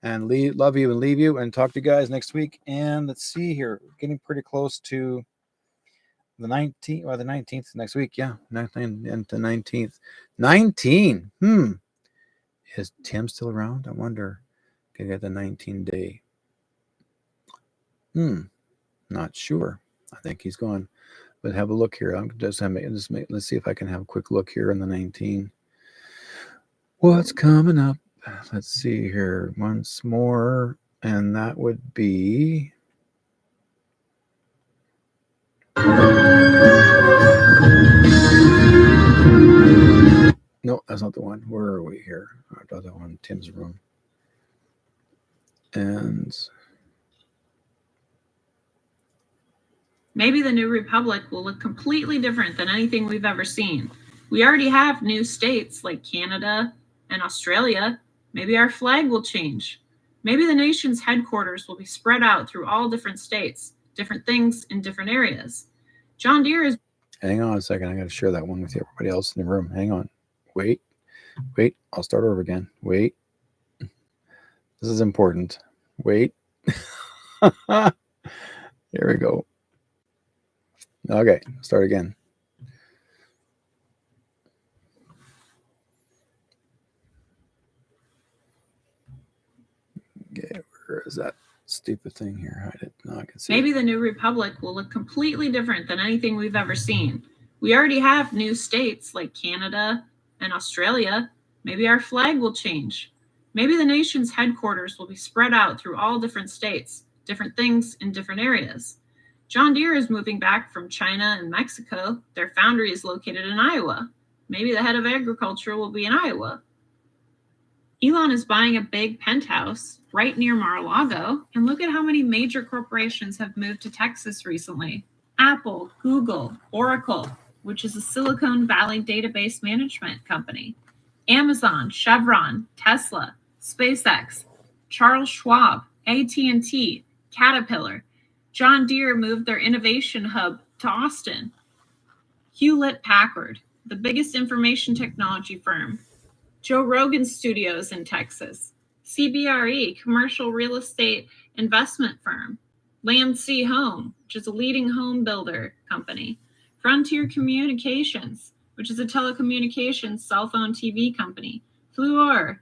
Speaker 1: and love you and leave you and talk to you guys next week. And let's see here, we're getting pretty close to the 19th, or the 19th next week. Yeah, 19th and the 19th. 19. Is Tim still around? I wonder. Can get the 19 day. Not sure. I think he's gone. But have a look here. Let's see if I can have a quick look here on the 19. What's coming up? Let's see here once more, and that would be no, that's not the one. Where are we here? I got that one, Tim's room. And
Speaker 3: maybe the new republic will look completely different than anything we've ever seen. We already have new states like Canada and Australia. Maybe our flag will change. Maybe the nation's headquarters will be spread out through all different states, different things in different areas. John Deere is...
Speaker 1: Hang on a second. I got to share that one with everybody else in the room. Hang on. Wait. I'll start over again. Wait. This is important. Wait. Here we go. Okay, start again. Okay, where is that stupid thing here? Hide it. No, I can see.
Speaker 3: Maybe the new republic will look completely different than anything we've ever seen. We already have new states like Canada and Australia. Maybe our flag will change. Maybe the nation's headquarters will be spread out through all different states, different things in different areas. John Deere is moving back from China and Mexico. Their foundry is located in Iowa. Maybe the head of agriculture will be in Iowa. Elon is buying a big penthouse right near Mar-a-Lago, and look at how many major corporations have moved to Texas recently. Apple, Google, Oracle, which is a Silicon Valley database management company, Amazon, Chevron, Tesla, SpaceX, Charles Schwab, AT&T, Caterpillar. John Deere moved their innovation hub to Austin. Hewlett-Packard, the biggest information technology firm. Joe Rogan Studios in Texas. CBRE, commercial real estate investment firm. Land Sea Home, which is a leading home builder company. Frontier Communications, which is a telecommunications cell phone TV company. Fluor,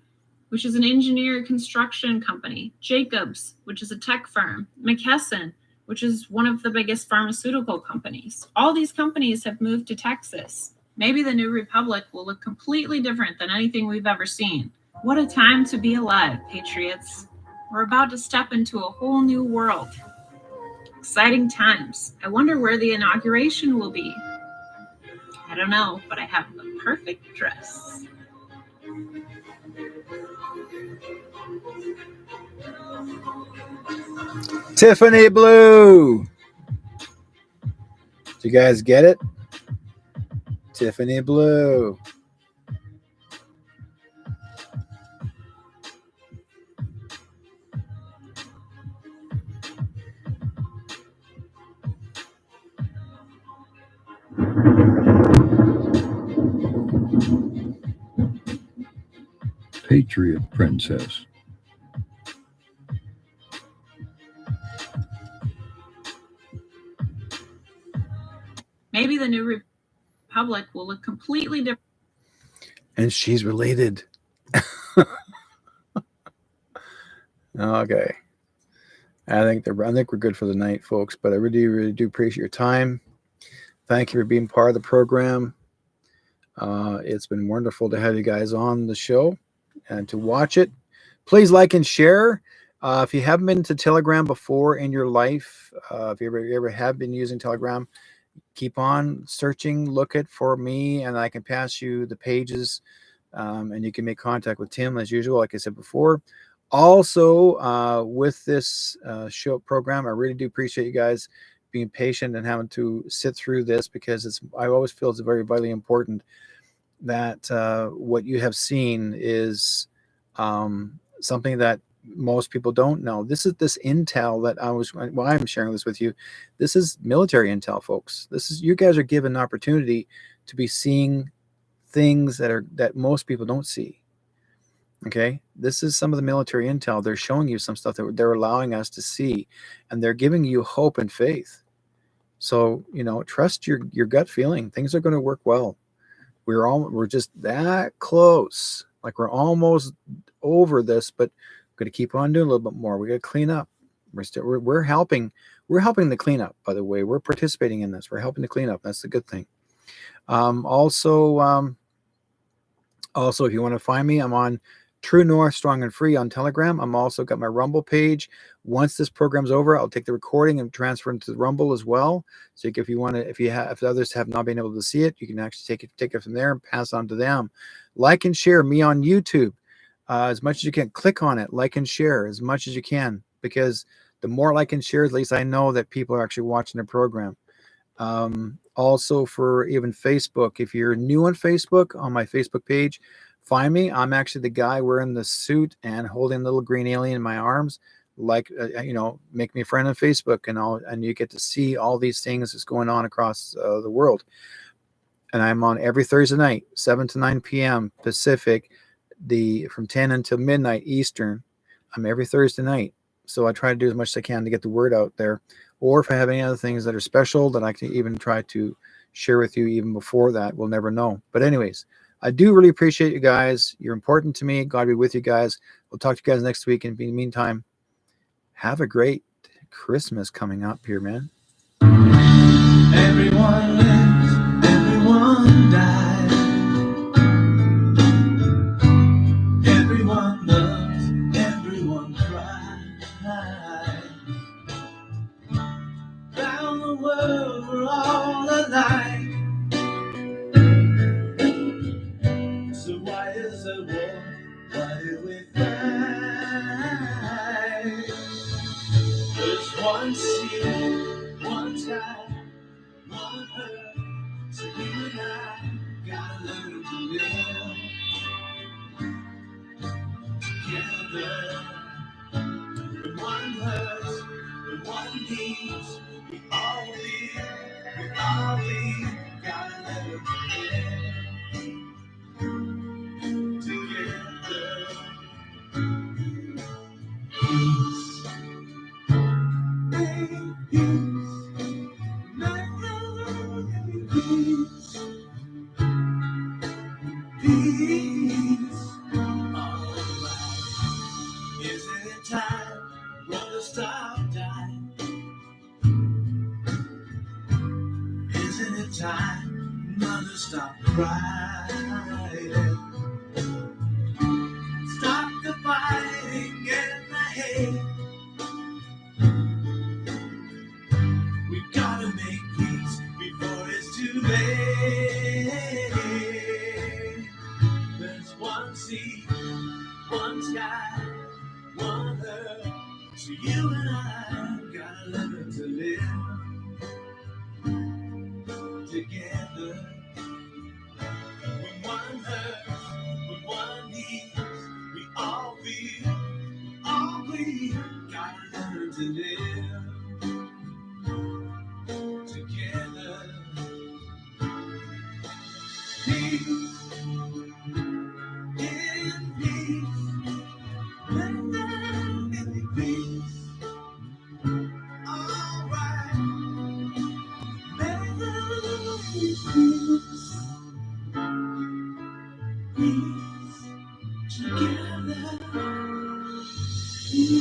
Speaker 3: which is an engineer construction company. Jacobs, which is a tech firm. McKesson, which is one of the biggest pharmaceutical companies. All these companies have moved to Texas. Maybe the new republic will look completely different than anything we've ever seen. What a time to be alive, patriots. We're about to step into a whole new world. Exciting times. I wonder where the inauguration will be. I don't know, but I have the perfect dress.
Speaker 1: Tiffany Blue. Do you guys get it? Tiffany Blue.
Speaker 4: Patriot Princess.
Speaker 3: Maybe the new republic will look completely different.
Speaker 1: And she's related. Okay. I think we're good for the night, folks. But I really, really do appreciate your time. Thank you for being part of the program. It's been wonderful to have you guys on the show and to watch it. Please like and share. If you haven't been to Telegram before in your life, if you ever have been using Telegram, keep on searching, look it for me, and I can pass you the pages, and you can make contact with Tim as usual, like I said before. Also, with this show program, I really do appreciate you guys being patient and having to sit through this because I always feel it's very vitally important. that what you have seen is something that most people don't know. This is this intel that I'm sharing this with you. This is military intel, folks. This is, you guys are given an opportunity to be seeing things that most people don't see. Okay, this is some of the military intel. They're showing you some stuff that they're allowing us to see, and they're giving you hope and faith. So, trust your gut feeling. Things are going to work well. We're just that close. Like, we're almost over this, but we're going to keep on doing a little bit more. We got to clean up. We're helping. We're helping the cleanup. By the way, we're participating in this. We're helping to clean up. That's the good thing. Also, if you want to find me, I'm on True North Strong and Free on Telegram. I'm also got my Rumble page. Once this program's over, I'll take the recording and transfer it to the Rumble as well. So if you want to, if others have not been able to see it, you can actually take it from there and pass on to them. Like and share me on YouTube as much as you can. Click on it, like and share as much as you can, because the more like and share, at least I know that people are actually watching the program. Also, for even Facebook, if you're new on Facebook, on my Facebook page, find me. I'm actually the guy wearing the suit and holding a little green alien in my arms. Like, make me a friend on Facebook, and you get to see all these things that's going on across the world. And I'm on every Thursday night, 7 to 9 p.m. Pacific, from 10 until midnight Eastern. I'm every Thursday night. So I try to do as much as I can to get the word out there. Or if I have any other things that are special that I can even try to share with you even before that, we'll never know. But anyways, I do really appreciate you guys. You're important to me. God be with you guys. We'll talk to you guys next week. And in the meantime, have a great Christmas coming up here, man.
Speaker 4: Everyone lives, everyone dies. Everyone loves, everyone cries. Round the world we're all alike. So why is there war? Why do we fight? There's one sea, one sky, one earth. So you and I gotta learn to live together. When one hurts, when one needs, we all gotta learn to live together. Peace, make peace, make peace, peace. All right. Isn't it time for the stop time? Isn't it time, mother, stop crying? Stop the fighting and the hate. We gotta make peace before it's too late. There's one sea, one sky, one earth. So you and I gotta learn to live together. When one hurts, when one needs, we all gotta learn to live together. Peace, in peace, and then in peace. All right, make peace, peace together. Peace.